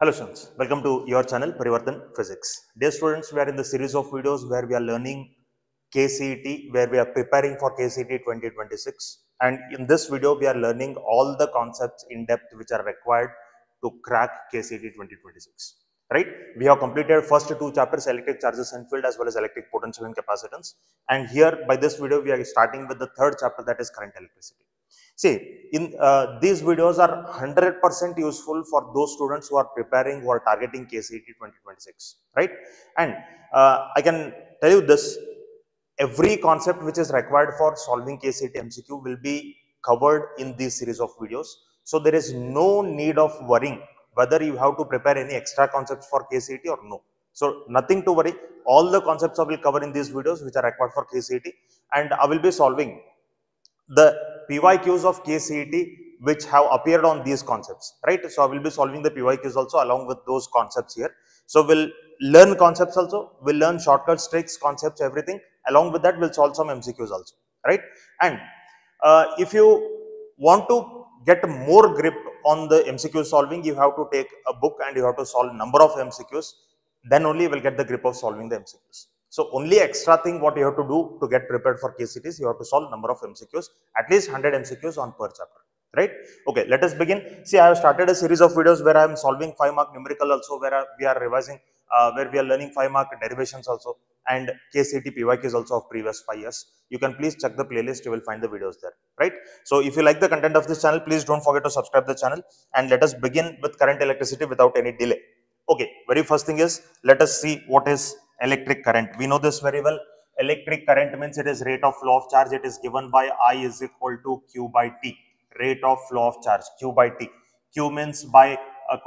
Hello students, welcome to your channel Parivartan Physics. Dear students, we are in the series of videos where we are learning KCET, where we are preparing for KCET 2026, and in this video we are learning all the concepts in depth which are required to crack KCET 2026. Right? We have completed first two chapters, electric charges and field as well as electric potential and capacitance, and here by this video we are starting with the third chapter, that is current electricity. See, in these videos are 100% useful for those students who are preparing, who are targeting KCET 2026, right? And I can tell you this, every concept which is required for solving KCET MCQ will be covered in this series of videos. So there is no need of worrying whether you have to prepare any extra concepts for KCET or no. So nothing to worry, all the concepts I will cover in these videos which are required for KCET, and I will be solving the PYQs of KCET which have appeared on these concepts, right? So I will be solving the PYQs also along with those concepts here. So we'll learn concepts also, we'll learn shortcuts, tricks, concepts, everything. Along with that, we'll solve some MCQs also, right? And if you want to get more grip on the MCQ solving, you have to take a book and you have to solve number of MCQs. Then only you will get the grip of solving the MCQs. So only extra thing what you have to do to get prepared for KCET is you have to solve number of MCQs, at least 100 MCQs on per chapter, right? Okay, let us begin. See, I have started a series of videos where I am solving 5-mark numerical also, where we are revising, where we are learning 5-mark derivations also, and KCET PYQs also of previous 5 years. You can please check the playlist, you will find the videos there, right? So if you like the content of this channel, please don't forget to subscribe the channel, and let us begin with current electricity without any delay. Okay, very first thing is, let us see what is electric current. We know this very well. Electric current means it is rate of flow of charge. It is given by I is equal to Q by T. Rate of flow of charge, Q by T. Q means by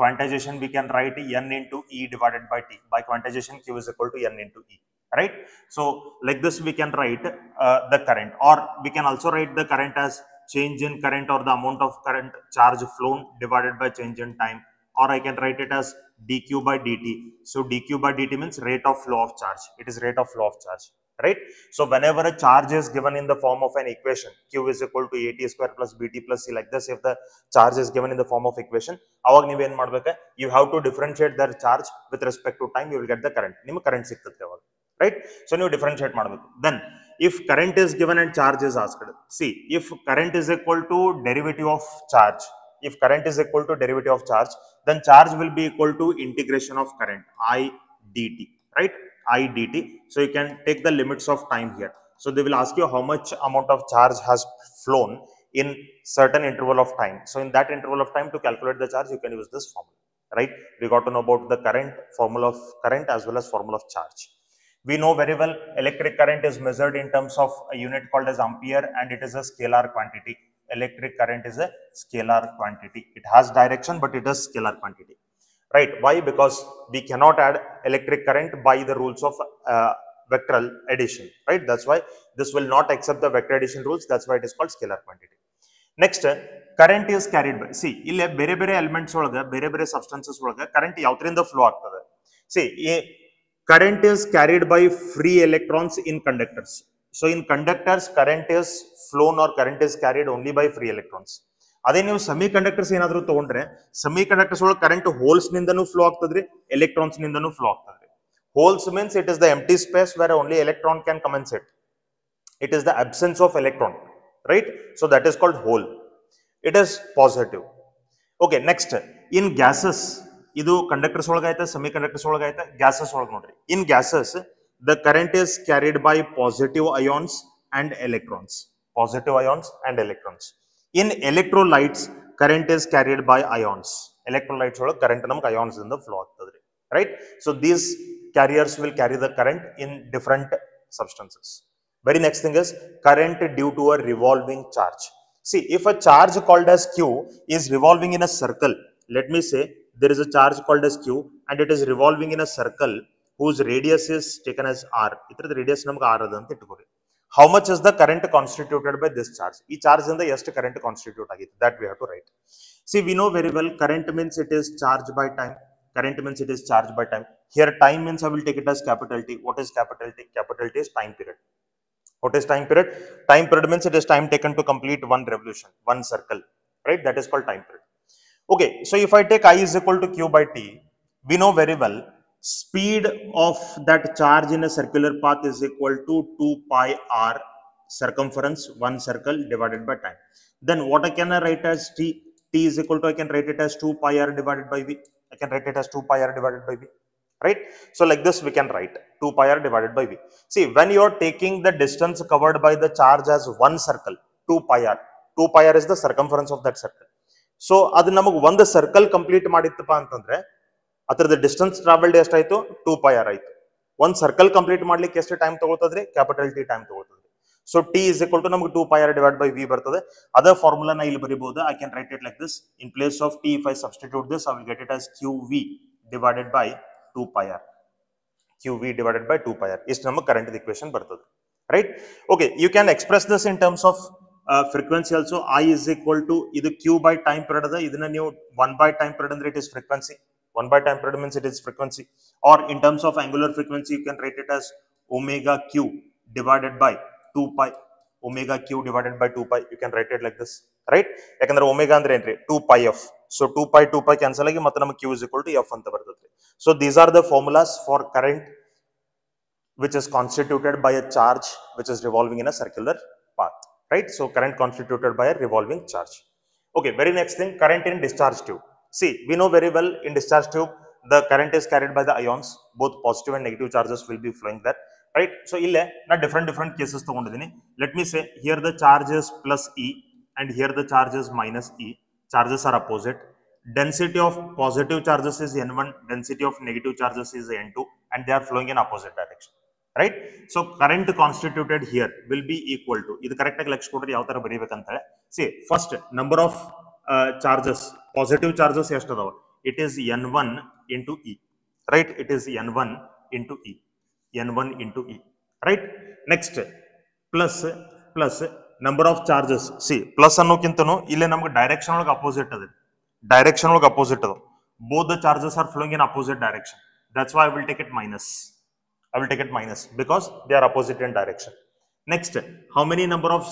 quantization we can write N into E divided by T. By quantization, Q is equal to N into E. Right? So like this we can write the current, or we can also write the current as change in current or the amount of current charge flown divided by change in time, or I can write it as dq by dt. So dq by dt means rate of flow of charge. It is rate of flow of charge, right? So whenever a charge is given in the form of an equation, q is equal to at square plus bt plus c, like this, if the charge is given in the form of equation, aವಾಗ ನೀವು ಏನು ಮಾಡಬೇಕು, you have to differentiate their charge with respect to time, you will get the current. ನಿಮಗೆ current ಸಿಗ್ತದೆ ಅವಾಗ, right? So ನೀವು differentiate ಮಾಡಬೇಕು. Then if current is given and charge is asked, see, if current is equal to derivative of charge, if current is equal to derivative of charge, then charge will be equal to integration of current, I dt, right? I dt. So you can take the limits of time here. So they will ask you how much amount of charge has flown in certain interval of time. So in that interval of time, to calculate the charge, you can use this formula, right? We got to know about the current, formula of current as well as formula of charge. We know very well electric current is measured in terms of a unit called as ampere, and it is a scalar quantity. Electric current is a scalar quantity. It has direction, but it is scalar quantity, right? Why? Because we cannot add electric current by the rules of vectoral addition, right? That's why this will not accept the vector addition rules. That's why it is called scalar quantity. Next, current is carried by, see, ಇಲ್ಲಿ ಬೇರೆ ಬೇರೆ elements ಒಳಗೆ, ಬೇರೆ ಬೇರೆ substances ಒಳಗೆ current ಯಾವ್ದ್ರಿಂದ flow ಆಗ್ತದೆ. See, current is carried by free electrons in conductors. So in conductors, current is flown or current is carried only by free electrons. ಅದೇ ನೀವು ಸೆಮಿಕಂಡಕ್ಟರ್ಸ್ ಏನಾದರೂ ತಗೊಂಡ್ರೆ, ಸೆಮಿಕಂಡಕ್ಟರ್ಸ್ ಒಳಗೆ ಕರೆಂಟ್ ಹೋಲ್ಸ್ ನಿಂದನೂ ಫ್ಲೋ ಆಗ್ತದ್ರಿ, electrons ನಿಂದನೂ flow ಆಗ್ತದ್ರಿ. Holes means it is the empty space where only electron can come and sit. It is the absence of electron, right? So that is called hole. It is positive. Okay, next, in gases, ಇದು conductors ಒಳಗೈತೆ, semi conductors ಒಳಗೈತೆ, gases ಒಳಗೆ ನೋಡ್ರಿ. ಇನ್ gases the current is carried by positive ions and electrons. Positive ions and electrons. In electrolytes, current is carried by ions. Electrolytes ಒಳಗೆ current ನಮಗೆ ions ಇಂದ flow ಆಗ್ತದ್ರಿ, right? So these carriers will carry the current in different substances. Very next thing is current due to a revolving charge. See, if a charge called as Q is revolving in a circle, let me say there is a charge called as Q and it is revolving in a circle whose radius is taken as R. Itra the radius namage R adante ittukori. How much is the current constituted by this charge? Ee charge inda ಎಷ್ಟು current constitute agite, that we have to write. See, we know very well current means it is charge by time. Current means it is charge by time. Here time means I will take it as capital T. What is capital T? Capital T is time period. What is time period? Time period means it is time taken to complete one revolution, one circle, right? That is called time period. Okay, so if I take I is equal to Q by T, We know very well speed of that charge in a circular path is equal to 2 pi r circumference one circle divided by time. Then what I can write as t? T is equal to, I can write it as 2 pi r divided by v. I can write it as 2 pi r divided by v, right? So like this we can write 2 pi r divided by v. See, when you are taking the distance covered by the charge as one circle, 2 pi r, 2 pi r is the circumference of that circle. So ಅದು ನಮಗೆ ಒಂದು circle complete ಮಾಡಿತ್ತಪ್ಪ ಅಂತಂದ್ರೆ ಅದರದ distance travelled ಎಷ್ಟಾಯ್ತು? 2 pi r ಆಯ್ತು. ಒಂದು circle complete ಮಾಡ್ಲಿಕ್ಕೆ ಎಷ್ಟು ಟೈಮ್ ತಗೊಳ್ತದ್ರಿ? ಕ್ಯಾಪಿಟಲ್ ಟಿ ಟೈಮ್ ತಗೊಳ್ತದ್ರಿ. So T is equal to ನಮಗೆ 2 pi r divided by v ಬರ್ತದೆ. ಅದೇ ಫಾರ್ಮುಲಾನ ಇಲ್ಲಿ ಬರೀಬಹುದು. I can write it like this. In place of T, if I substitute this, I will get it as qv divided by 2 pi r. qv divided by 2 pi r. ಇಷ್ಟು ನಮಗೆ current equation ಬರ್ತದೆ, right? Okay, you can express this in terms of frequency also. I is equal to idu q by time period ada, idana ನೀವು 1 by time period andre it is frequency. 1 by time period means it is frequency. Or in terms of angular frequency, you can write it as omega q divided by 2 pi. Omega q divided by 2 pi. You can write it like this, right? Yakandre omega andre enri 2 pi f. So 2 pi cancel agi matte namak q is equal to f anta bartadri. So these are the formulas for current which is constituted by a charge which is revolving in a circular path. Right? So current constituted by a revolving charge. Okay, very next thing, current in discharge tube. See, we know very well in discharge tube, the current is carried by the ions. Both positive and negative charges will be flowing there. Right? So, ille na different cases tagondidini. Let me say, here the charge is plus E and here the charge is minus E. Charges are opposite. Density of positive charges is N1, density of negative charges is N2, and they are flowing in opposite direction. Right? So current constituted here will be equal to, idu correct agi ಲೆಕ್ಕ ಕೊಡ್ರಿ ಯಾವ ತರ ಬರೀಬೇಕಂತ ಹೇಳಿ. See, first number of charges, positive charges ಎಷ್ಟು ಅದಾವ? It is N1 into E, right? It is N1 into E, N1 into E, right? Next, plus number of charges. See, plus ಅನ್ನೋಕ್ಕಿಂತನೂ ಇಲ್ಲಿ ನಮಗೆ direction ಒಳಗೆ ಅಪೋಸಿಟ್ ಅದ, direction ಒಳಗೆ opposite ಅದ. Both the charges are flowing in opposite direction. That's why I will take it minus. I will take it minus because they are opposite in direction. Next, how many number of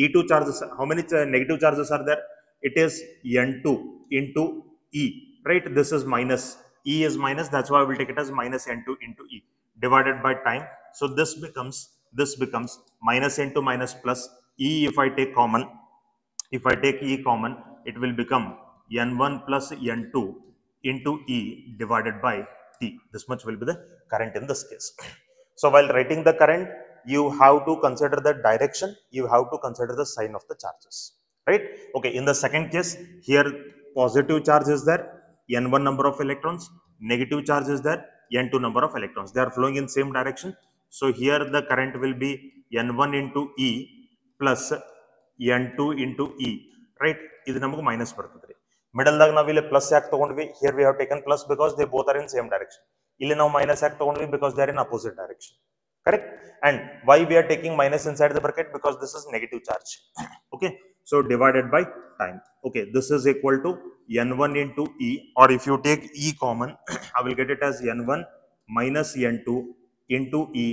E2 charges, how many negative charges are there? It is N2 into E, right? This is minus, E is minus, that's why I will take it as minus N2 into E divided by time. So this becomes minus into minus plus E. If I take common, if I take E common, it will become N1 plus N2 into E divided by T. This much will be the current in this case. So while writing the current, you have to consider the direction, you have to consider the sign of the charges, right? Okay, in the second case, here positive charge is there, N1 number of electrons, negative charge is there, N2 number of electrons. They are flowing in same direction. So here the current will be N1 into E plus N2 into E, right? Idu namagu minus bartadri. Middle ದಾಗ ನಾವು ಇಲ್ಲಿ plus ಯಾಕೆ ತಗೊಂಡ್ವಿ? Here we have taken plus because they both are in same direction. ಇಲ್ಲಿ ನಾವು minus ಯಾಕೆ ತಗೊಂಡ್ವಿ? Because they are in opposite direction. Correct? And why we are taking minus inside the bracket? Because this is negative charge. Okay. So divided by time. Okay. This is equal to N1 into E, or if you take E common, I will get it as N1 minus N2 into E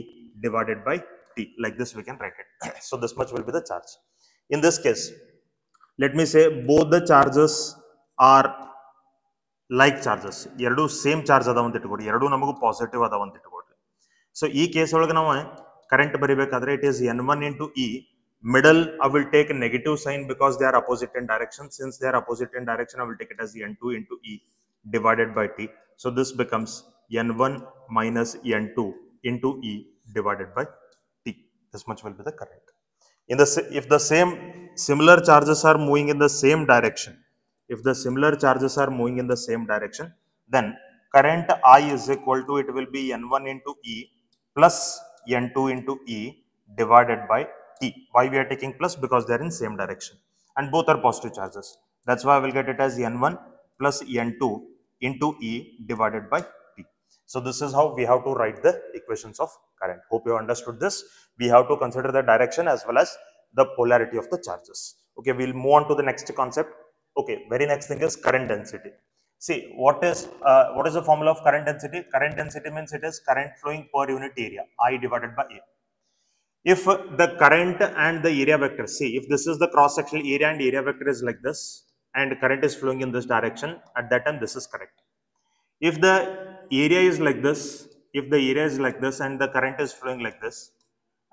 divided by T. Like this we can write it. So this much will be the charge. In this case, let me say both the charges are like charges. ಎರಡು same charge ಅದಾವ ಅಂತ ಇಟ್ಕೊಡಿ, ಎರಡು ನಮಗೂ positive ಅದಾವ ಅಂತ ಇಟ್ಕೊಡ್ರಿ. So ಈ case ಒಳಗೆ ನಾವು current ಬರೀಬೇಕಾದ್ರೆ it is N1 into E. Middle I will take a negative sign because they are opposite in direction. Since they are opposite in direction, I will take it as N2 into E divided by T. So this becomes N1 minus N2 into E divided by T. This much will be the current. If the similar charges are moving in the same direction, if the similar charges are moving in the same direction, then current I is equal to, it will be N1 into E plus N2 into E divided by T. Why we are taking plus? Because they are in same direction and both are positive charges. That's why I will get it as N1 plus N2 into E divided by T. So this is how we have to write the equations of current. Hope you understood this. We have to consider the direction as well as the polarity of the charges. Okay, we'll move on to the next concept. Okay, very next thing is current density. See, what is the formula of current density? Current density means it is current flowing per unit area, I divided by A. If the current and the area vector, see, if this is the cross-sectional area and area vector is like this, and current is flowing in this direction, at that time this is correct. If the area is like this, if the area is like this and the current is flowing like this,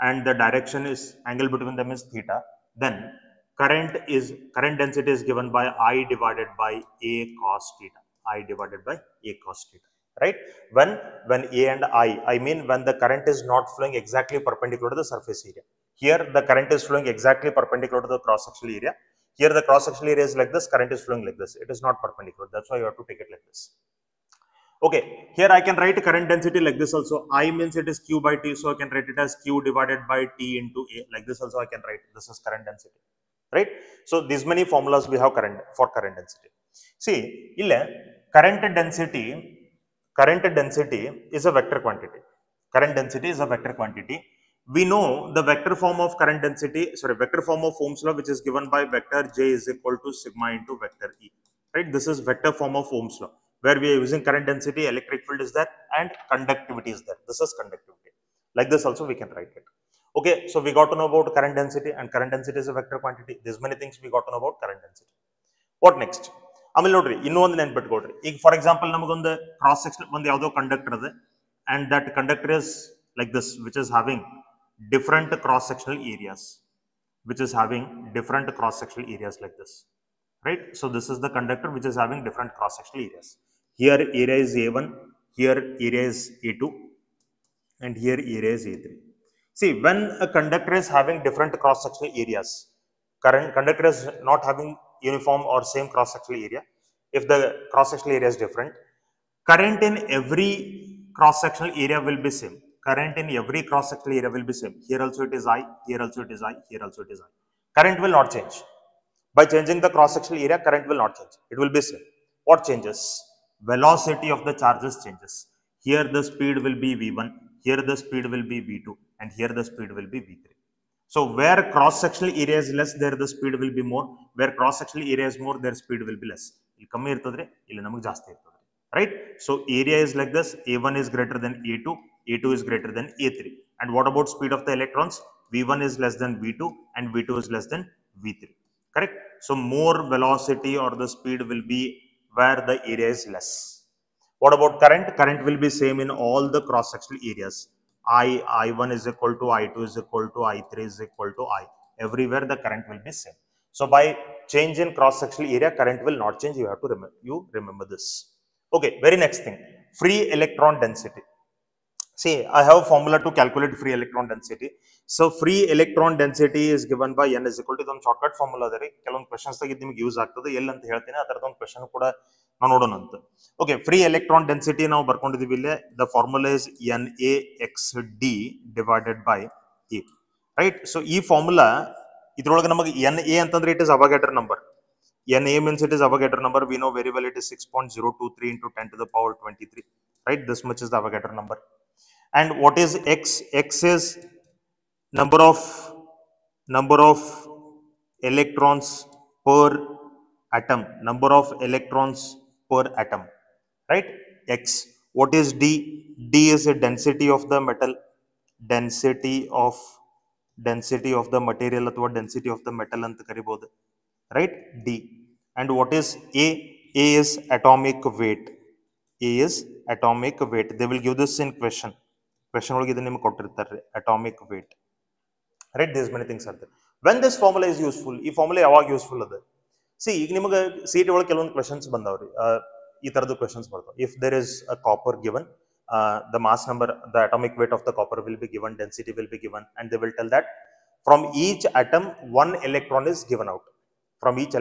and the direction is angle between them is theta, then current density is given by I divided by A cos theta. I divided by A cos theta. Right? When A and I mean when the current is not flowing exactly perpendicular to the surface area. Here the current is flowing exactly perpendicular to the cross-sectional area. Here the cross-sectional area is like this, current is flowing like this. It is not perpendicular. That's why you have to take it like this. Okay, here I can write current density like this also. I means it is Q by T, so I can write it as Q divided by T into A. Like this also I can write. This is current density, right? So these many formulas we have for current density. See, current density is a vector quantity. Current density is a vector quantity. We know the vector form of current density, vector form of Ohm's law, which is given by vector J is equal to sigma into vector E. Right? This is vector form of Ohm's law, where we are using current density, electric field is there, and conductivity is there. This is conductivity. Like this also we can write it. Okay, so we got to know about current density, and current density is a vector quantity. There's many things we got to know about current density. What next? ಆಮೇಲೆ ನೋಡ್ರಿ ಇನ್ನೊಂದು ನೆನ್ಪಿಟ್ಕೊಡ್ರಿ. ಈಗ for example ನಮಗೊಂದು cross section ಒಂದು ಯಾವುದೋ conductor ಇದೆ, and that conductor is like this, which is having different cross sectional areas, like this, right? So this is the conductor which is having different cross sectional areas. Here area is A1, here area is A2, and here area is A3. See, when a conductor is having different cross sectional areas, conductor is not having uniform or same cross sectional area. If the cross sectional area is different, current in every cross sectional area will be same. Current in every cross sectional area will be same. Here also it is I, here also it is I, here also it is I. Current will not change. By changing the cross sectional area, current will not change. It will be same. What changes? Velocity of the charges changes. Here the speed will be V1, here the speed will be V2, and here the speed will be V3. So where cross sectional area is less, there the speed will be more. Where cross sectional area is more, their speed will be less. Right? So area is like this. A1 is greater than A2, A2 is greater than A3. And what about speed of the electrons? V1 is less than V2 and V2 is less than V3. Correct? So more velocity or the speed will be where the area is less. What about current? Current will be same in all the cross sectional areas. I1 is equal to I2 is equal to I3 is equal to I. Everywhere the current will be same. So by change in cross sectional area, current will not change. You have to remember this. Okay, very next thing, free electron density. See, I have a formula to calculate free electron density. So free electron density is given by n is equal to ಇದೊಂದು shortcut formula ಇದೆ ರೀ. ಕೆಲವೊಂದು questions ದಾಗ ನಿಮಗೆ use ಆಗ್ತದೆ. ಎಲ್ಲಿ ಅಂತ ಹೇಳ್ತೀನಿ, ಅದರದೊಂದು ಕ್ವೆಶ್ಚನ್ ಕೂಡ ನಾವು ನೋಡೋಣ ಅಂತ. ಓಕೆ, ಫ್ರೀ ಎಲೆಕ್ಟ್ರಾನ್ ಡೆನ್ಸಿಟಿ ನಾವು ಬರ್ಕೊಂಡಿದೀವಿ ಇಲ್ಲಿ. The formula is NaXD divided by E. Right? So ಈ ಫಾರ್ಮುಲಾ ಇದ್ರೊಳಗೆ ನಮಗೆ Na ಅಂತಂದ್ರೆ it is Avogadro number. Na means it is Avogadro number. We know very well it is 6.023 into 10 to the power 23. Right? This much is the Avogadro number. And what is X? X is number of electrons per atom. Number of electrons per atom. Right? X. What is D? D is the density of the metal. Density of the material ಅಥವಾ density of the metal ಅಂತ ಕರಿಬಹುದು. Right? D. And what is A? A is atomic weight. A is atomic weight. They will give this in question. Question ಒಳಗೆ ಇದನ್ನ ನಿಮಗೆ ಕೊಟ್ಟಿರ್ತಾರೆ, atomic weight. Right? These many things are there. When this formula is useful, ಈ formula ಯಾವಾಗ useful ಅದ? See, ಈಗ ನಿಮಗೆ CET ಒಳಗೆ ಕೆಲವೊಂದು ಕ್ವೆಶ್ಚನ್ಸ್ ಬಂದಾವ್ರಿ. ಈ ತರದ ಕ್ವೆಶ್ಚನ್ಸ್ ಬರ್ತಾವ. If there is a copper given, the mass number, the atomic weight of the copper will be given, density will be given, and they will tell that from each atom one electron is given out. From each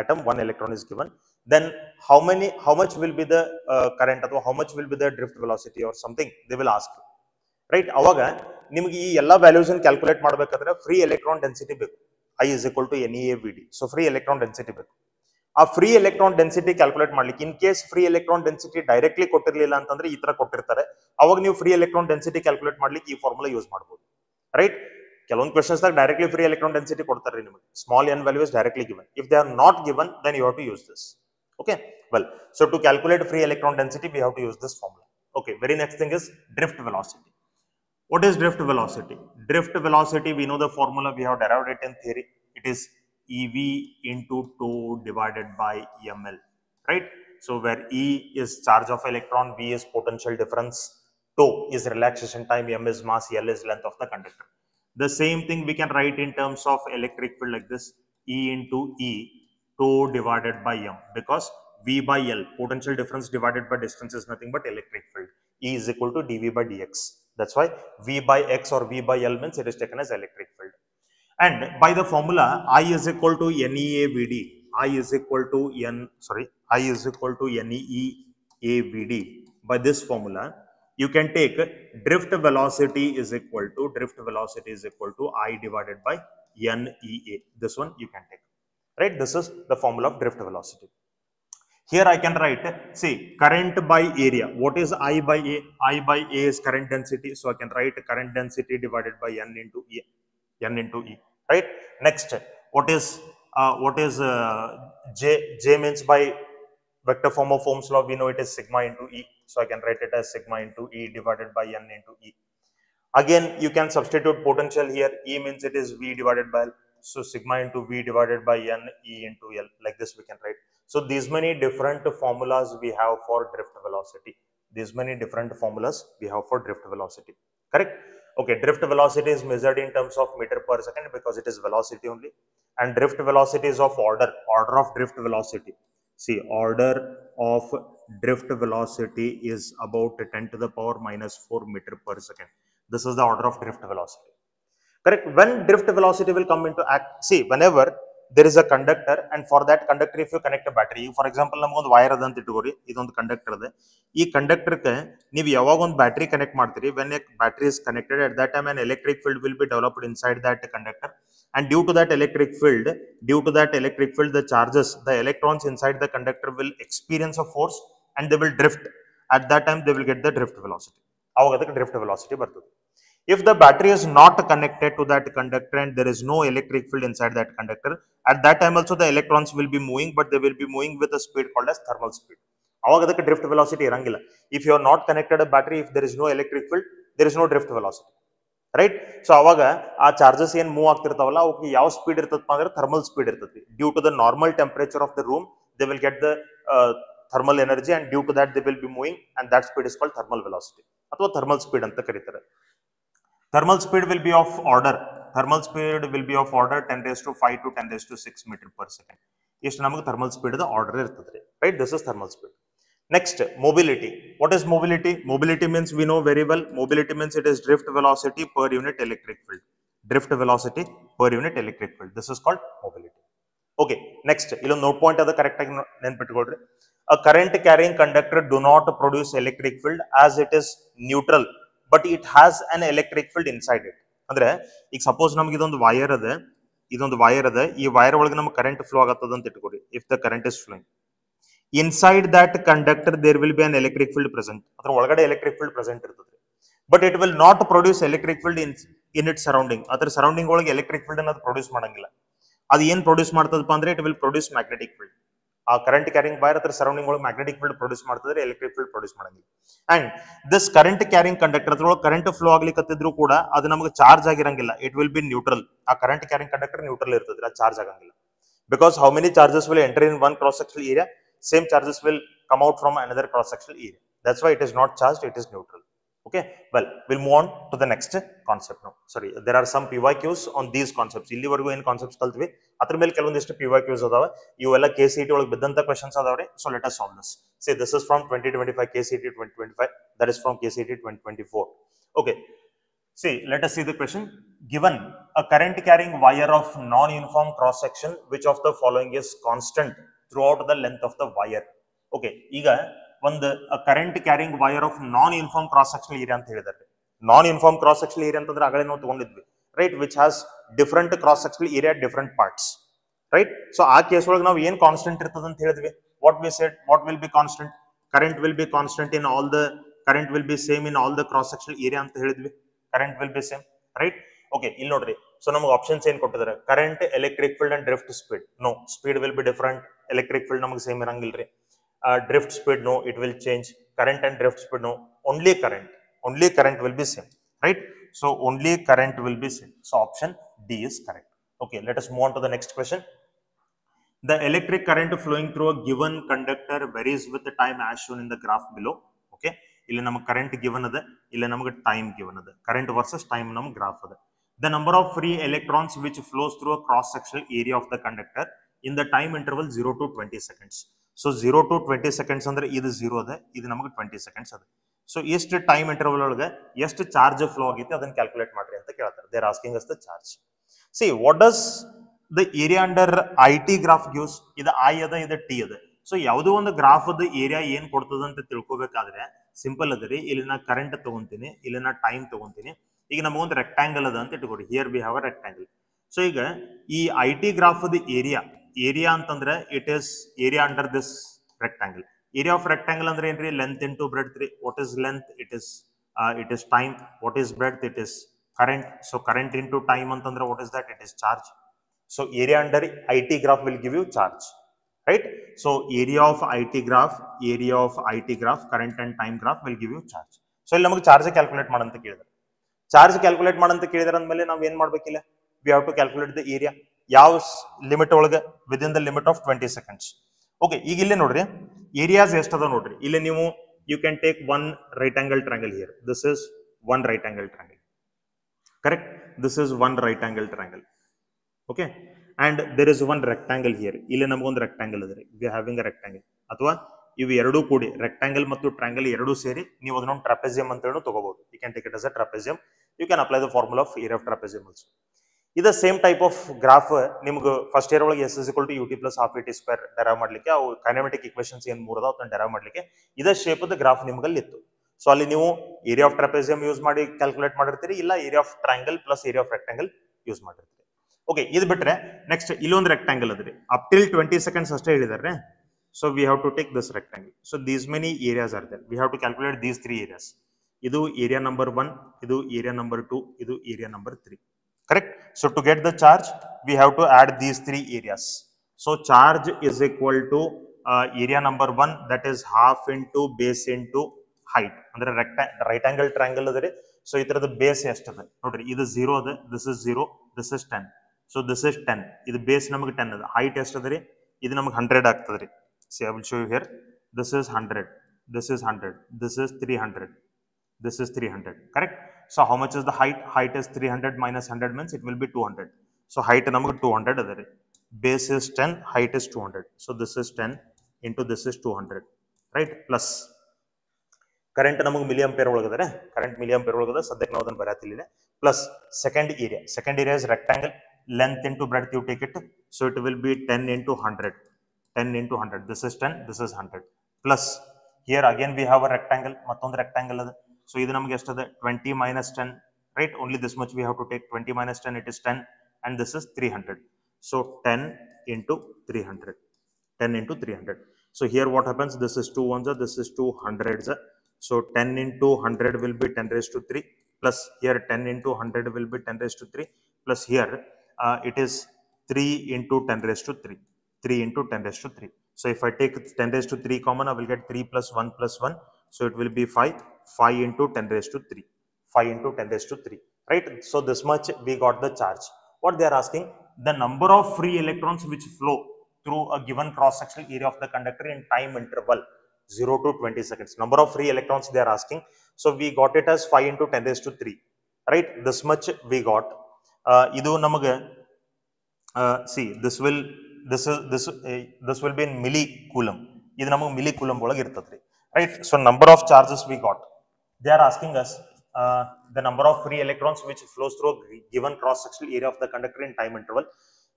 atom one electron is given. Then how much will be the current, or how much will be the drift velocity or something they will ask you. Right? ಅವಾಗ ನಿಮಗೆ ಈ ಎಲ್ಲ values ಅನ್ನು calculate ಮಾಡಬೇಕಾದ್ರೆ free electron density ಬೇಕು. I is equal to NeAVD. So free electron density ಬೇಕು. ಆ free electron density calculate ಮಾಡ್ಲಿಕ್ಕೆ, in case free electron density directly ಕೊಟ್ಟಿರಲಿಲ್ಲ ಅಂತಂದ್ರೆ ಈ ತರ ಕೊಟ್ಟಿರ್ತಾರೆ, ಅವಾಗ ನೀವು ಫ್ರೀ ಎಲೆಕ್ಟ್ರಾನ್ ಡೆನ್ಸಿಟಿ ಕ್ಯಾಲ್ಕುಲೇಟ್ ಮಾಡ್ಲಿಕ್ಕೆ ಈ ಫಾರ್ಮುಲಾ ಯೂಸ್ ಮಾಡಬಹುದು. ರೈಟ್? ಕೆಲವೊಂದು ಕ್ವೆಶ್ಚನ್ಸ್ ದಾಗ ಡೈರೆಕ್ಟ್ಲಿ ಫ್ರೀ ಎಲೆಕ್ಟ್ರಾನ್ ಡೆನ್ಸಿಟಿ ಕೊಡ್ತಾರೆ ನಿಮಗೆ. Small n value is directly given. If they are not given, then you have to use this. Okay? Well, so to calculate free electron density, we have to use this formula. Okay, very next thing is drift velocity. What is drift velocity? Drift velocity, we know the formula, we have derived it in theory. It is EV into tau divided by EML. Right? So where E is charge of electron, V is potential difference, tau is relaxation time, M is mass, L is length of the conductor. The same thing we can write in terms of electric field like this, E into E, tau divided by M, because V by L, potential difference divided by distance is nothing but electric field. E is equal to dV by dx. That's why V by X or V by L means it is taken as electric field. And by the formula, I is equal to NEAVD. I is equal to NEAVD. By this formula, you can take drift velocity is equal to I divided by NEA. This one you can take. Right? This is the formula of drift velocity. Here I can write, see, current by area. What is I by A? I by A is current density. So I can write current density divided by N into E. Right? Next, what is J? J means by vector form of Ohm's law, we know it is sigma into E. So I can write it as sigma into E divided by N into E. Again, you can substitute potential here. E means it is V divided by L. So sigma into V divided by N, E into L. Like this we can write. So these many different formulas we have for drift velocity. Correct? Okay, drift velocity is measured in terms of meter per second because it is velocity only. And drift velocity is of order of drift velocity. See, order of drift velocity is about 10 to the power minus 4 meter per second. This is the order of drift velocity. Correct? When drift velocity will come into act, see, whenever there is a conductor and for that conductor if you connect a battery, for example, namondu wire adant ittugori, idondu conductor ade, ee conductor ke neevu yavaga ಒಂದು battery connect ಮಾಡ್ತೀರಿ, when a battery is connected, at that time an electric field will be developed inside that conductor, and due to that electric field, the charges, the electrons inside the conductor will experience a force and they will drift. At that time they will get the drift velocity. Avaga adಕ್ಕೆ drift velocity ಬರ್ತದೆ. If the battery is not connected to that conductor and there is no electric field inside that conductor, at that time also the electrons will be moving, but they will be moving with a speed called as thermal speed. Avaga adಕ್ಕೆ drift velocity irangilla. If you are not connected a battery, if there is no electric field, there is no drift velocity. Right? So avaga aa charges ಏನು move ಆಗ್ತಿರ್ತಾವಲ್ಲ ಅವಕ್ಕೆ ಯಾವ speed ಇರ್ತದಪ್ಪ ಅಂದ್ರೆ thermal speed ಇರ್ತದೆ. Due to the normal temperature of the room, they will get the thermal energy, and due to that they will be moving, and that speed is called thermal velocity ಅಥವಾ thermal speed ಅಂತ ಕರೀತಾರೆ. Thermal speed will be of order 10 raised to 5 to 10 raised to 6 meter per second. Istu namaga thermal speed the order irtadri, right? This is thermal speed. Next, mobility. What is mobility? Mobility means we know very well. Mobility means it is drift velocity per unit electric field. This is called mobility. Okay, next, illೊಂದು note point ada correct agi ನೆನಪಿಟ್ಕೊಳ್ಳ್ರಿ. A current carrying conductor do not produce electric field as it is neutral, but it has an electric field inside it. ಅಂದ್ರೆ ಈಗ suppose ನಮಗೆ ಇದೊಂದು wire ಅದ, ಈ wire ಒಳಗೆ ನಮಗೆ current flow ಆಗತ್ತದ ಅಂತ ಇಟ್ಕೊರಿ. If the current is flowing inside that conductor, there will be an electric field present. ಅದರ ಒಳಗಡೆ electric field present ಇರ್ತದೆ, but it will not produce electric field in its surrounding. ಅದರ surrounding ಒಳಗೆ electric field ಅನ್ನು produce ಮಾಡಂಗಿಲ್ಲ. ಅದು ಏನು produce ಮಾಡ್ತದಪ್ಪ ಅಂದ್ರೆ it will produce magnetic field. ಆ ಕರೆಂಟ್ ಕ್ಯಾರಿಂಗ್ ವೈರ್ ಅದರ ಸರೌಂಡಿಂಗ್ ಒಳಗೆ ಮ್ಯಾಗ್ನೆಟಿಕ್ ಫೀಲ್ಡ್ ಪ್ರೊಡ್ಯೂಸ್ ಮಾಡ್ತಿದ್ರೆ ಎಲೆಕ್ಟ್ರಿಕ್ ಫೀಲ್ಡ್ ಪ್ರೊಡ್ಯೂಸ್ ಮಾಡಂಗಿಲ್ಲ. And this current carrying conductor ಅದ್ರೊಳಗೆ ಕರೆಂಟ್ ಫ್ಲೋ ಆಗ್ಲಿಕ್ಕತ್ತಿದ್ರು ಕೂಡ ಅದು ನಮಗೆ ಚಾರ್ಜ್ ಆಗಿರಂಗಿಲ್ಲ. It will be neutral. ಆ ಕರೆಂಟ್ ಕ್ಯಾರಿಂಗ್ ಕಂಡಕ್ಟರ್ ನ್ಯೂಟ್ರಲ್ ಇರ್ತದೆ, ಅದು ಚಾರ್ಜ್ ಆಗಂಗಿಲ್ಲ. Because how many charges will enter in one cross sectional area, same charges will come out from another cross sectional area. That's why it is not charged, it is neutral. Okay, well, we'll move on to the next concept now. Sorry, there are some PYQs on these concepts. ಇಲ್ಲಿವರೆಗೂ ಏನು concepts ಕಲ್ತ್ವಿ ಅದ್ರ ಮೇಲೆ ಕೆಲವೊಂದಿಷ್ಟು PYQs ಅದಾವ. ಇವೆಲ್ಲ KCET ಒಳಗೆ ಬಿದ್ದಂತ questions ಅದಾವ್ರಿ. So let us solve this. See, this is from 2025 KCET 2025, that is from KCET 2024. Okay, see, let us see the question. Given a current carrying wire of non-uniform cross section, which of the following is constant throughout the length of the wire? Okay, ಈಗ ಒಂದು current carrying wire of non uniform cross sectional area ಅಂತ ಹೇಳಿದ್ದಾರೆ. Non uniform cross sectional area ಅಂತಂದ್ರೆ ಆಗಲೇ ನಾವು ತಗೊಂಡಿದ್ವಿ, right, which has different cross sectional area different parts, right. So ಆ case ಒಳಗೆ ನಾವು ಏನು ಕಾನ್ಸ್ಟೆಂಟ್ ಇರ್ತದೆ ಅಂತ ಹೇಳಿದ್ವಿ. What we said, what will be constant? Current will be constant in all the, current will be same in all the cross sectional area ಅಂತ ಹೇಳಿದ್ವಿ. Current will be same, right. Okay, ಇಲ್ಲಿ ನೋಡ್ರಿ, so ನಮಗೆ options ಏನ್ ಕೊಟ್ಟಿದ್ದಾರೆ? Current, electric field and drift speed. No, speed will be different. Electric field ನಮಗೆ same ಇರಂಗಿಲ್ರಿ. Drift speed, no, it will change. Current and drift speed, no, only current will be same, right? So only current will be same. So option D is correct. Okay, let us move on to the next question. The electric current flowing through a given conductor varies with the time as shown in the graph below. Okay, ಇಲ್ಲಿ ನಮಗೆ current given ಅದ, ಇಲ್ಲಿ ನಮಗೆ time given ಅದ. Current versus time ನಮಗೆ graph ಅದ. The number of free electrons which flows through a cross sectional area of the conductor in the time interval 0 to 20 seconds. So 0 to 20 seconds ಅಂದ್ರೆ ಇದು 0 ಅದ, ಇದು ನಮಗೆ 20 seconds ಅದ. So ಎಷ್ಟು ಟೈಮ್ ಇಂಟರ್ವಲ್ ಒಳಗೆ ಎಷ್ಟು ಚಾರ್ಜ್ ಫ್ಲೋ ಆಗೈತೆ ಅದನ್ನ ಕ್ಯಾಲ್ಕುಲೇಟ್ ಮಾಡ್ರಿ ಅಂತ ಕೇಳ್ತಾರೆ. They are asking us the charge. See what does the area under I T graph gives? ಇದು ಐ ಅದ, ಇದು ಟಿ ಅದ. ಸೊ ಯಾವುದೋ ಒಂದು ಗ್ರಾಫ್ ಅದ ಏರಿಯಾ ಏನ್ ಕೊಡ್ತದ ಅಂತ ತಿಳ್ಕೊಬೇಕಾದ್ರೆ ಸಿಂಪಲ್ ಅದ ರೀ. ಇಲ್ಲಿ ನಾ ಕರೆಂಟ್ ತಗೊಂತೀನಿ, ಇಲ್ಲಿ ನಾ ಟೈಮ್ ತಗೊಂತೀನಿ. ಈಗ ನಮಗೊಂದು ರೆಕ್ಟಾಂಗಲ್ ಅದ ಅಂತ ಇಟ್ಕೊಡಿ. Here we have a rectangle. So ಈಗ ಈ ಐ ಟಿ ಗ್ರಾಫ್ ಅದ ಏರಿಯಾ ಅಂತಂದ್ರೆ it is area under this rectangle. Area of rectangle andre enri length into breadth. What is length? It is time. What is breadth? It is current. So current into time antandre what is that? It is charge. So area under IT graph will give you charge, right? So area of IT graph, current and time graph will give you charge. So ಇಲ್ಲಿ ನಮಗೆ charge calculate ಮಾಡಂತ ಕೇಳಿದಾರೆ. Charge calculate ಮಾಡಂತ ಕೇಳಿದಾರೆ ಅಂದಮೇಲೆ ನಾವು ಏನ್ ಮಾಡ್ಬೇಕಿಲ್ಲ? We have to calculate the area. ಯಾವ limit ಒಳಗೆ? within the limit of 20 seconds. Okay, ಈಗ ಇಲ್ಲೇ ನೋಡ್ರಿ ಏರಿಯಾಸ್ ಎಷ್ಟದ ನೋಡ್ರಿ. ಇಲ್ಲಿ ನೀವು you can take one right angle triangle here. This is one right angle triangle, correct? This is one right angle triangle. Okay, and there is one rectangle here. ಇಲ್ಲಿ ನಮಗೊಂದು rectangle ಅದ ರೀ. We having a rectangle. ಅಥವಾ ಇವು ಎರಡೂ ಕೂಡಿ rectangle ಮತ್ತು triangle ಎರಡೂ ಸೇರಿ ನೀವು ಅದನ್ನೊಂದು ಟ್ರಾಪೆಜಿಯಂ ಅಂತ ಹೇಳಿ ತಗೋಬಹುದು. You can take it as a trapezium. You can apply the formula of area of trapezium also. ಇದು ಸೇಮ್ ಟೈಪ್ ಆಫ್ ಗ್ರಾಫ್ ನಿಮ್ಗೆ ಫಸ್ಟ್ ಇಯರ್ ಒಳಗೆ S is equal to U T plus half A T square derive ಮಾಡ್ಲಿಕ್ಕೆ, ಅವು ಕೈನೆಮೆಟಿಕ್ equations ಏನ್ ಮೂರದ ಅದನ್ನ derive ಮಾಡ್ಲಿಕ್ಕೆ ಇದೇ shape the graph ನಿಮ್ಗಲ್ಲಿ ಇತ್ತು. ಸೊ ಅಲ್ಲಿ ನೀವು ಏರಿಯಾ ಆಫ್ ಟ್ರಾಪೆಜಿಯಂ ಯೂಸ್ ಮಾಡಿ ಕ್ಯಾಲ್ಕುಲೇಟ್ ಮಾಡಿರ್ತೀರಿ, ಇಲ್ಲ area of triangle plus area of rectangle use ಮಾಡಿರ್ತೀರಿ. ಓಕೆ, ಇದು ಬಿಟ್ರೆ ನೆಕ್ಸ್ಟ್ ಇಲ್ಲೊಂದು ರೆಕ್ಟಾಂಗಲ್ ಅದ್ರಿ. ಅಪ್ ಟಿಲ್ 20 seconds ಅಷ್ಟೇ ಹೇಳಿದಾರೆ. So we have to take this rectangle. So these many areas are there. We have to calculate these 3 areas. ಇದು area number 1, ಇದು area number 2, ಇದು area number 3. Correct? So to get the charge, we have to add these 3 areas. So charge is equal to area number 1, that is half into base into height. Andre right angle triangle adare. So itarada base ಎಷ್ಟು ಅದ ನೋಡ್ರಿ. ಇದು 0 ಅದ, this is 0, this is 10. So this is 10. ಇದು base ನಮಗೆ 10 ಅದ. height ಎಷ್ಟು ಅದ ರೀ? ಇದು ನಮಗೆ 100 ಆಗ್ತದೆ ರೀ. See, I will show you here. This is 100, this is 100, this is 300, this is 300. Correct? So how much is the height? Height is 300 minus 100 means it will be 200. So height ನಮಗೆ 200 ಅದ ರೀ. Base is 10, height is 200. So this is 10 into this is 200, right? Plus current ನಮಗೆ milli ampere ಒಳಗದ ರೀ. Current milli ampere ಒಳಗದ, ಸದ್ಯಕ್ಕೆ ನಾವು ಅದನ್ನು ಬರೆಯತ್ತಿಲ್ಲ. Plus second area is rectangle. Length into breadth you take it. So it will be 10 into 100. 10 into 100. This is 10, this is 100. Plus here again we have a rectangle. ಮತ್ತೊಂದು rectangle ಅದ. So ಇದು ನಮಗೆ ಎಷ್ಟು ಅದ? 20 minus 10, right? Only this much we have to take. 20 minus 10, it is 10, and this is 300. So 10 into 300. 10 into 300. So here what happens? This is 2 ones, this is 2 hundreds. So 10 into 100 will be 10 raised to 3. Plus here 10 into 100 will be 10 raised to 3. Plus here it is 3 into 10 raised to 3. 3 into 10 raised to 3. So if I take 10 raised to 3 common, I will get 3 plus 1 plus 1. So it will be 5. 5 into 10 raised to 3. 5 into 10 raised to 3. Right? So this much we got the charge. What they are asking? The number of free electrons which flow through a given cross-sectional area of the conductor in time interval 0 to 20 seconds. Number of free electrons they are asking. So we got it as 5 into 10 raised to 3. Right? This much we got. Idu namaga see this will be in millicoulomb. Idu namaga millicoulomb olaga irtadri. Right? So number of charges we got. They are asking us the number of free electrons which flows through a given cross-sectional area of the conductor in time interval.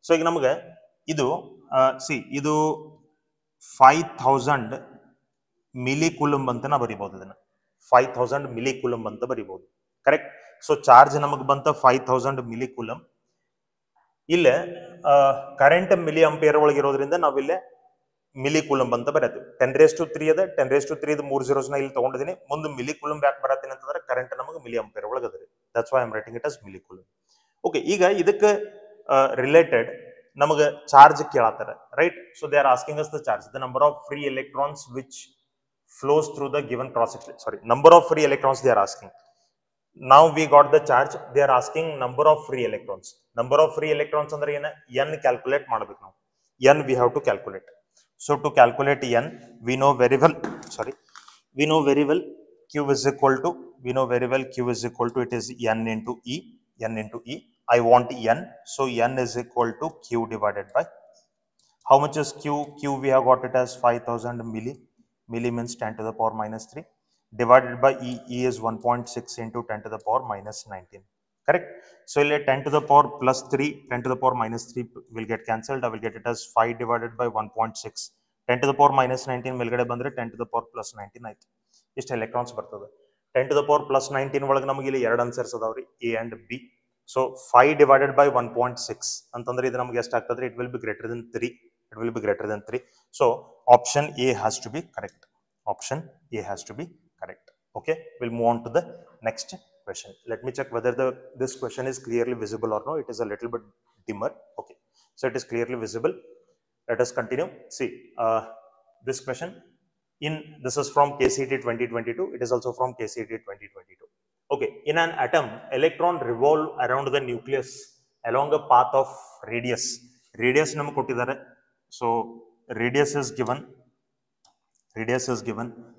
So ಈಗ ನಮಗೆ ಇದು ಇದು 5000 ಮಿಲಿಕೂಲಂಬ್ ಅಂತ ನಾ ಬರಿಬಹುದು. ಇದನ್ನ 5000 ಮಿಲಿಕೂಲಂಬ್ ಅಂತ ಬರಿಬಹುದು. Correct? So charge ನಮಗೆ ಬಂತ 5000 ಮಿಲಿಕೂಲಂಬ್. ಇಲ್ಲೇ ಕರೆಂಟ್ ಮಿಲಿ ಆಂಪಿಯರ್ ಒಳಗೆ ಇರೋದ್ರಿಂದ ನಾವಿಲ್ಲೇ ಮಿಲಿಕೂಲಂಬ್ ಅಂತ ಬರೆಯತ್ತೀವಿ. 10 raised to 3 ಅದ. 10 raised to 3 ಇದು 3 zeros ನ ಇಲ್ಲಿ ತಗೊಂಡಿದ್ದೀನಿ. ಮುಂದೆ ಮಿಲಿಕೂಲಂಬ್ ಯಾಕೆ ಬರತ್ತೀನಿ ಅಂತಂದ್ರೆ ಕರೆಂಟ್ ನಮಗೆ ಮಿಲಿ ಆಂಪಿಯರ್ ಒಳಗೆ ಅದ. That's why I am writing it as millicoulomb. Okay, ಈಗ ಇದಕ್ಕೆ ರಿಲೇಟೆಡ್ ನಮಗೆ ಚಾರ್ಜ್ ಕೇಳತ್ತಾರ. Right? So they are asking us the charge. The number of free electrons which flows through the given cross section. Sorry, number of free electrons they are asking. Now we got the charge. They are asking number of free electrons. Number of free electrons ಅಂದ್ರೆ ಏನ? n calculate ಮಾಡಬೇಕು ನಾವು. n we have to calculate. So to calculate n, we know very well, we know very well q is equal to, it is n into e, I want n, so n is equal to q divided by, how much is q? Q we have got it as 5000 milli, means 10 to the power minus 3, divided by e, is 1.6 into 10 to the power minus 19, correct? So 10 to the power plus 3, 10 to the power minus 3 will get cancelled. I will get it as 5 divided by 1.6. 10 to the power minus 19 ಮೇಲ್ಗಡೆ ಬಂದ್ರೆ 10 to the power plus 19 ಆಯ್ತು. ಇಷ್ಟು electrons ಬರ್ತದೆ. 10 to the power plus 19 ಒಳಗೆ ನಮಗೆ ಇಲ್ಲಿ ಎರಡು answers ಅದಾವ್ರಿ, A and B. So 5 divided by 1.6 ಅಂತಂದ್ರೆ ಇದು ನಮಗೆ ಎಷ್ಟು ಆಗ್ತದೆ? It will B greater than 3. It will be greater than 3. So option A has to be correct. Option A has to be correct. Okay, we'll move on to the next question. Let me check whether this question is clearly visible or no. It is a little bit dimmer. Okay, so it is clearly visible. Let us continue. See, this question, this is from KCET 2022. It is also from KCET 2022. Okay, in an atom, electron revolve around the nucleus along a path of radius. Radius namu kottidare. So radius is given.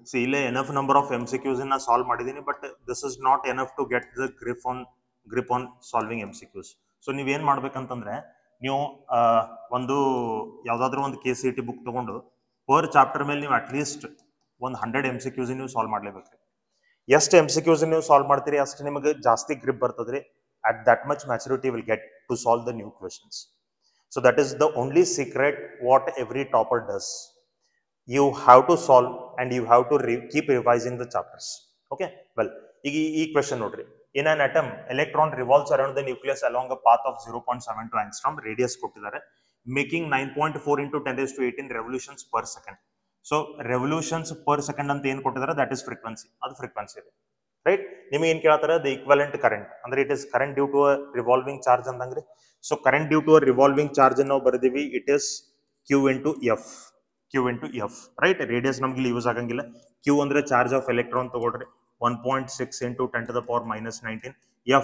See, enough number of MCQs in a solve madidini, but this is not enough to get the grip on solving MCQs. So ನೀವು ಏನು ಮಾಡಬೇಕಂತಂದ್ರೆ, ನೀವು ಒಂದು ಯಾವುದಾದ್ರೂ ಒಂದು KCET book ತಗೊಂಡು per chapter ಮೇಲೆ ನೀವು at least ಒಂದು 100 MCQs ನೀವು ಸಾಲ್ವ್ ಮಾಡಲೇಬೇಕು. ಎಷ್ಟು MCQs ನೀವು ಸಾಲ್ವ್ ಮಾಡ್ತೀರಿ ಅಷ್ಟು ನಿಮಗೆ ಜಾಸ್ತಿ ಗ್ರಿಪ್ ಬರ್ತದ್ರಿ. at that much maturity will get to solve the new questions. So that is the only secret what every topper does. You have to solve and you have to keep revising the chapters. Okay, well, this question notary. In an atom, electron revolves around the nucleus along a path of 0.72 angstrom, radius kottidare, making 9.4 into 10 raised to 18 revolutions per second. So revolutions per second anta ಏನು ಕೊಟ್ಟಿದ್ದಾರೆ, that is frequency. ಅದು frequency ಇದೆ, right? ನಿಮಗೆ ಏನು ಕೇಳ್ತಾರೆ, the equivalent current ಅಂದ್ರೆ it is current due to a revolving charge ಅಂದಂಗ್ರಿ. So current due to a revolving charge ನಾವು ಬರೆದಿವಿ, it is q into f, right? Radius ನಮಗೆ ಯೂಸ್ ಆಗಂಗಿಲ್ಲ. q ಅಂದ್ರೆ ಚಾರ್ಜ್ ಆಫ್ ಎಲೆಕ್ಟ್ರಾನ್ ತಗೊಳ್ರಿ, 1.6 into 10 to the power minus 19.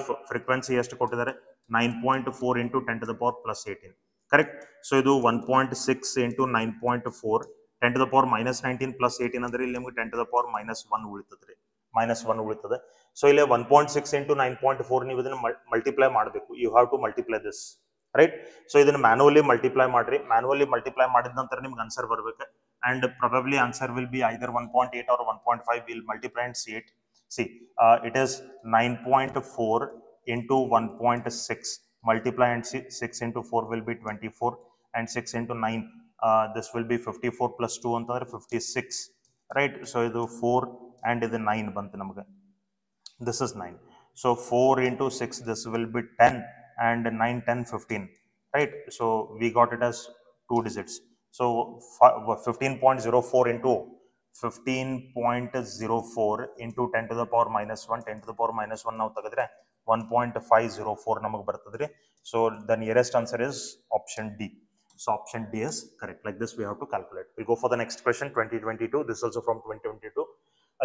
f frequency ಎಷ್ಟು ಕೊಟ್ಟಿದ್ದಾರೆ, 9.4 into 10 to the power plus 18, correct? So ಇದು 1.6 into 9.4 10 to the power minus 19 plus 18 ಅಂದ್ರೆ ಇಲ್ಲಿ ನಿಮಗೆ 10 to the power minus 1 ಉಳಿತದ್ರಿ, -1 ಉಳಿತದೆ. ಸೊ ಇಲ್ಲಿ 1.6 into 9.4 ನೀವು ಇದನ್ನ ಮಲ್ಟಿಪ್ಲೈ ಮಾಡಬೇಕು. You have to multiply this, right? So ಇದನ್ನ ಮ್ಯಾನುವಲಿ ಮಲ್ಟಿಪ್ಲೈ ಮಾಡ್ರಿ. ಮ್ಯಾನುವಲಿ ಮಲ್ಟಿಪ್ಲೈ ಮಾಡಿದ ನಂತರ ನಿಮ್ಗೆ ಆನ್ಸರ್ ಬರಬೇಕು. And probably answer will be either 1.8 or 1.5. Will multiply and see it. See it is 9.4 into 1.6 multiply and 6 into 4 will be 24 and 6 into 9 this will be 54 plus 2 ಅಂತಂದ್ರೆ 56, right? So ಇದು 4 and ಇದು 9 ಬಂತು ನಮಗೆ. This is 9. So 4 into 6 this will be 10 and 9 10 15, right? So we got it as 2 digits. So 15.04 into 10 to the power minus 1, 10 to the power minus 1 ನಾವು ತೆಗೆದ್ರೆ 1.504 ನಮಗೆ ಬರ್ತದ್ರಿ. So the nearest answer is option D. So option D is correct. Like this we have to calculate. We'll go for the next question, 2022. This is also from 2022.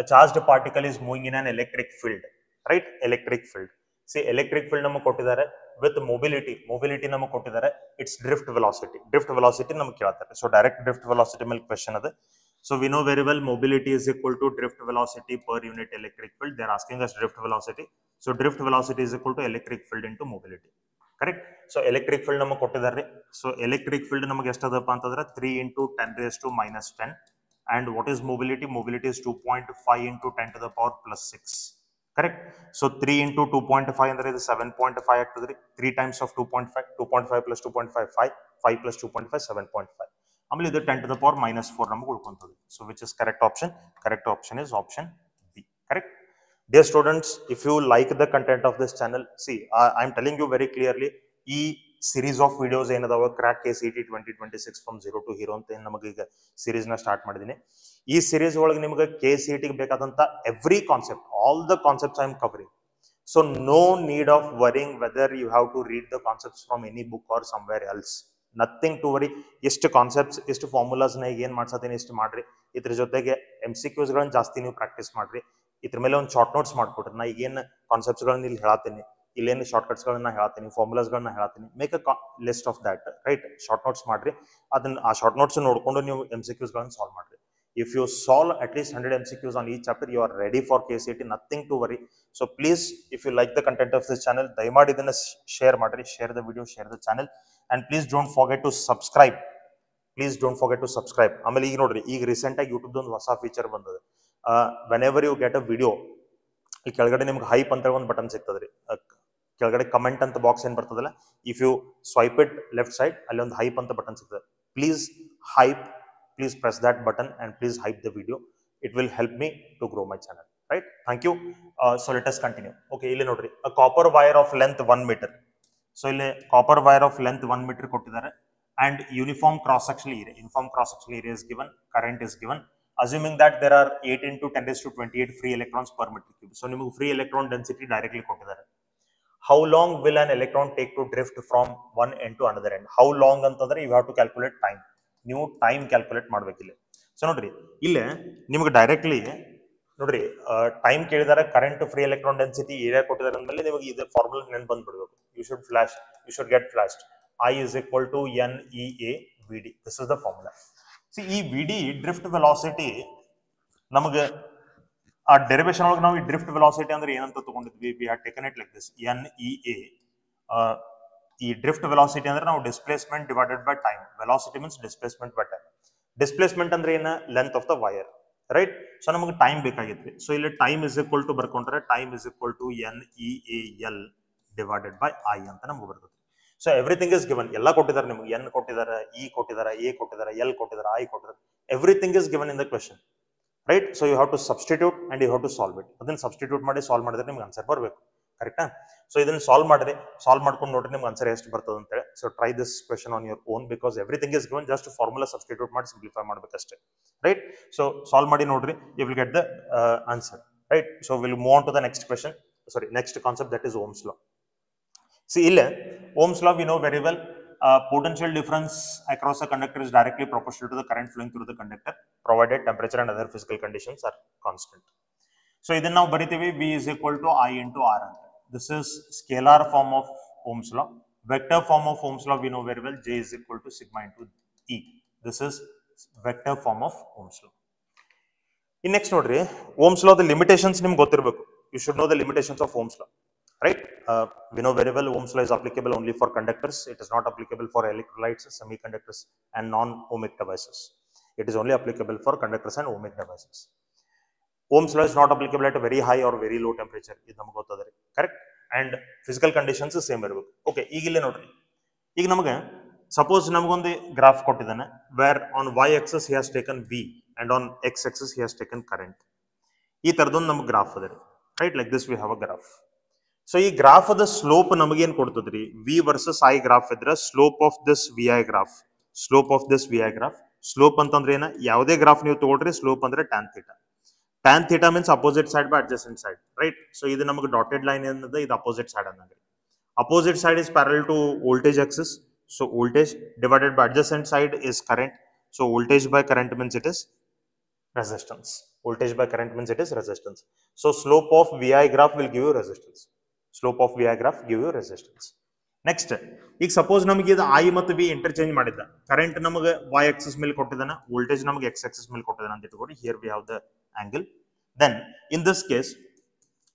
A charged particle is moving in an electric field, right? Electric field. See, electric field ನಮಗೆ ಕೊಟ್ಟಿದ್ದಾರೆ with mobility ನಮಗೆ ಕೊಟ್ಟಿದ್ದಾರೆ. Its drift velocity ನಮಗೆ ಕೇಳ್ತಾರೆ. So direct drift velocity ಮೇಲೆ question ಅದ. So we know very well mobility is equal to drift velocity per unit electric field. They are asking us drift velocity. So drift velocity is equal to electric field into mobility, correct? So electric field ನಮಗೆ ಕೊಟ್ಟಿದ್ದಾರೆ. So electric field ನಮಗೆ ಎಷ್ಟದಪ್ಪ ಅಂತಂದ್ರೆ 3 into 10 raised to minus 10. And what is mobility? Mobility is 2.5 into 10 to the power plus 6, correct? So 3 into 2.5 ಅಂದ್ರೆ ಇದು 7.5 ಆಗ್ತದ್ರಿ. 3 times of 2.5 plus 2.5 5 plus 2.5 7.5. ಆಮೇಲೆ ಇದು 10 to the power minus 4 ನಮಗೆ ಉಳ್ಕೊಂತದೆ. So which is correct option? Correct option is option B, correct? Dear students, if you like the content of this channel, see, I am telling you very clearly, ಈ series of videos ಏನದಾವ crack KCET 2026 from zero to hero ಅಂತ ನಮಗೆ ಈಗ series ನ start ಮಾಡಿದೀನಿ. ಈ series ಒಳಗೆ ನಿಮಗೆ KCET ಗೆ ಬೇಕಾದಂತ every concept, all the concepts I am covering. So no need of worrying whether you have to read the concepts from any book or somewhere else. Nothing to worry. ಎಷ್ಟು concepts, ಎಷ್ಟು formulas ನ ಏನು ಮಾಡ್ಸತ್ತೀನಿ ಇಷ್ಟು ಮಾಡ್ರಿ. ಇದ್ರ ಜೊತೆಗೆ MCQs ಗಳನ್ನ ಜಾಸ್ತಿ ನೀವು ಪ್ರಾಕ್ಟೀಸ್ ಮಾಡ್ರಿ. ಇದ್ರ ಮೇಲೆ ಒಂದು ಶಾರ್ಟ್ ನೋಟ್ಸ್ ಮಾಡ್ಕೊಡ್ರಿ. ನಾ ಏನು ಕಾನ್ಸೆಪ್ಟ್ಸ್ ಗಳನ್ನ ಇಲ್ಲಿ ಹೇಳತ್ತೀನಿ ಇಲ್ಲೇನು ಶಾರ್ಟ್ಕಟ್ಸ್ಗಳನ್ನ ಹೇಳ್ತೀನಿ, ಫಾರ್ಮುಲಾಸ್ಗಳನ್ನ ಹೇಳ್ತೀನಿ. Make a list of that, right? Short notes ಮಾಡ್ರಿ, ಅದನ್ನ ಆ ಶಾರ್ಟ್ ನೋಟ್ಸ್ ನೋಡ್ಕೊಂಡು ನೀವು MCQsಗಳನ್ನ ಸಾಲ್ವ್ ಮಾಡ್ರಿ. If you solve at least 100 MCQs on each chapter, you are ready for KCET, nothing to worry. So please, if you like the content of this channel, ದಯಮಾಡಿ ಇದನ್ನ share ಮಾಡ್ರಿ, share the video, share the channel, and please don't forget to subscribe. Please don't forget to subscribe. ಆಮೇಲೆ ಈಗ ನೋಡ್ರಿ, ಈಗ recent ಆಗಿ YouTube ಒಂದು ಹೊಸ ಫೀಚರ್ ಬಂದದ. whenever you get a video, ಈ ಕೆಳಗಡೆ ನಿಮ್ಗೆ ಹೈಪ್ ಅಂತ ಒಂದು ಬಟನ್ ಸಿಗ್ತದ್ರಿ. ಕೆಳಗಡೆ ಕಮೆಂಟ್ ಅಂತ ಬಾಕ್ಸ್ ಏನ್ ಬರ್ತದಲ್ಲ, if you swipe it left side, ಅಲ್ಲಿ ಒಂದು ಹೈಪ್ ಅಂತ ಬಟನ್ ಸಿಗ್ತದೆ. Please hype, please press that button and please hype the video. It will help me to grow my channel, right? Thank you. So let us continue. Okay, ಇಲ್ಲಿ ನೋಡ್ರಿ, a copper wire of length 1 meter. So ಇಲ್ಲಿ copper wire of length 1 meter ಕೊಟ್ಟಿದ್ದಾರೆ, and uniform cross sectional area. Uniform cross sectional area is given, current is given, assuming that there are 8 into 10 raised to 28 free electrons per meter cube. So ನಿಮಗೆ free electron density directly ಕೊಟ್ಟಿದ್ದಾರೆ. How long will an electron take to drift from one end to another end? How long ಅಂತಂದ್ರೆ you have to calculate time. ನೀವು time calculate ಮಾಡ್ಬೇಕಿಲ್ಲ. So ನೋಡ್ರಿ, ಇಲ್ಲೇ ನಿಮ್ಗೆ directly ನೋಡ್ರಿ, time ಕೇಳಿದಾರೆ, current, free electron density, area ಕೊಟ್ಟಿದ್ದಾರೆ ಅಂದ್ಮೇಲೆ ನಿಮಗೆ ಇದು ಫಾರ್ಮುಲಾ ನೆನ್ಪು ಬಂದ್ಬಿಡ್ಬೇಕು. You should get flashed. I is equal to NEA VD. This is the formula. See, ಈ VD ಡ್ರಿಫ್ಟ್ ವೆಲಾಸಿಟಿ ನಮಗೆ ಆ ಡೆರಿವೇಶನ್ ಒಳಗೆ ನಾವು ಈ ಡ್ರಿಫ್ಟ್ ವೆಲಾಸಿಟಿ ಅಂದ್ರೆ ಏನಂತ ತಗೊಂಡಿದ್ವಿ, we had taken it like this, NEA. ಈ ಡ್ರಿಫ್ಟ್ ವೆಲಾಸಿಟಿ ಅಂದ್ರೆ ನಾವು displacement divided by time. Velocity means displacement by time. Displacement ಅಂದ್ರೆ ಏನ, length of the wire, right? So ನಮಗೆ ಟೈಮ್ ಬೇಕಾಗಿತ್ತು. ಸೊ ಇಲ್ಲಿ ಟೈಮ್ ಇಸ್ ಈಕ್ವಲ್ ಟು ಬರ್ಕೊಂಡ್ರೆ, time is equal to NEAL divided by I ಅಂತ ನಮ್ಗೆ ಬರ್ತದೆ. ಸೊ ಎವ್ರಿಥಿಂಗ್ ಇಸ್ ಗಿವನ್, ಎಲ್ಲ ಕೊಟ್ಟಿದ್ದಾರೆ ನಿಮ್ಗೆ. N ಕೊಟ್ಟಿದ್ದಾರೆ, E ಕೊಟ್ಟಿದ್ದಾರೆ, A ಕೊಟ್ಟಿದ್ದಾರೆ, L ಕೊಟ್ಟಿದ್ದಾರೆ, I ಕೊಟ್ಟಿದ್ದಾರೆ. Everything is given in the question, right? So you have to substitute and you have to solve it. ಅದನ್ನ ಸಬ್ಸ್ಟಿಟ್ಯೂಟ್ ಮಾಡಿ ಸಾಲ್ವ್ ಮಾಡಿದ್ರೆ ನಿಮ್ಗೆ ಆನ್ಸರ್ ಬರಬೇಕು, ಕರೆಕ್ಟಾ? ಸೊ ಇದನ್ನ ಸಾಲ್ವ್ ಮಾಡಿದ್ರೆ, ಸಾಲ್ವ್ ಮಾಡ್ಕೊಂಡು ನೋಡ್ರಿ ನಿಮ್ಗೆ ಆನ್ಸರ್ ಎಷ್ಟು ಬರ್ತದೆ ಅಂತ ಹೇಳಿ. So try this question on your own, because everything is given, just formula substitute ಮಾಡಿ ಸಿಂಪ್ಲಿಫೈ ಮಾಡ್ಬೇಕಷ್ಟೇ, ರೈಟ್? ಸೊ ಸಾಲ್ವ್ ಮಾಡಿ ನೋಡ್ರಿ, you will get the answer, right? So will move on to the next question, sorry next concept, that is Ohm's law. See ಇಲ್ಲೇ Ohm's law we know very well. Potential difference across a conductor is directly proportional to the current flowing through the conductor, provided temperature and other physical conditions are constant. So ಇದನ್ನ ನಾವು ಬರಿತೀವಿ, V is equal to I into R ಅಂತ. This is scalar form of Ohm's law. Vector form of Ohm's law we know very well, J is equal to sigma into E. This is vector form of Ohm's law. In next ನೋಡ್ರಿ, Ohm's law the limitations ನಿಮ್ಗೆ ಗೊತ್ತಿರಬೇಕು. You should know the limitations of Ohm's law, right? We know very well Ohm's law is applicable only for conductors. It is not applicable for electrolytes, semiconductors and non-ohmic devices. It is only applicable for conductors and ohmic devices. Ohm's law is not applicable at a very high or very low temperature. ಇದು ನಮಗೆ ಗೊತ್ತದ್ರಿ, correct? And physical conditions same ಇರಬೇಕು. Okay, ಈಗ ಇಲ್ಲೇ ನೋಡ್ರಿ, ಈಗ ನಮಗೆ suppose ನಮಗೊಂದು ಗ್ರಾಫ್ ಕೊಟ್ಟಿದ್ದಾನೆ, where on y axis he has taken V and on x axis he has taken current. ಈ ತರದೊಂದು ನಮಗೆ ಗ್ರಾಫ್ ಅದ ರೀ, right? Like this V have a graph. So ಈ ಗ್ರಾಫ್ ಅದ ಸ್ಲೋಪ್ ನಮಗೇನ್ ಕೊಡ್ತದ್ರಿ, V ವರ್ಸಸ್ I ಗ್ರಾಫ್ ಇದ್ರೆ slope of this VI graph, slope of this VI graph. Slope ಅಂತಂದ್ರೆ ಏನ, ಯಾವುದೇ ಗ್ರಾಫ್ ನೀವು ತಗೊಳ್ರಿ, ಸ್ಲೋಪ್ ಅಂದ್ರೆ tan theta. Tan theta means opposite side by adjacent side, right? So ಇದು ನಮಗೆ ಡಾಟೆಡ್ ಲೈನ್ ಏನದ, ಇದು ಅಪೋಸಿಟ್ ಸೈಡ್ ಅನ್ನಂಗ್ರಿ. Opposite side is parallel to voltage axis, so voltage divided by adjacent side is current. So voltage by current means it is resistance. Voltage by current means it is resistance. So slope of VI graph will give you resistance. Slope of VI graph give you resistance. Next, ಈಗ suppose ನಮಗೆ ಇದು I ಮತ್ತು V interchange ಮಾಡಿದ್ದ, current ನಮಗೆ y Axis ಮೇಲೆ ಕೊಟ್ಟಿದ್ದಾನ, voltage ನಮಗೆ x Axis ಮೇಲೆ ಕೊಟ್ಟಿದ್ದಾನ ಅಂತ ಇಟ್ಕೊಳ್ಳಿ. Here we have the angle. Then in this case,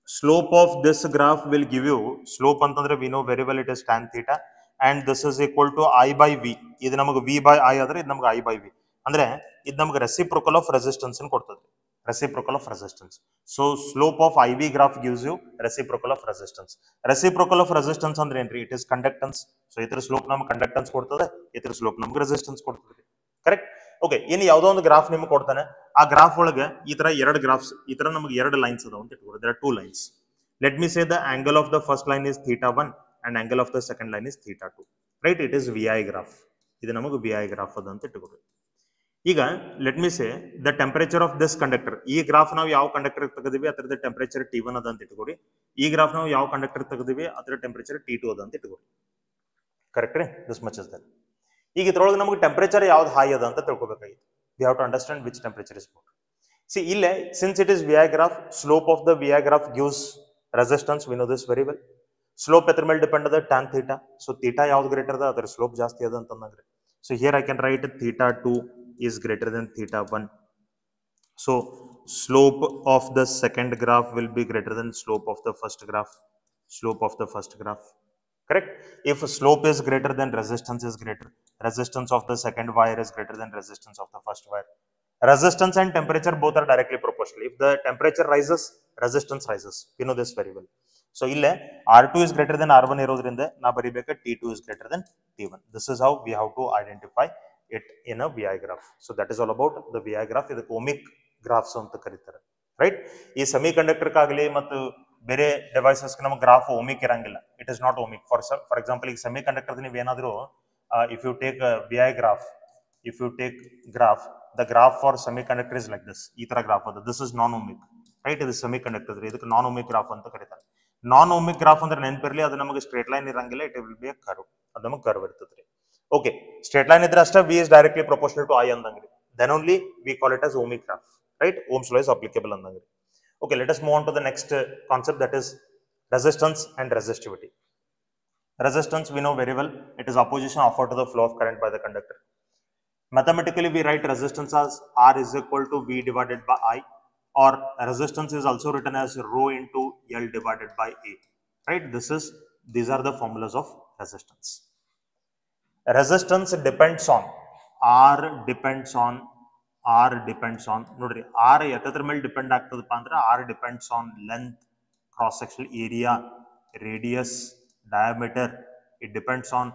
slope of this graph will give you, slope ಅಂತಂದ್ರೆ we know very well it is tan theta, and this is equal to I by V. ಇದು ನಮಗೆ V by I ಆದ್ರೆ ಇದು ನಮಗೆ I by V. ಅಂದ್ರೆ ಇದು ನಮಗೆ reciprocal of resistance ಅನ್ನು ಕೊಡ್ತದೆ, reciprocal of resistance. So slope of IV graph gives you reciprocal of resistance. Reciprocal of resistance ಅಂದ್ರೆ ಏನ್ರಿ, it is conductance. So ಇದರ ಸ್ಲೋಪ್ ನಮಗೆ ಕಂಡಕ್ಟನ್ಸ್ ಕೊಡ್ತದೆ, ಇದರ ಸ್ಲೋಪ್ ನಮಗೆ ರೆಸಿಸ್ಟೆನ್ಸ್ ಕೊಡ್ತದೆ, ಕರೆಕ್ಟ್? ಓಕೆ, ಇನ್ನು ಯಾವುದೋ ಒಂದು ಗ್ರಾಫ್ ನಿಮ್ಗೆ ಕೊಡ್ತಾನೆ, ಆ ಗ್ರಾಫ್ ಒಳಗೆ ಈ ತರ ಎರಡು ಗ್ರಾಫ್ಸ್, ಈ ತರ ನಮಗೆ ಎರಡು ಲೈನ್ಸ್ ಅದಾವ ಅಂತ ಇಟ್ಕೊಳ್ಳಿ. there are two lines. Let me say the angle of the first line is theta1 and angle of the second line is theta2, right? It is VI graph. ಇದು ನಮಗೆ VI ಗ್ರಾಫ್ ಅದ ಅಂತ ಇಟ್ಕೊಳ್ಳಿ. ಈಗ let me say the temperature of this conductor. ಈ graph ನಾವು ಯಾವ conductor ತೆಗೆದಿವಿ ಅದರದ ಟೆಂಪರೇಚರ್ T1 ಅದ ಅಂತ ಇಟ್ಕೋರಿ. ಈ ಗ್ರಾಫ್ ನಾವು ಯಾವ ಕಂಡಕ್ಟರ್ ತೆಗೆದಿವಿ ಅದರ ಟೆಂಪರೇಚರ್ T2 ಅದ ಅಂತ ಇಟ್ಕೋರಿ, ಕರೆಕ್ಟ್ ರೀ? This much is that. ಈಗ ಇದ್ರೊಳಗೆ ನಮಗೆ ಟೆಂಪರೇಚರ್ ಯಾವ್ದು ಹೈ ಅದ ಅಂತ ತಿಳ್ಕೊಬೇಕಾಗಿತ್ತು. We have to understand which temperature is more. See ಇಲ್ಲೇ since it is VI graph, slope of the VI graph gives resistance, we know this very well. Slope ಎದ್ರ ಮೇಲೆ ಡಿಪೆಂಡ್ ಅದ tan theta. ಸೊ theta ಯಾವ್ದು greater ಅದ ಅದರ slope ಜಾಸ್ತಿ ಅದ ಅಂತಂದ್ರೆ. So here I can write theta 2 is greater than theta 1. So slope of the second graph will be greater than slope of the first graph. Slope of the first graph. Correct? If slope is greater than resistance is greater. Resistance of the second wire is greater than resistance of the first wire. Resistance and temperature both are directly proportional. If the temperature rises, resistance rises. You know this very well. So ille R2 is greater than R1 irodrinda na baribeka T2 is greater than T1. This is how we have to identify it in a VI graph. So that is all about the VI graph. Idu ohmic graphs anta karitare. Right? Ee semiconductor kagli ಮತ್ತು ಬೇರೆ devices ನಮಗೆ graph ohmic ಇರಂಗಿಲ್ಲ. It is not ohmic. For example ಈಗ semiconductor ನೀವು ಏನಾದರೂ if you take VI graph, if you take graph, the graph for semiconductor is like this. ಈ ತರ graph ಅದ. This is non ಓಮಿಕ್. ರೈಟ್? ಇದು semiconductor. ಇದಕ್ಕೆ ನಾನ್ ಓಮಿಕ್ graph ಅಂತ ಕರೀತಾರೆ. ನಾನ್ ಓಮಿಕ್ ಗ್ರಾಫ್ ಅಂದ್ರೆ ನೆನಪಿರಲಿ, ಅದು ನಮಗೆ ಸ್ಟ್ರೇಟ್ ಲೈನ್ ಇರಂಗಿಲ್ಲ. It will B A curve. ಅದು ನಮಗೆ ಕರ್ವ್ ಇರ್ತದ್ರಿ. ಓಕೆ, ಸ್ಟ್ರೇಟ್ ಲೈನ್ ಇದ್ರೆ ಅಷ್ಟೇ V is directly proportional to I ಅಂದಂಗ್ರಿ. Then only we call it as ohmic graph. Right? Ohm's law is applicable ಅಂದಂಗ್ರಿ. Okay, let us move on to the next concept, that is resistance and resistivity. Resistance we know very well. It is opposition offered to the flow of current by the conductor. Mathematically we write resistance as R is equal to V divided by I, or resistance is also written as rho into L divided by A. Right? These are the formulas of resistance. Resistance depends on R depends on ನೋಡ್ರಿ, R ಎತ್ತದ್ರ ಮೇಲೆ depend ಆಗ್ತದಪ್ಪ ಅಂದ್ರೆ R depends on length, cross sectional area, radius, diameter. It depends on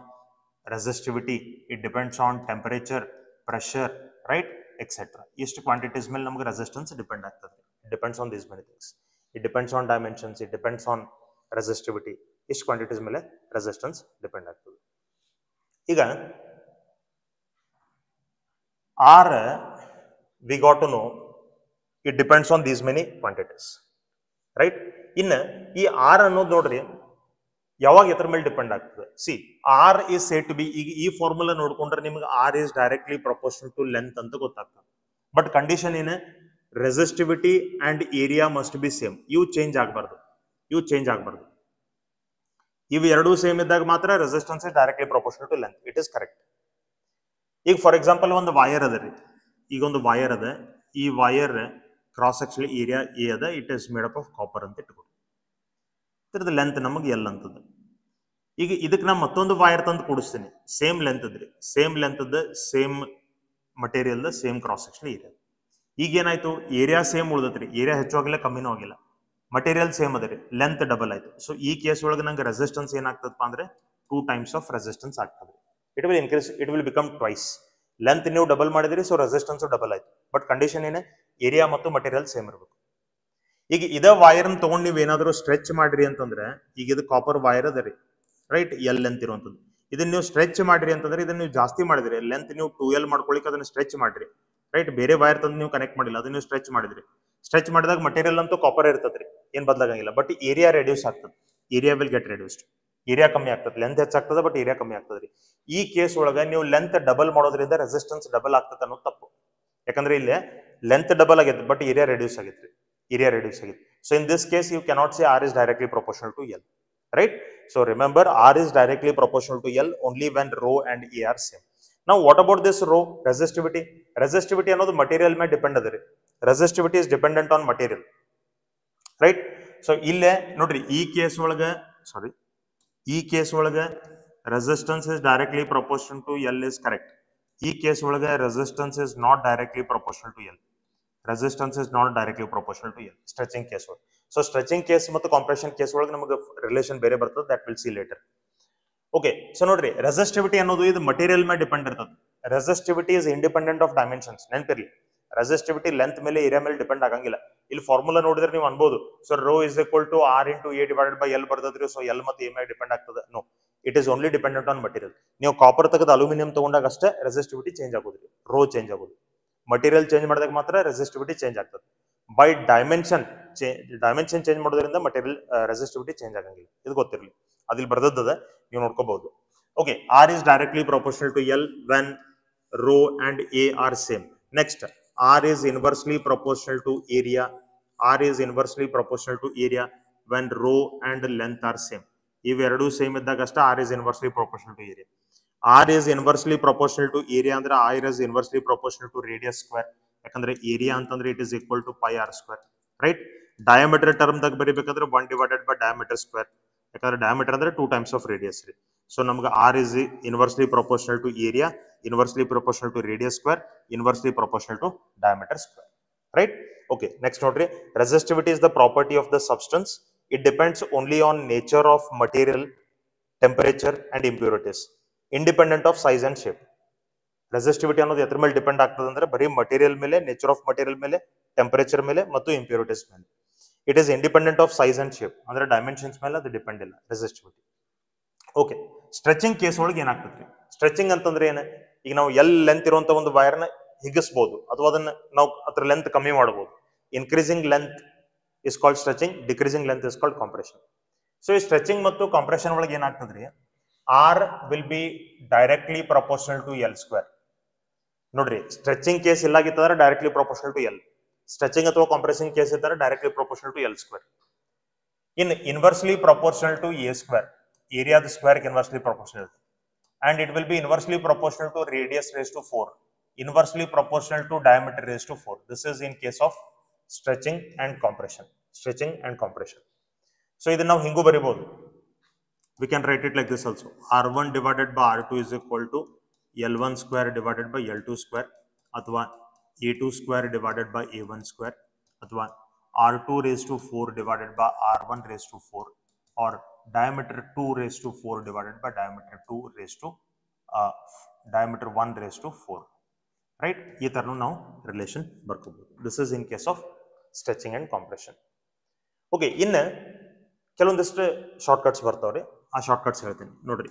resistivity, it depends on temperature, pressure, right, etc. ಇಷ್ಟು quantities ಮೇಲೆ ನಮಗೆ resistance depend ಆಗ್ತದೆ. It depends on these many things. It depends on dimensions, it depends on resistivity. ಇಷ್ಟು quantities ಮೇಲೆ resistance depend ಆಗ್ತದೆ. ಈಗ R we got to know it depends on these many quantities, right? ಇನ್ನು ಈ R ಅನ್ನೋದು ನೋಡ್ರಿ ಯಾವಾಗ ಎದ್ರ ಮೇಲೆ ಡಿಪೆಂಡ್ ಆಗ್ತದೆ. C R is said to be, ಈಗ ಈ ಫಾರ್ಮುಲಾ ನೋಡ್ಕೊಂಡ್ರೆ ನಿಮಗೆ R is directly proportional to length ಅಂತ ಗೊತ್ತಾಗ್ತದೆ. ಬಟ್ ಕಂಡೀಷನ್ ಏನು? Resistivity and area must be same. ಇವು ಚೇಂಜ್ ಆಗಬಾರ್ದು. ಇವು ಎರಡೂ ಸೇಮ್ ಇದ್ದಾಗ ಮಾತ್ರ resistance is directly proportional to length. It is correct. ಈಗ ಫಾರ್ ಎಕ್ಸಾಂಪಲ್ ಒಂದು ವೈರ್ ಅದ ರೀ, ಈಗ ಒಂದು ವೈರ್ ಅದ, ಈ wire cross sectional area A ಅದ, it is made up of copper ಅಂತ ಇಟ್ಕೊಂಡು, ಇದ್ರದ್ದು ಲೆಂತ್ ನಮಗೆ ಎಲ್ ಅಂತದ. ಈಗ ಇದಕ್ಕೆ ನಾ ಮತ್ತೊಂದು ವೈರ್ ತಂದು ಕೂಡಿಸ್ತೀನಿ, ಸೇಮ್ ಲೆಂತ್ ಅದ್ರಿ, ಸೇಮ್ ಲೆಂತ್ ಅದ, same material, same cross sectional area. ಈಗ ಏನಾಯ್ತು? ಏರಿಯಾ ಸೇಮ್ ಉಳ್ದತ್ರಿ, ಏರಿಯಾ ಹೆಚ್ಚು ಆಗಿಲ್ಲ ಕಮ್ಮಿನೂ ಆಗಿಲ್ಲ, ಮಟೀರಿಯಲ್ ಸೇಮ್ ಅದ ರೀ, ಲೆಂತ್ ಡಬಲ್ ಆಯ್ತು. ಸೊ ಈ ಕೇಸ್ ಒಳಗೆ ನಂಗೆ ರೆಸಿಸ್ಟೆನ್ಸ್ ಏನಾಗ್ತದಪ್ಪ ಅಂದ್ರೆ 2 times ಆಫ್ ರೆಸಿಸ್ಟೆನ್ಸ್ ಆಗ್ತದೆ. It will increase, it will become twice. Length ನೀವು ಡಬಲ್ ಮಾಡಿದ್ರಿ, ಸೊ ರೆಸಿಸ್ಟೆನ್ಸ್ ಡಬಲ್ ಆಯ್ತು. ಬಟ್ ಕಂಡೀಷನ್ ಏನೇ? ಏರಿಯಾ ಮತ್ತು ಮಟೀರಿಯಲ್ ಸೇಮ್ ಇರಬೇಕು. ಈಗ ಇದ ವೈರ್ ತಗೊಂಡು ನೀವು ಏನಾದರೂ ಸ್ಟ್ರೆಚ್ ಮಾಡ್ರಿ ಅಂತಂದ್ರೆ, ಈಗ ಇದು ಕಾಪರ್ ವೈರ್ ಅದ ರೀ, ರೈಟ್, ಎಲ್ ಲೆಂತ್ ಇರುವಂಥದ್ದು. ಇದನ್ನ ನೀವು ಸ್ಟ್ರೆಚ್ ಮಾಡ್ರಿ ಅಂತಂದ್ರೆ, ಇದನ್ನ ನೀವು ಜಾಸ್ತಿ ಮಾಡಿದ್ರಿ, ಲೆಂತ್ ನೀವು 2L ಮಾಡ್ಕೊಳ್ಳಿಕ್ಕೆ ಅದನ್ನ ಸ್ಟ್ರೆಚ್ ಮಾಡ್ರಿ, ರೈಟ್. ಬೇರೆ ವೈರ್ ತಂದು ನೀವು ಕನೆಕ್ಟ್ ಮಾಡಿಲ್ಲ, ಅದನ್ನ ನೀವು ಸ್ಟ್ರೆಚ್ ಮಾಡಿದ್ರಿ. ಸ್ಟ್ರೆಚ್ ಮಾಡಿದಾಗ ಮಟೀರಿಯಲ್ ಅಂತೂ ಕಾಪರ್ ಇರ್ತದ್ರಿ, ಏನ್ ಬದಲಾಗಂಗಿಲ್ಲ. ಬಟ್ ಏರಿಯಾ ರೆಡ್ಯೂಸ್ ಆಗ್ತದೆ, area will get reduced. Area ಕಮ್ಮಿ ಆಗ್ತದೆ, ಲೆಂತ್ ಹೆಚ್ಚಾಗ್ತದೆ ಬಟ್ ಏರಿಯಾ ಕಮ್ಮಿ ಆಗ್ತದ್ರಿ. ಈ ಕೇಸ್ ಒಳಗೆ ನೀವು ಲೆಂತ್ ಡಬಲ್ ಮಾಡೋದ್ರಿಂದ ರೆಸಿಸ್ಟೆನ್ಸ್ ಡಬಲ್ ಆಗ್ತದೆ ಅನ್ನೋದು ತಪ್ಪು. ಯಾಕಂದ್ರೆ ಇಲ್ಲಿ ಲೆಂತ್ ಡಬಲ್ ಆಗೈತೆ ಬಟ್ ಏರಿಯಾ ರೆಡ್ಯೂಸ್ ಆಗೈತ್ರಿ, ಏರಿಯಾ ರೆಡ್ಯೂಸ್ ಆಗೈತೆ. So in this case you cannot say R is directly proportional to L, right? So remember, R is directly proportional to L only when rho and A are same. Now what about this rho? Resistivity. Resistivity ಅನ್ನೋದು material ಮೇಲೆ depend ಅದ ರೀ. Resistivity is dependent on material, right? So ಇಲ್ಲೇ ನೋಡ್ರಿ, ಈ case ಒಳಗೆ resistance is directly proportional to L is correct. ಈ case ಒಳಗೆ resistance is not directly proportional to L. Resistance is not directly proportional to L. Stretching case ಒಳಗೆ. So stretching case ಮತ್ತು compression case ಒಳಗೆ ನಮಗೆ relation ಬೇರೆ ಬರ್ತದೆ. That will see later. Okay, so ನೋಡ್ರಿ, resistivity ಅನ್ನೋದು ಇದು ಮಟೀರಿಯಲ್ ಮೇಲೆ ಡಿಪೆಂಡ್ ಇರ್ತದೆ. Resistivity is independent of dimensions. ನೆನಪಿರ್ಲಿ, ರೆಸಿಸ್ಟಿವಿಟಿ ಲೆಂತ್ ಮೇಲೆ ಏರಿಯಾ ಮೇಲೆ ಡಿಪೆಂಡ್ ಆಗಂಗಿಲ್ಲ. ಇಲ್ಲಿ ಫಾರ್ಮುಲಾ ನೋಡಿದ್ರೆ ನೀವು ಅನ್ಬೋದು, so rho is equal to R into A divided by L ಬರ್ತದ್ರಿ, ಸೊ L ಮತ್ತು A ಮೇಲೆ ಡಿಪೆಂಡ್ ಆಗ್ತದೆ. No, it is only dependent on material. ನೀವು ಕಾಪರ್ ತೆಗೆದು ಅಲ್ಯೂಮಿನಿಯಂ ತಗೊಂಡಾಗ ಅಷ್ಟೇ ರೆಸಿಸ್ಟಿವಿಟಿ ಚೇಂಜ್ ಆಗೋದ್ರಿ, ರೋ ಚೇಂಜ್ ಆಗೋದು. ಮಟೀರಿಯಲ್ ಚೇಂಜ್ ಮಾಡಿದಾಗ ಮಾತ್ರ ರೆಸಿಸ್ಟಿವಿಟಿ ಚೇಂಜ್ ಆಗ್ತದೆ. ಬೈ ಡೈಮೆನ್ಷನ್ ಚೇಂಜ್ ಮಾಡೋದ್ರಿಂದ ಮಟೀರಿಯಲ್ ರೆಸಿಸ್ಟಿವಿಟಿ ಚೇಂಜ್ ಆಗಂಗಿಲ್ಲ. ಇದು ಗೊತ್ತಿರಲಿ, ಅದಿಲ್ಲಿ ಬರ್ದದ, ನೀವು ನೋಡ್ಕೋಬಹುದು. Okay, R is directly proportional to L when rho and A are same. Next, R is inversely proportional to area. R is inversely proportional to area when rho and length are same. ಇವೆರಡೂ same ಇದ್ದಾಗ ಅಷ್ಟ R is inversely proportional to area. R is inversely proportional to area ಅಂದ್ರೆ R is inversely proportional to radius square. ಯಾಕಂದ್ರೆ area ಅಂತಂದ್ರೆ it is equal to pi R square, right. Diameter term ದಾಗ ಬರೀಬೇಕಾದ್ರೆ 1 divided by diameter square, ಯಾಕಂದ್ರೆ diameter ಅಂದ್ರೆ 2 times of radius ರೀ. So ನಮ್ಗೆ R is inversely proportional to area, inversely proportional to radius square, inversely proportional to diameter square, right. Okay, next ನೋಡ್ರಿ, resistivity is the property of the substance. It depends only on nature of material, temperature and impurities, independent of size and shape. Resistivity ಅನ್ನೋದು ಎದ್ರ ಮೇಲೆ depend ಆಗ್ತದೆ ಅಂದ್ರೆ ಬರೀ material ಮೇಲೆ, nature of material ಮೇಲೆ, temperature ಮೇಲೆ ಮತ್ತು ಇಂಪ್ಯೂರಿಟೀಸ್ ಮೇಲೆ. It is independent of size and shape ಅಂದ್ರೆ ಡೈಮೆನ್ಷನ್ಸ್ ಮೇಲೆ ಅದು ಡಿಪೆಂಡ್ ಇಲ್ಲ ರೆಸಿಸ್ಟಿವಿಟಿ. ಓಕೆ, ಸ್ಟ್ರೆಚಿಂಗ್ ಕೇಸ್ ಒಳಗೆ ಏನಾಗ್ತದ್ರಿ? ಸ್ಟ್ರೆಚಿಂಗ್ ಅಂತಂದ್ರೆ ಏನು? ಈಗ ನಾವು ಲೆಂತ್ ಇರುವಂತ ಒಂದು ವೈರ್ನ ಹಿಗಿಸಬಹುದು ಅಥವಾ ಅದನ್ನ ನಾವು ಅದ್ರ ಲೆಂತ್ ಕಮ್ಮಿ ಮಾಡಬಹುದು. Increasing length is called stretching, decreasing length is called compression. So ಈ ಸ್ಟ್ರೆಚಿಂಗ್ ಮತ್ತು ಕಾಂಪ್ರೆಷನ್ ಒಳಗೆ ಏನಾಗ್ತದ್ರಿ? R will be directly proportional to L square. ನೋಡ್ರಿ, ಸ್ಟ್ರೆಚಿಂಗ್ ಕೇಸ್ ಇಲ್ಲಾಗಿತ್ತಂದ್ರೆ directly proportional to L. Stretching ಅಥವಾ ಕಾಂಪ್ರೆಸಿಂಗ್ ಕೇಸ್ ಇದ್ದರೆ directly proportional to L square. In inversely proportional to A square, ಏರಿಯಾದ square inversely proportional. And it will be inversely proportional to radius raised to 4, inversely proportional to diameter raised to 4. This is in case of stretching and compression. Stretching and compression. So ಇದನ್ನ ನಾವು ಹಿಂಗೂ ಬರಿಬಹುದು. We can write it like this also. R1 divided by R2 is equal to L1 square divided by L2 square, ಅಥವಾ A2 square divided by A1 square, ಅಥವಾ R2 raised to 4 divided by R1 raised to 4, or diameter 2 raised to 4 divided by diameter 2 raised to diameter 1 raised to 4, right? ಈ ತರ ನಾವು relation ಬರ್ಕೋಬಹುದು. This is in case of stretching and compression. Okay, ಇನ್ನು ಕೆಲವೊಂದಿಷ್ಟು shortcuts ಬರ್ತಾವ್ರಿ, ಆ shortcuts ಹೇಳ್ತೀನಿ ನೋಡ್ರಿ.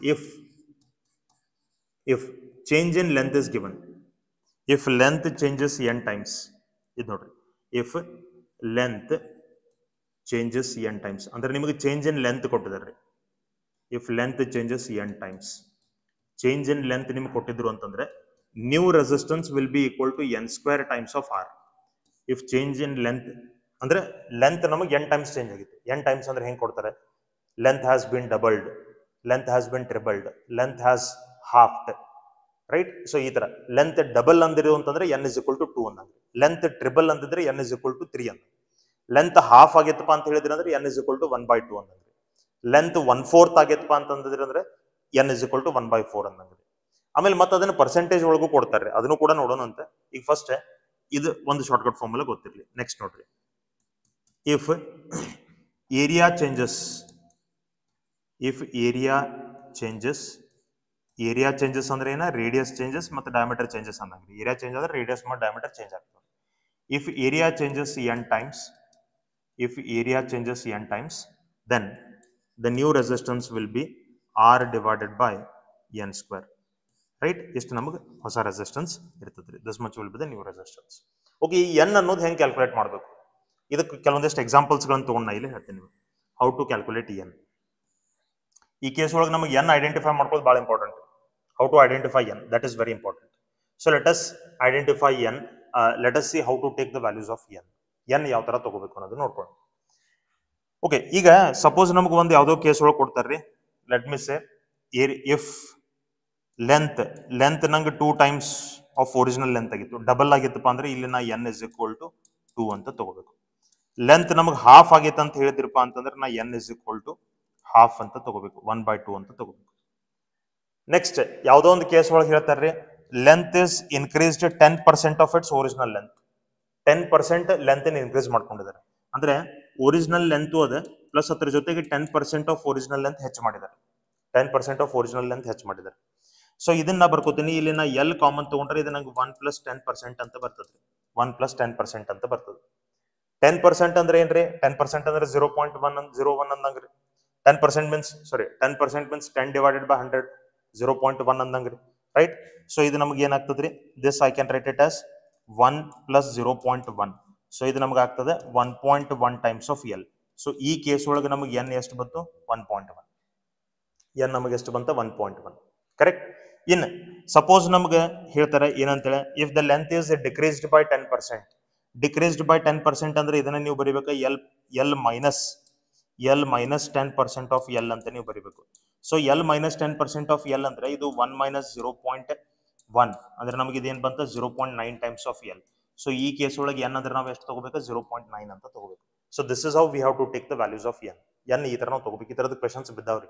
If change in length is given, if length changes n times, ಇದು ನೋಡ್ರಿ, if length changes n times ಅಂದ್ರೆ ನಿಮಗೆ ಚೇಂಜ್ ಇನ್ ಲೆಂತ್ ಕೊಟ್ಟಿದ್ದಾರೆ. If length changes n times, change in length ನಿಮ್ಗೆ ಕೊಟ್ಟಿದ್ರು ಅಂತಂದ್ರೆ new resistance will be equal to n square times of r. If change in length ಅಂದ್ರೆ length ನಮಗೆ n times change ಆಗಿತ್ತು. n times ಅಂದ್ರೆ ಹೆಂಗ್ ಕೊಡ್ತಾರೆ? Length has been doubled, length has been tripled, length has halved, right? So ಈ ತರ length double ಅಂದಿರು ಅಂತಂದ್ರೆ n ಇಸ್ ಈಕ್ವಲ್ ಟು 2 ಅನ್ನಂಗ್ರಿ. ಲೆಂತ್ ಟ್ರಿಬಲ್ ಅಂದಿದ್ರೆ n ಇಸ್ ಈಕ್ವಲ್ ಟು 3 ಅಂತ. ಲೆಂತ್ ಹಾಫ್ ಆಗಿತ್ತಪ್ಪ ಅಂತ ಹೇಳಿದ್ರೆ ಅಂದ್ರೆ n ಇಸ್ ಈಕ್ವಲ್ ಟು 1/2 ಅನ್ನಂಗ್ರಿ. ಲೆಂತ್ 1/4 ಆಗಿತ್ತಪ್ಪ ಅಂತಂದ್ರೆ ಅಂದ್ರೆ n ಇಸ್ ಈಕ್ವಲ್ ಟು 1/4 ಅನ್ನಂಗ್ರಿ. ಆಮೇಲೆ ಮತ್ತೆ ಅದನ್ನ ಪರ್ಸೆಂಟೇಜ್ ಒಳಗೂ ಕೊಡ್ತಾರೆ, ಅದನ್ನು ಕೂಡ ನೋಡೋಣ ಅಂತ. ಈಗ ಫಸ್ಟ್ ಇದು ಒಂದು ಶಾರ್ಟ್ಕಟ್ ಫಾರ್ಮುಲಾ ಗೊತ್ತಿರಲಿ. ನೆಕ್ಸ್ಟ್ ನೋಡ್ರಿ, if area changes, if area changes, area changes ಅಂದ್ರೆ ಏನ? ರೇಡಿಯಸ್ ಚೇಂಜಸ್ ಮತ್ತು ಡಯಾಮೀಟರ್ ಚೇಂಜಸ್ ಅನ್ನಂಗ್ರಿ. ಏರಿಯಾ ಚೇಂಜ್ ಆದ್ರೆ ರೇಡಿಯಸ್ ಮತ್ತು ಡಯಾಮೀಟರ್ ಚೇಂಜ್ ಆಗ್ತದೆ. If area changes n times, if area changes n times, then the new resistance will be R divided by n square, right? ಇಷ್ಟು ನಮಗೆ ಹೊಸ resistance ಇರ್ತದ್ರಿ. This much will be the new resistance. Okay, ಈ n ಅನ್ನೋದು ಹೆಂಗೆ calculate ಮಾಡಬೇಕು? ಇದಕ್ಕೆ ಕೆಲವೊಂದಿಷ್ಟು ಎಕ್ಸಾಂಪಲ್ಸ್ಗಳನ್ನು ತೊಗೊಂಡು ನಾ ಇಲ್ಲಿ ಹೇಳ್ತೀನಿ ನಿಮಗೆ ಹೌ ಟು ಕ್ಯಾಲ್ಕುಲೇಟ್ n. ಈ ಕೇಸ್ ಒಳಗೆ ನಮಗೆ n ಐಡೆಂಟಿಫೈ ಮಾಡ್ಕೊಳ್ಳೋದು ಭಾಳ important. How to identify n, that is very important. So let us identify n. Let us see how to take the values of n. n ಯಾವ ತರ ತಗೋಬೇಕು ಅನ್ನೋದು ನೋಡ್ಕೊಳ್ಳಿ. ಓಕೆ, ಈಗ ಸಪೋಸ್ ನಮ್ಗೆ ಒಂದು ಯಾವುದೋ ಕೇಸ್ ಒಳಗೆ ಕೊಡ್ತಾರ್ರಿ. Let me say if length ನಂಗೆ 2 ಟೈಮ್ಸ್ ಆಫ್ ಒರಿಜಿನಲ್ ಲೆಂತ್ ಆಗಿತ್ತು, ಡಬಲ್ ಆಗಿತ್ತಪ್ಪ ಅಂದ್ರೆ ಇಲ್ಲಿ ನಾ n ಇಸ್ ಈಕ್ವಲ್ ಟು 2 ಅಂತ ತಗೋಬೇಕು. ಲೆಂತ್ ನಮಗೆ ಹಾಫ್ ಆಗೈತೆ ಅಂತ ಹೇಳಿದ್ರಪ್ಪ ಅಂತಂದ್ರೆ ನಾ n is equal to half ಅಂತ ತಗೋಬೇಕು, 1/2 ಅಂತ ತಗೋಬೇಕು. ನೆಕ್ಸ್ಟ್ ಯಾವುದೋ ಒಂದು ಕೇಸ್ ಒಳಗೆ ಹೇಳ್ತಾರ್ರಿ, length is increased 10% of its original length. 10% length increase ಮಾಡ್ಕೊಂಡಿದ್ದಾರೆ ಅಂದ್ರೆ ಒರಿಜಿನಲ್ ಲೆಂತ್ ಅದ ಪ್ಲಸ್ ಅದ್ರ ಜೊತೆಗೆ 10% ಆಫ್ ಒರಿಜಿನಲ್ ಲೆಂತ್ ಹೆಚ್ಚು ಮಾಡಿದ್ದಾರೆ. 10% ಆಫ್ ಒರಿಜಿನಲ್ ಲೆಂತ್ ಹೆಚ್ಚು ಮಾಡಿದ್ದಾರೆ. ಸೊ ಇದನ್ನ ಬರ್ಕೋತೀನಿ. ಇಲ್ಲಿ ನಾ ಎಲ್ ಕಾಮನ್ ತಗೊಂಡ್ರೆ ಇದು ನಂಗೆ 1 + 10% ಅಂತ ಬರ್ತದೆ. 1 + 10% ಅಂತ ಬರ್ತದೆ. 10% ಅಂದ್ರೆ ಏನ್ರಿ? 10% ಅಂದ್ರೆ 0.1 ಅಂದಂಗ್ರಿ. 10% ಮೀನ್ಸ್ 10 divided by 100, 0.1 ಅಂದಂಗ್ರಿ, ರೈಟ್? ಸೊ ಇದು ನಮ್ಗೆ ಏನಾಗ್ತದ್ರಿ? This I can write it as 1 + 0.1. ಸೊ ಇದು ನಮ್ಗೆ ಆಗ್ತದೆ 1.1 ಟೈಮ್ಸ್ ಆಫ್ ಎಲ್. ಸೊ ಈ ಕೇಸ್ ಒಳಗೆ ನಮಗೆ n ಎಷ್ಟು ಬಂತು? 1.1. n ನಮಗೆ ಎಷ್ಟು ಬಂತ? 1.1, ಕರೆಕ್ಟ್? ಇನ್ ಸಪೋಸ್ ನಮ್ಗೆ ಹೇಳ್ತಾರೆ ಏನಂತೇಳಿ, if the length is decreased by 10%. Decreased by 10% ಅಂದ್ರೆ ಇದನ್ನ ನೀವು ಬರೀಬೇಕು L minus L minus 10% of L ಅಂತ ನೀವು ಬರೀಬೇಕು. So L minus 10% of L ಅಂದ್ರೆ ಇದು 1 ಮೈನಸ್ 0.1 ಅಂದ್ರೆ ನಮಗೆ ಇದೇನು ಬಂತ 0.9 ಟೈಮ್ಸ್ ಆಫ್ ಎಲ್. ಸೊ ಈ ಕೇಸ್ ಒಳಗೆ ಎನ್ ಅಂದ್ರೆ ನಾವು ಎಷ್ಟು ತಗೋಬೇಕು 0.9 ಅಂತ ತಗೋಬೇಕು. So this is how we have to take the values of N. N ಈ ತರ ನಾವು ತಗೋಬೇಕು. ಈ ತರದ ಕ್ವೆಶನ್ಸ್ ಬಿದ್ದಾವ್ರಿ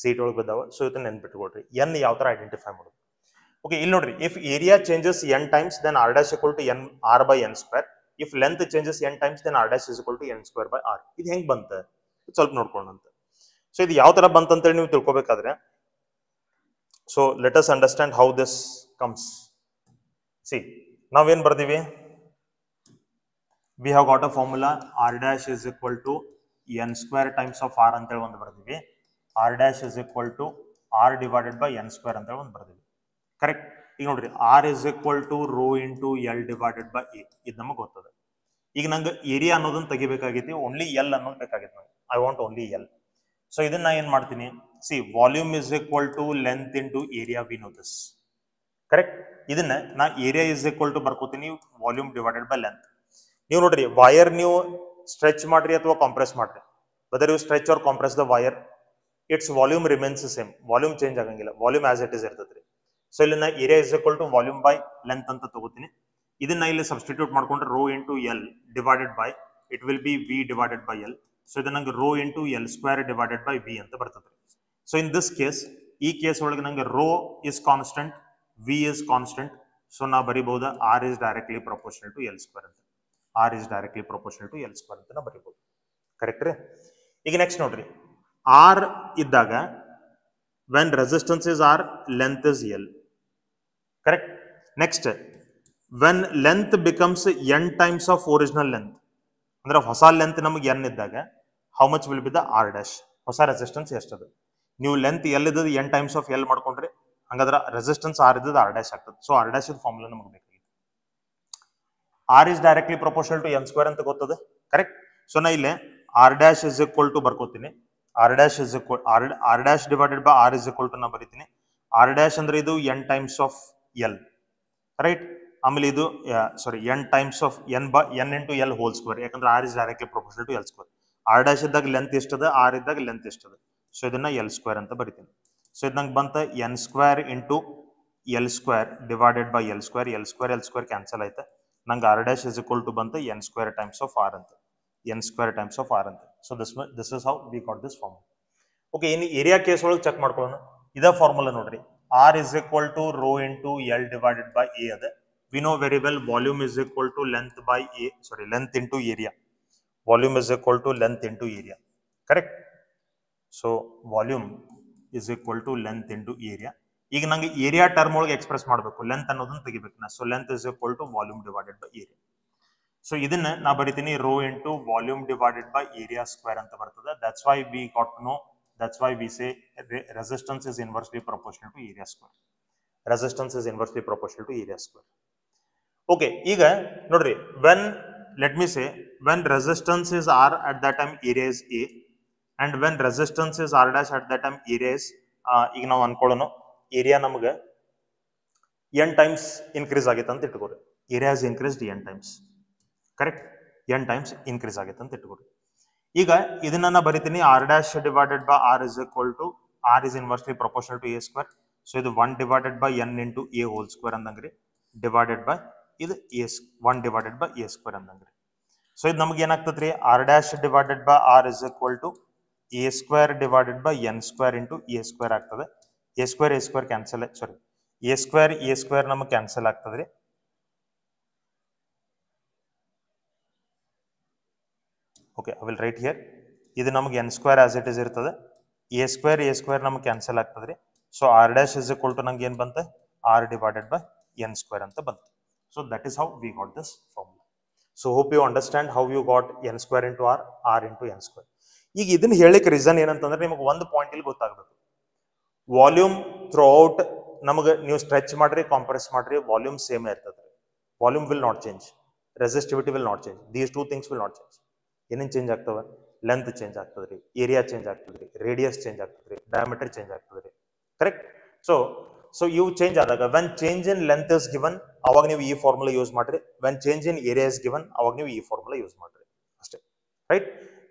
ಸೀಟ್ ಒಳಗೆ ಬಿದ್ದಾವ. ಸೊ ಇದನ್ನ ನೆನ್ಪಿಟ್ಕೊಳ್ರಿ ಎನ್ ಯಾವ ತರ ಐಡೆಂಟಿಫೈ ಮಾಡೋದು. ಓಕೆ, ಇಲ್ಲಿ ನೋಡ್ರಿ, if area changes N times then R dash equal to N R by N square. If length changes N times then R dash is equal to N square by R. ಇದು ಹೆಂಗ್ ಬಂತ ಸ್ವಲ್ಪ ನೋಡ್ಕೊಳ್ಳೋಣ. So ಇದು ಯಾವ ತರ ಬಂತಂತೇಳಿ ನೀವು ತಿಳ್ಕೊಬೇಕಾದ್ರೆ, so let us understand how this comes. See, ನಾವೇನ್ ಬರ್ದೀವಿ, we have got a formula R dash is equal to N square times of R ಅಂತೇಳಿ ಒಂದು ಬರ್ದೀವಿ. R dash is equal to R divided by N square ಅಂತೇಳಿ ಒಂದು ಬರ್ದೀವಿ. Correct. ಈಗ ನೋಡ್ರಿ, R is equal to rho into L divided by A. ಇದು ನಮಗೆ ಗೊತ್ತದೆ. ಈಗ ನಂಗೆ ಏರಿಯಾ ಅನ್ನೋದನ್ನ ತೆಗಿಬೇಕಾಗೈತಿ, ಓನ್ಲಿ ಎಲ್ ಅನ್ನೋದು ಬೇಕಾಗಿತ್ತು ನಂಗೆ. I want only L. So ಇದನ್ನ ಏನ್ ಮಾಡ್ತೀನಿ, see volume is equal to length into area, we know this. Correct. ಇದನ್ನ ನಾ ಏರಿಯಾ ಇಸ್ ಈಕ್ವಲ್ ಟು ಬರ್ಕೋತೀನಿ ವಾಲ್ಯೂಮ್ ಡಿವೈಡೆಡ್ ಬೈ ಲೆಂತ್. ನೀವು ನೋಡ್ರಿ, ವೈರ್ ನೀವು ಸ್ಟ್ರೆಚ್ ಮಾಡ್ರಿ ಅಥವಾ ಕಾಂಪ್ರೆಸ್ ಮಾಡ್ರಿ, whether you stretch or compress the wire, it's volume remains same. Volume change ಆಗಂಗಿಲ್ಲ, ವಾಲ್ಯೂಮ್ ಆಸ್ ಇಟ್ ಇಸ್ ಇರ್ತದ್ರಿ. ಸೊ ಇಲ್ಲಿ ನಾ area is equal to volume by length ಅಂತ ತಗೋತೀನಿ. ಇದನ್ನ ಇಲ್ಲಿ ಸಬ್ಸ್ಟಿಟ್ಯೂಟ್ ಮಾಡ್ಕೊಂಡ್ರೆ rho into L divided by it will be V divided by L. So ಇದು ನಂಗೆ rho into L square divided by V ಅಂತ ಬರ್ತದೆ. ಸೊ ಇನ್ ದಿಸ್ ಕೇಸ್, ಈ ಕೇಸ್ ಒಳಗೆ ನಂಗೆ rho is constant, V is constant. So ನಾ ಬರಿಬಹುದು R is directly proportional to L square ಅಂತ. R is directly proportional to L square ಅಂತ ನಾ ಬರಿಬಹುದು. ಕರೆಕ್ಟ್ ರೀ. ಈಗ ನೆಕ್ಸ್ಟ್ ನೋಡ್ರಿ, ಆರ್ ಇದ್ದಾಗ when resistance is R, length is L. Correct. Next, when length becomes n times of original length, ಅಂದ್ರೆ ಹೊಸ length ನಮಗೆ n ಇದ್ದಾಗ how much will be the R dash? ಹೊಸ ರೆಸಿಸ್ಟೆನ್ಸ್ ಎಷ್ಟದು? ನೀವು ಲೆಂತ್ L ಇದ್ದದ್ದು n times of L ಮಾಡ್ಕೊಂಡ್ರೆ ಹಂಗಾದ್ರೆ resistance R ಇದ್ದದ್ದು R dash ಆಗ್ತದೆ. ಸೊ R dash ಇದ್ ಫಾರ್ಮುಲಾ ನಮಗೆ ಬೇಕಾಗಿದೆ. R is directly proportional to n square ಅಂತ ಗೊತ್ತದೆ. ಕರೆಕ್ಟ್. ಸೊ ನಾ ಇಲ್ಲಿ R dash is equal to ಬರ್ಕೋತೀನಿ. R dash is equal R dash divided by R is equal to ನಾ ಬರೀತೀನಿ. R dash ಅಂದ್ರೆ ಇದು n times of L. Right. ಆಮೇಲೆ ಇದು ಸಾರಿ n times of n into L whole square. ಯಾಕಂದ್ರೆ R is directly proportional to L square. R dash ಇದ್ದಾಗ length ಎಷ್ಟದ, R ಇದ್ದಾಗ length ಎಷ್ಟದ. So ಇದನ್ನ L ಸ್ಕ್ವೇರ್ ಅಂತ ಬರೀತೀನಿ. ಸೊ ಇದು ನಂಗೆ ಬಂತ n square into L square divided by L square. L square cancel ಆಯ್ತಾ. ನಂಗೆ R dash is equal to ಬಂತ n square times of R ಅಂತ. n square times of R ಅಂತ. So this is how we got this formula. Okay, in area case ಒಳಗೆ check ಮಾಡ್ಕೊಳ್ಳೋಣ. ಇದ formula ನೋಡ್ರಿ, R is equal to rho into L divided by A ಅದ. We know very well volume is equal to length by A, sorry, length into area. Volume is equal to length into area. Correct? So volume is equal to length into area. ಈಗ ನಂಗೆ area term ಒಳಗೆ express ಮಾಡಬೇಕು, length ಅನ್ನೋದನ್ನ ತೆಗಿಬೇಕು ನಾ. So length is equal to volume divided by area. So ಇದನ್ನ ನಾ ಬರಿತೀನಿ rho into volume divided by area square ಅಂತ ಬರ್ತದೆ. That's why we got to know, that's why we say resistance is inversely proportional to area square. Resistance is inversely proportional to area square. Okay, ಈಗ ನೋಡ್ರಿ, when let me say when resistance is are at that time area is A and when resistance is R dash at that time area is, ಈಗ ನಾವು ಅನ್ಕೊಳ್ಳೋಣ area ನಮಗೆ n times increase ಆಗೈತೆ ಅಂತ ಇಟ್ಕೋರಿ. Area is increased n times. Correct. n times increase ಆಗೈತೆ ಅಂತ ಇಟ್ಕೊಡಿ. ಈಗ ಇದನ್ನ ನಾ ಬರಿತೀನಿ R dash divided by R is equal to R is inversely proportional to A square. So ಇದು 1 divided by n into A whole square ಅಂದಂಗ್ರಿ, divided by ಇದು 1 divided by A square ಅಂದಂಗ್ರಿ. ಸೊ ಇದು ನಮಗೆ ಏನಾಗ್ತದ್ರಿ, R dash divided by R is equal to A square divided by n square into A square ಆಗ್ತದೆ. A square cancel, sorry A square ನಮಗೆ cancel ಆಗ್ತದ್ರಿ. Okay, I will write here. ಇದು ನಮಗೆ n square as it is ಇರ್ತದೆ. A square ನಮಗೆ cancel ಆಗ್ತದ್ರಿ. So R dash is equal to ನಂಗೆ ಏನು ಬಂತ, R divided by n square ಅಂತ ಬಂತು. So that is how we got this formula. So hope you understand how you got n square into R, R into n square. ಈಗ ಇದನ್ನ ಹೇಳಿಕ್ಕೆ reason ಏನಂತಂದ್ರೆ ನಿಮಗೆ ಒಂದು ಪಾಯಿಂಟ್ ಇಲ್ಲಿ ಗೊತ್ತಾಗಬೇಕು. ವಾಲ್ಯೂಮ್ ಥ್ರೂ ಔಟ್ ನಮಗೆ ನೀವು ಸ್ಟ್ರೆಚ್ ಮಾಡ್ರಿ, ಕಾಂಪ್ರೆಸ್ ಮಾಡ್ರಿ, ವಾಲ್ಯೂಮ್ ಸೇಮ್ ಇರ್ತದೆ. Volume will not change, resistivity will not change, these two things will not change. ಏನೇನು ಚೇಂಜ್ ಆಗ್ತವೆ, ಲೆಂತ್ ಚೇಂಜ್ ಆಗ್ತದ್ರಿ, ಏರಿಯಾ ಚೇಂಜ್ ಆಗ್ತದ್ರಿ, ರೇಡಿಯಸ್ ಚೇಂಜ್ ಆಗ್ತದ್ರಿ, ಡಯಾಮೀಟರ್ ಚೇಂಜ್ ಆಗ್ತದ್ರಿ. ಕರೆಕ್ಟ್. ಸೊ ಇವು ಚೇಂಜ್ ಆದಾಗ when change in length is given ಅವಾಗ ನೀವು ಈ ಫಾರ್ಮುಲಾ ಯೂಸ್ ಮಾಡ್ರಿ, when change in area is given ಅವಾಗ ನೀವು ಈ ಫಾರ್ಮುಲಾ ಯೂಸ್ ಮಾಡ್ರಿ ಅಷ್ಟೇ. ರೈಟ್.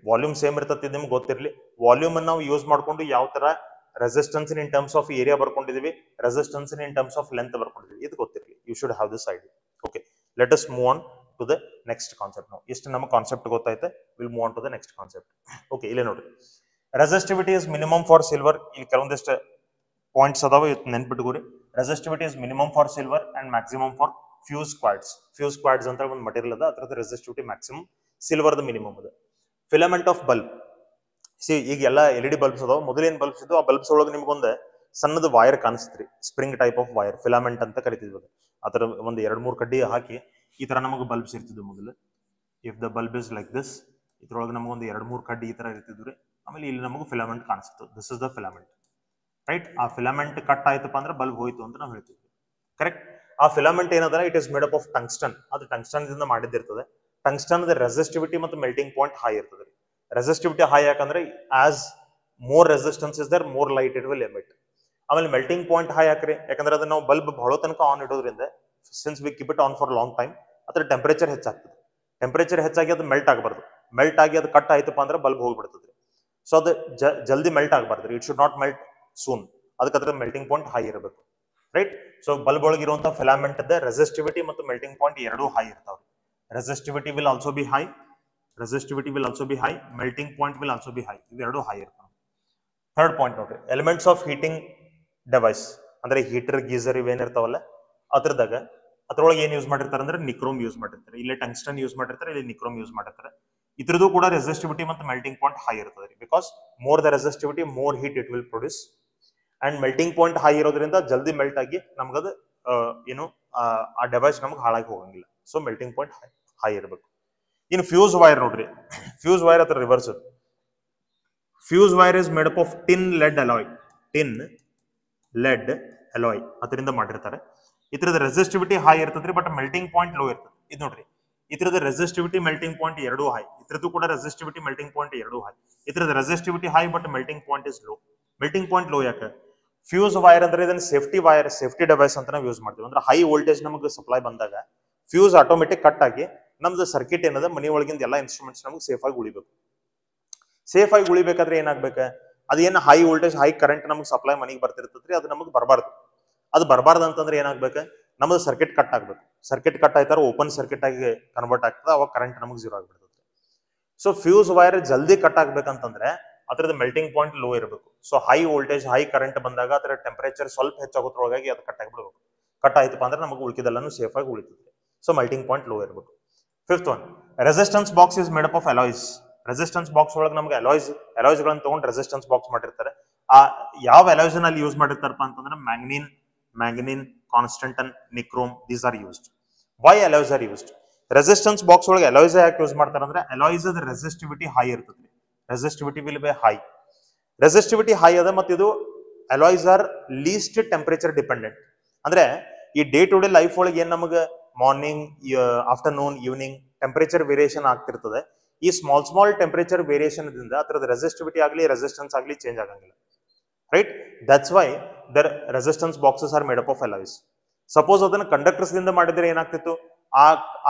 ವಾಲ್ಯೂಮ್ ಸೇಮ್ ಇರ್ತತಿ ನಿಮ್ಗೆ ಗೊತ್ತಿರಲಿ. ವಾಲ್ಯೂಮ್ ಅನ್ನು ನಾವು ಯೂಸ್ ಮಾಡ್ಕೊಂಡು ಯಾವ ತರ resistance in terms of area ಬರ್ಕೊಂಡಿದೀವಿ, resistance in terms of length ಬರ್ಕೊಂಡಿದೀವಿ, ಇದು ಗೊತ್ತಿರಲಿ. You should have this idea. Okay, let us move on to the next concept. ನಾವು ಇಷ್ಟು ನಮ್ಮ ಕಾನ್ಸೆಪ್ಟ್ ಗೊತ್ತಾಯ್ತು. Will move on to the next concept. Okay, ಇಲ್ಲೇ ನೋಡ್ರಿ, resistivity is minimum for silver. ಇಲ್ಲಿ ಕೆಲವೊಂದಿಷ್ಟು ಪಾಯಿಂಟ್ಸ್ ಅದಾವ, ನೆನ್ಪಿಟ್ಕೋರಿ. Resistivity is minimum for silver and maximum for fused quartz. Fused quartz ಅಂತ ಒಂದು ಮಟೀರಿಯಲ್ ಅದ, ಅದರದ ರೆಸಿಸ್ಟಿವಿಟಿ ಮ್ಯಾಕ್ಸಿಮಮ್, ಸಿಲ್ವರ್ದ ಮಿನಿಮಮ್ ಅದ. Filament of bulb. ಸಿ ಈಗ ಎಲ್ಲ LED ಬಲ್ಬ್ಸ್ ಅದಾವ. ಮೊದಲೇನ್ ಬಲ್ಬ್ಸ್ ಇದ್ದು, ಆ ಬಲ್ಬ್ಸ್ ಒಳಗೆ ನಿಮ್ಗೊಂದು ಸಣ್ಣದ ವೈರ್ ಕಾಣಿಸ್ತ್ರಿ, spring type of wire, filament ಅಂತ ಕರಿತಿದ್ವಿ. ಅದರ ಒಂದು 2-3 ಕಡ್ಡಿ ಹಾಕಿ ಈ ತರ ನಮಗೆ ಬಲ್ಬ್ಸ್ ಇರ್ತಿದ್ವು ಮೊದಲು. If the bulb is like this, ಇದ್ರೊಳಗೆ ನಮಗೊಂದು 2-3 ಕಡ್ಡಿ ಈ ತರ ಇರ್ತಿದ್ವಿ. ಆಮೇಲೆ ಇಲ್ಲಿ ನಮಗೆ ಫಿಲಾಮೆಂಟ್ ಕಾಣಿಸ್ತು. This is the filament, right. ಆ ಫಿಲಾಮೆಂಟ್ ಕಟ್ ಆಯ್ತಪ್ಪ ಅಂದ್ರೆ ಬಲ್ಬ್ ಹೋಯ್ತು ಅಂತ ನಾವು ಹೇಳ್ತೀವಿ, ಕರೆಕ್ಟ್. ಆ ಫಿಲಾಮೆಂಟ್ ಏನದ, it is made up of tungsten. ಅದು ಟಂಗ್ಸ್ಟನ್ ದಿಂದ ಮಾಡಿದಿರ್ತದೆ. ಟಂಗ್ಸ್ಟನ್ ರೆಸಿಸ್ಟಿವಿಟಿ ಮತ್ತು ಮೆಲ್ಟಿಂಗ್ ಪಾಯಿಂಟ್ ಹೈ ಇರ್ತದೆ. ರೆಸಿಸ್ಟಿವಿಟಿ ಹೈ ಯಾಕಂದ್ರೆ as more resistance is there, more light it will emit. ಆಮೇಲೆ ಮೆಲ್ಟಿಂಗ್ ಪಾಯಿಂಟ್ ಹೈ ಯಾಕ್ರಿ, ಯಾಕಂದ್ರೆ ಅದನ್ನ ನಾವು ಬಲ್ಬ್ ಬಹಳ ತನಕ ಆನ್ ಇಡೋದ್ರಿಂದ, since we keep it on for long time, ಅದ್ರ ಟೆಂಪರೇಚರ್ ಹೆಚ್ಚಾಗ್ತದೆ. ಟೆಂಪರೇಚರ್ ಹೆಚ್ಚಾಗಿ ಅದು ಮೆಲ್ಟ್ ಆಗಬಾರ್ದು. ಮೆಲ್ಟ್ ಆಗಿ ಅದು ಕಟ್ ಆಯ್ತಪ್ಪ ಅಂದ್ರೆ ಬಲ್ಬ್ ಹೋಗ್ಬಿಡ್ತದೆ. ಸೊ ಅದು ಜಲ್ದಿ ಮೆಲ್ಟ್ ಆಗಬಾರ್ದು. It should not melt soon. ಅದಕ್ಕೆ ಅದ್ರ ಮೆಲ್ಟಿಂಗ್ ಪಾಯಿಂಟ್ ಹೈ ಇರಬೇಕು, ರೈಟ್. ಸೊ ಬಲ್ಬ್ ಒಳಗೆ ಇರುವಂತಹ ಫಿಲಾಮೆಂಟ್ ಅದ ರೆಸಿಸ್ಟಿವಿಟಿ ಮತ್ತು ಮೆಲ್ಟಿಂಗ್ ಪಾಯಿಂಟ್ ಎರಡೂ ಹೈ ಇರ್ತಾವೆ. Resistivity will also be high, resistivity will also be high, melting point will also be high. ಇವೆರಡು ಹೈ ಇರ್ತಾವೆ. ಥರ್ಡ್ ಪಾಯಿಂಟ್ ನೋಡ್ರಿ, ಎಲಿಮೆಂಟ್ಸ್ ಆಫ್ ಹೀಟಿಂಗ್ ಡಿವೈಸ್. ಅಂದ್ರೆ ಹೀಟರ್, ಗೀಸರ್ ಇವೇನಿರ್ತಾವಲ್ಲ ಅದ್ರದಾಗ, ಅದ್ರೊಳಗೆ ಏನ್ ಯೂಸ್ ಮಾಡಿರ್ತಾರೆ ಅಂದ್ರೆ ನಿಕ್ರೋಮ್ ಯೂಸ್ ಮಾಡಿರ್ತಾರೆ. ಇಲ್ಲಿ ಟಂಗ್ಸ್ಟನ್ ಯೂಸ್ ಮಾಡಿರ್ತಾರೆ, ಇಲ್ಲಿ ನಿಕ್ರೋಮ್ ಯೂಸ್ ಮಾಡಿರ್ತಾರೆ. ಇದ್ರದ್ದು ಕೂಡ ರೆಸಿಸ್ಟಿವಿಟಿ ಮತ್ತು ಮೆಲ್ಟಿಂಗ್ ಪಾಯಿಂಟ್ ಹೈ ಇರ್ತದೆ. Because more the resistivity, more heat it will produce. And melting point high ಇರೋದ್ರಿಂದ ಜಲ್ದಿ ಮೆಲ್ಟ್ ಆಗಿ ನಮ್ಗದು ಏನು ಆ ಡಿವೈಸ್ ನಮ್ಗೆ ಹಾಳಾಗಿ ಹೋಗಂಗಿಲ್ಲ. ಸೊ ಮೆಲ್ಟಿಂಗ್ ಪಾಯಿಂಟ್ ಹೈ ಇರಬೇಕು. ಇನ್ನು ಫ್ಯೂಸ್ ವೈರ್ ನೋಡ್ರಿ, ಫ್ಯೂಸ್ ವೈರ್ ಅದ್ರ reverse. Fuse wire is made up of tin lead alloy. Tin lead alloy ಅದರಿಂದ ಮಾಡಿರ್ತಾರೆ. ಇದ್ರದ ರೆಸಿಸ್ಟಿವಿಟಿ ಹೈ ಇರ್ತದ್ರಿ, ಬಟ್ ಮೆಲ್ಟಿಂಗ್ ಪಾಯಿಂಟ್ ಲೋ ಇರ್ತದೆ. ಇದು ನೋಡ್ರಿ, ಇದ್ರದ ರೆಸಿಸ್ಟಿವಿಟಿ ಮೆಲ್ಟಿಂಗ್ ಪಾಯಿಂಟ್ ಎರಡೂ ಹೈ. ಇದ್ರದ್ದು ಕೂಡ ರೆಸಿಸ್ಟಿವಿಟಿ ಮೆಲ್ಟಿಂಗ್ ಪಾಯಿಂಟ್ ಎರಡೂ ಹೈ. ಇದ್ರದ resistivity high but melting point is low. Melting point low ಯಾಕೆ? ಫ್ಯೂಸ್ ವೈರ್ ಅಂದ್ರೆ ಇದನ್ನ ಸೇಫ್ಟಿ ವೈರ್, ಸೇಫ್ಟಿ ಡಿವೈಸ್ ಅಂತ ನಾವು ಯೂಸ್ ಮಾಡ್ತೀವಿ. ಅಂದ್ರೆ ಹೈ ವೋಲ್ಟೇಜ್ ನಮಗೆ ಸಪ್ಲೈ ಬಂದಾಗ ಫ್ಯೂಸ್ ಆಟೋಮೆಟಿಕ್ ಕಟ್ ಆಗಿ ನಮ್ದು ಸರ್ಕಿಟ್ ಏನದ, ಮನೆ ಒಳಗಿಂದ ಎಲ್ಲ ಇನ್ಸ್ಟ್ರೂಮೆಂಟ್ಸ್ ನಮಗೆ ಸೇಫ್ ಆಗಿ ಉಳಿಬೇಕು. ಸೇಫ್ ಆಗಿ ಉಳಿಬೇಕಾದ್ರೆ ಏನಾಗ್ಬೇಕು, ಅದೇನು ಹೈ ವೋಲ್ಟೇಜ್, ಹೈ ಕರೆಂಟ್ ನಮಗೆ ಸಪ್ಲೈ ಮನೆಗೆ ಬರ್ತಿರ್ತದ್ರಿ, ಅದು ನಮಗೆ ಬರಬಾರ್ದು. ಅದು ಬರಬಾರ್ದು ಅಂತಂದ್ರೆ ಏನಾಗ್ಬೇಕು, ನಮ್ದು ಸರ್ಕಿಟ್ ಕಟ್ ಆಗ್ಬೇಕು. ಸರ್ಕಿಟ್ ಕಟ್ ಆಯ್ತಾರ ಓಪನ್ ಸರ್ಕಿಟ್ ಆಗಿ ಕನ್ವರ್ಟ್ ಆಗ್ತದೆ, ಅವಾಗ ಕರೆಂಟ್ ನಮಗೆ ಜೀರೋ ಆಗಿಬಿಡ್ತದೆ. ಸೊ ಫ್ಯೂಸ್ ವೈರ್ ಜಲ್ದಿ ಕಟ್ ಆಗ್ಬೇಕಂತಂದ್ರೆ ಅದ್ರದ್ದು ಮೆಲ್ಟಿಂಗ್ ಪಾಯಿಂಟ್ ಲೋ ಇರಬೇಕು. So high voltage, high current ಬಂದಾಗ ಅದರ ಟೆಂಪರೇಚರ್ ಸ್ವಲ್ಪ ಹೆಚ್ಚಾಗೋದ್ರೊಳಗಾಗಿ ಅದು ಕಟ್ ಆಗಿಬಿಡ್ಬೇಕು. ಕಟ್ ಆಯ್ತಪ್ಪ ಅಂದ್ರೆ ನಮಗೆ ಉಳಿಕಿದೆಲ್ಲೂ ಸೇಫ್ ಆಗಿ ಉಳಿತದೆ. ಸೊ ಮೆಲ್ಟಿಂಗ್ ಪಾಯಿಂಟ್ ಲೋ ಇರಬೇಕು. Fifth one, resistance box is made up of alloys. Resistance box ಒಳಗೆ ನಮಗೆ ಅಲಾಯ್ಸ್ ಗಳನ್ನ ತಗೊಂಡು ರೆಸಿಸ್ಟೆನ್ಸ್ ಬಾಕ್ಸ್ ಮಾಡಿರ್ತಾರೆ. ಆ ಯಾವ ಅಲಾಯ್ಸ್ ಅಲ್ಲಿ ಯೂಸ್ ಮಾಡಿರ್ತಾರಪ್ಪ ಅಂತಂದ್ರೆ manganin, constantan, nichrome, these are used. Why alloys are used? Resistance box ಒಳಗೆ ಅಲಾಯ್ಸ್ ಯಾಕೆ ಯೂಸ್ ಮಾಡ್ತಾರೆ ಅಂದ್ರೆ ಅಲಾಯ್ಸ್ ಅದ ರೆಸಿಸ್ಟಿವಿಟಿ ಹೈ ಇರ್ತದೆ. Resistivity will be high. Resistivity high ಅದ, ಮತ್ತು ಇದು alloys are least temperature dependent. ಅಂದ್ರೆ ಈ ಡೇ ಟು ಡೇ ಲೈಫ್ ಒಳಗೆ ಏನ್ ನಮಗೆ morning, afternoon, evening temperature variation ಆಗ್ತಿರ್ತದೆ. ಈ ಸ್ಮಾಲ್ ಟೆಂಪರೇಚರ್ ವೇರಿಯೇಷನ್ ದಿಂದ ಅದರದ ರೆಸಿಸ್ಟಿವಿಟಿ ಆಗಲಿ ರೆಸಿಸ್ಟೆನ್ಸ್ ಆಗಲಿ ಚೇಂಜ್ ಆಗಂಗಿಲ್ಲ, right. That's why their resistance boxes are made up of alloys. Suppose ಅದನ್ನ ಕಂಡಕ್ಟರ್ಸ್ ದಿಂದ ಮಾಡಿದ್ರೆ ಏನಾಗ್ತಿತ್ತು,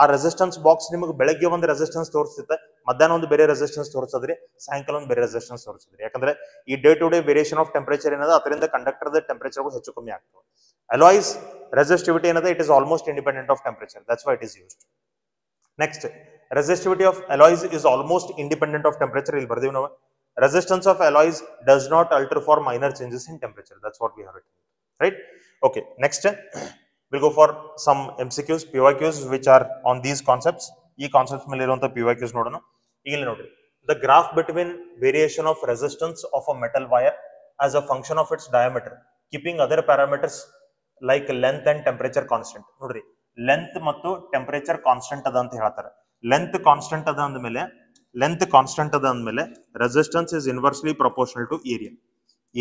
ಆ ರೆಸಿಸ್ಟೆನ್ಸ್ ಬಾಕ್ಸ್ ನಿಮಗೆ ಬೆಳಗ್ಗೆ ಒಂದು ರೆಸಿಸ್ಟೆನ್ಸ್ ತೋರಿಸುತ್ತೆ, ಮಧ್ಯಾಹ್ನ ಒಂದು ಬೇರೆ ರೆಸಿಸ್ಟೆನ್ಸ್ ತೋರಿಸಿದ್ರಿ, ಸಾಯಂಕಾಲ ಒಂದು ಬೇರೆ ರೆಸಿಸ್ಟೆನ್ಸ್ ತೋರಿಸಿದ್ರಿ. ಯಾಕಂದ್ರೆ ಈ day to day variation of temperature ಏನದ, ಅದರಿಂದ ಕಂಡಕ್ಟರ್ ಟೆಂಪರೇಚರ್ ಹೆಚ್ಚು ಕಮ್ಮಿ ಆಗ್ತವೆ. ಅಲಾಯ್ಸ್ resistivity ಏನದ, it is almost independent of temperature. That's why it is used. Next, resistivity of alloys is almost independent of temperature. ಇಲ್ಲಿ ಬರ್ದೀವಿ ನಾವು. Resistance of alloys does not alter for minor changes in temperature. That's what we have written, right? Okay, next we'll go for some MCQs, PYQs which are on these concepts. ಈ concepts ಮೇಲೆ ಇರುವಂತ PYQs ನೋಡೋಣ. ಈಗ ಇಲ್ಲಿ ನೋಡ್ರಿ, the graph between variation of resistance of a metal wire as a function of its diameter, keeping other parameters like length and temperature constant. ನೋಡ್ರಿ, length ಮತ್ತು temperature constant ಅದ ಅಂತ ಹೇಳ್ತಾರೆ. ಲೆಂತ್ ಕಾನ್ಸ್ಟೆಂಟ್ ಅದ ಅಂದ್ಮೇಲೆ resistance is inversely proportional to area.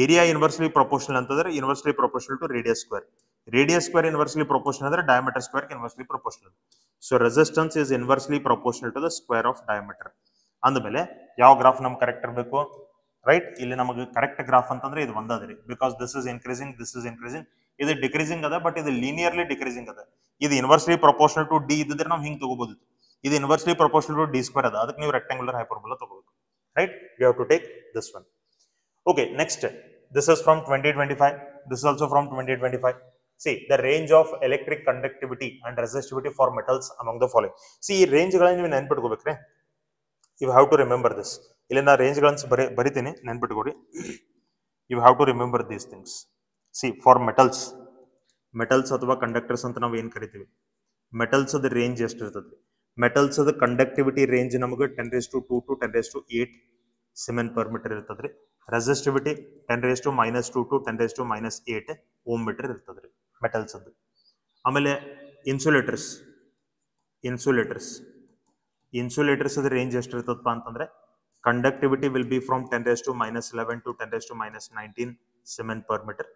Area inversely proportional ಅಂತಂದ್ರೆ inversely proportional to radius square. Radius square inversely proportional ಅಂದ್ರೆ diameter square inversely proportional. So resistance is inversely proportional to the square of diameter. ಅಂದ್ಮೇಲೆ ಯಾವ graph ನಮ್ಗೆ correct ಇರಬೇಕು, right? ಇಲ್ಲಿ ನಮಗೆ correct graph ಅಂತಂದ್ರೆ ಇದು ಒಂದದ್ರಿ. ಬಿಕಾಸ್ ದಿಸ್ ಇಸ್ ಇನ್ಕ್ರೀಸಿಂಗ್, ಇದು ಡಿಕ್ರೀಸಿಂಗ್ ಅದ, ಬಟ್ ಇದು ಲೀನಿಯರ್ಲಿ ಡಿಕ್ರೀಸಿಂಗ್ ಅದ. ಇದು ಇನ್ವರ್ಸ್ಲಿ ಪ್ರಪೋರ್ಷನಲ್ ಟು ಡಿ ಇದ್ದಿದ್ರೆ ನಾವು ಹಿಂಗ್ ತಗೋಬಹುದು. ಇದು inversely proportional to D square ಅದ, ಅದಕ್ಕೆ ನೀವು ರೆಕ್ಟಾಂಗುಲರ್ ಹೈಪರ್ಬೋಲಾ ತಗೋಬೇಕು, right? We have to take this one. Okay, next, this is from 2025. This is also from 2025. See, the range of electric conductivity and resistivity for metals among the following. See, ಈ ರೇಂಜ್ಗಳನ್ನು ನೀವು ನೆನ್ಪಿಟ್ಕೋಬೇಕ್ರೆ. You have to remember this. ಇಲ್ಲಿ ನಾ ರೇಂಜ್ಗಳನ್ನು ಬರಿತೀನಿ, ನೆನ್ಪಿಟ್ಕೊಡಿ. You have to remember these things. See, for metals ಅಥವಾ conductors ಅಂತ ನಾವು ಏನು ಕರಿತೀವಿ, ಮೆಟಲ್ಸ್ ಅದ ರೇಂಜ್ ಎಷ್ಟು ಇರ್ತದೆ? ಮೆಟಲ್ಸ್ ಅದ ಕಂಡಕ್ಟಿವಿಟಿ ರೇಂಜ್ ನಮಗೆ 10⁻²² to 10⁻8 ಸಿಮೆನ್ ಪರ್ ಮೀಟರ್ ಇರ್ತದ್ರಿ. ರೆಸಿಸ್ಟಿವಿಟಿ 10⁻² to 10⁻8 ಓಮ್ ಮೀಟರ್ ಇರ್ತದ್ರಿ ಮೆಟಲ್ಸ್ ಅದು. ಆಮೇಲೆ ಇನ್ಸುಲೇಟರ್ಸ್ ಅದ ರೇಂಜ್ ಎಷ್ಟು ಇರ್ತದಪ್ಪ ಅಂತಂದ್ರೆ conductivity will be from 10⁻11 to 10⁻19 siemens per metre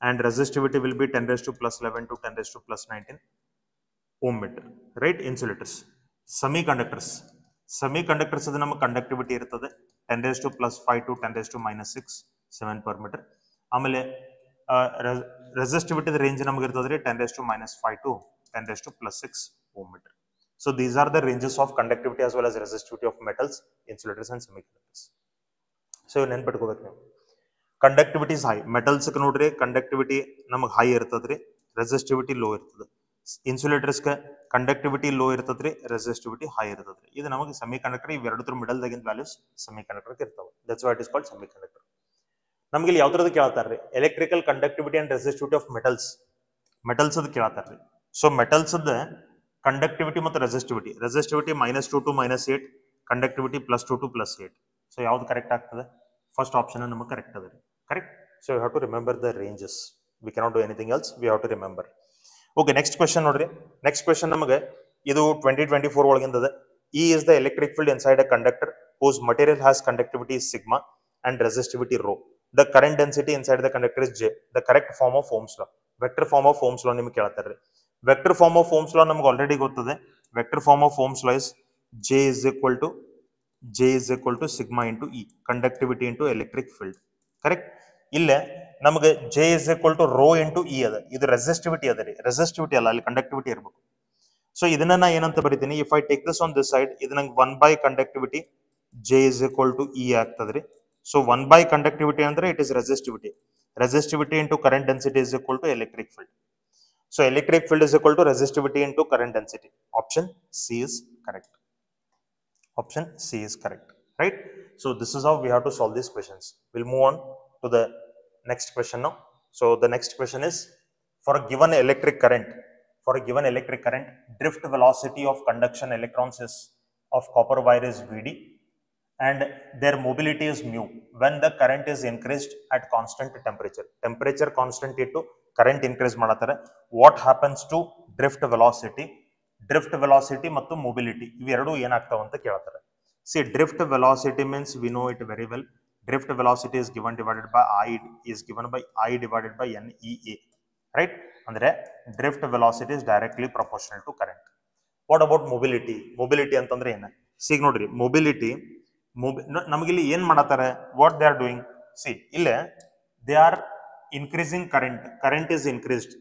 and resistivity will be 10⁻+11 to 10⁻+19 ohm meter, right? Insulators. Semiconductors ಅದು ನಮ್ಮ ಕಂಡಕ್ಟಿವಿಟಿ ಇರ್ತದೆ 10⁻+5 to 10⁻6 7 per meter. ಆಮೇಲೆ resistivity ರೇಂಜ್ ನಮಗೆ ಇರ್ತದೆ 10⁻5 to 10⁻+6 ohm meter. So these are the ranges of conductivity as well as resistivity of metals, insulators and semiconductors. So ನೆನ್ಪಿಟ್ಕೋಬೇಕು ನೀವು. Conductivity is high. ಮೆಟಲ್ಸ್ಗೆ ನೋಡ್ರಿ conductivity ನಮಗೆ high ಇರ್ತದ್ರಿ, resistivity low ಇರ್ತದೆ. ಇನ್ಸುಲೇಟರ್ಸ್ಗೆ conductivity low ಇರ್ತದ್ರಿ, resistivity high ಇರ್ತದ್ರಿ. ಇದು ನಮಗೆ semi conductor ಇವೆರಡರ ಮಿಡಲ್ದಾಗಿನ ವ್ಯಾಲ್ಯೂಸ್ ಸೆಮಿ ಕಂಡಕ್ಟರ್ಗೆ ಇರ್ತಾವೆ. That's why it is called semiconductor. ನಮ್ಗೆ ಇಲ್ಲಿ ಯಾವ ಥರದ್ದು ಕೇಳ್ತಾರ್ರಿ? Electrical conductivity and resistivity of metals ಅದು ಕೇಳ್ತಾರ್ರಿ. ಸೊ ಮೆಟಲ್ಸ್ದ ಕಂಡಕ್ಟಿವಿಟಿ ಮತ್ತು ರೆಸಿಸ್ಟಿವಿಟಿ -2 to -8, ಕಂಡಕ್ಟಿವಿಟಿ +2 to +8. ಸೊ ಯಾವ್ದು ಕರೆಕ್ಟ್ ಆಗ್ತದೆ? ಫಸ್ಟ್ ಆಪ್ಷನ್ ನಮಗೆ ಕರೆಕ್ಟ್ ಅದ ರೀ, correct. So you have to remember the ranges. We cannot do anything else, we have to remember. Okay, next question ನೋಡ್ರಿ. ನೆಕ್ಸ್ಟ್ ಕ್ವೆಶನ್ ನಮಗೆ ಇದು 2024 ಒಳಗಿಂದ. E is the electric field inside a conductor whose material has conductivity is sigma and resistivity rho. The current density inside the conductor is J. The correct form of Ohm's law. Vector form of Ohm's law ನಿಮಗೆ ಕೇಳ್ತಾರೆ. Vector form of Ohm's law ನಮಗೆ already ಗೊತ್ತದೆ. Vector form of Ohm's law is J is equal to sigma into E, conductivity into electric field. Correct? ಇಲ್ಲೇ ನಮಗೆ J is equal to rho into E ಅದ. ಇದು resistivity ಅದ ರೀ, resistivity ಅಲ್ಲ, ಅಲ್ಲಿ conductivity ಇರಬೇಕು. ಸೊ ಇದನ್ನ ನಾ ಏನಂತ ಬರಿತೀನಿ? If I take this on this side, ಇದು ನಂಗೆ 1/ಕಂಡಕ್ಟಿವಿಟಿ J is equal to E ಆಗ್ತದ್ರಿ. ಸೊ 1/ಕಂಡಕ್ಟಿವಿಟಿ ಅಂದ್ರೆ it is resistivity into current density is equal to electric field. So electric field is equal to resistivity into current density. Option C is correct. Option C is correct, right? So this is how we have to solve these questions. We'll move on to the next question now. So the next question is, for a given electric current, drift velocity of conduction electrons is of copper wire is Vd and their mobility is mu when the current is increased at constant temperature. Temperature constant ittu current increase ಮಾಡತಾರೆ. What happens to drift velocity ಮತ್ತು mobility ಇವೆರಡು ಏನಾಗ್ತಾವ ಅಂತ ಕೇಳ್ತಾರೆ. See, drift velocity means we know it very well. Drift velocity is given by I divided by NEA, right? ಅಂದ್ರೆ drift velocity is directly proportional to current. What about mobility ಅಂತಂದ್ರೆ ಏನು? See ನೋಡ್ರಿ, mobility ನಮಗಿಲ್ಲಿ ಏನ್ ಮಾಡತಾರೆ? What they are doing? See, ಇಲ್ಲೇ they are increasing current is increased,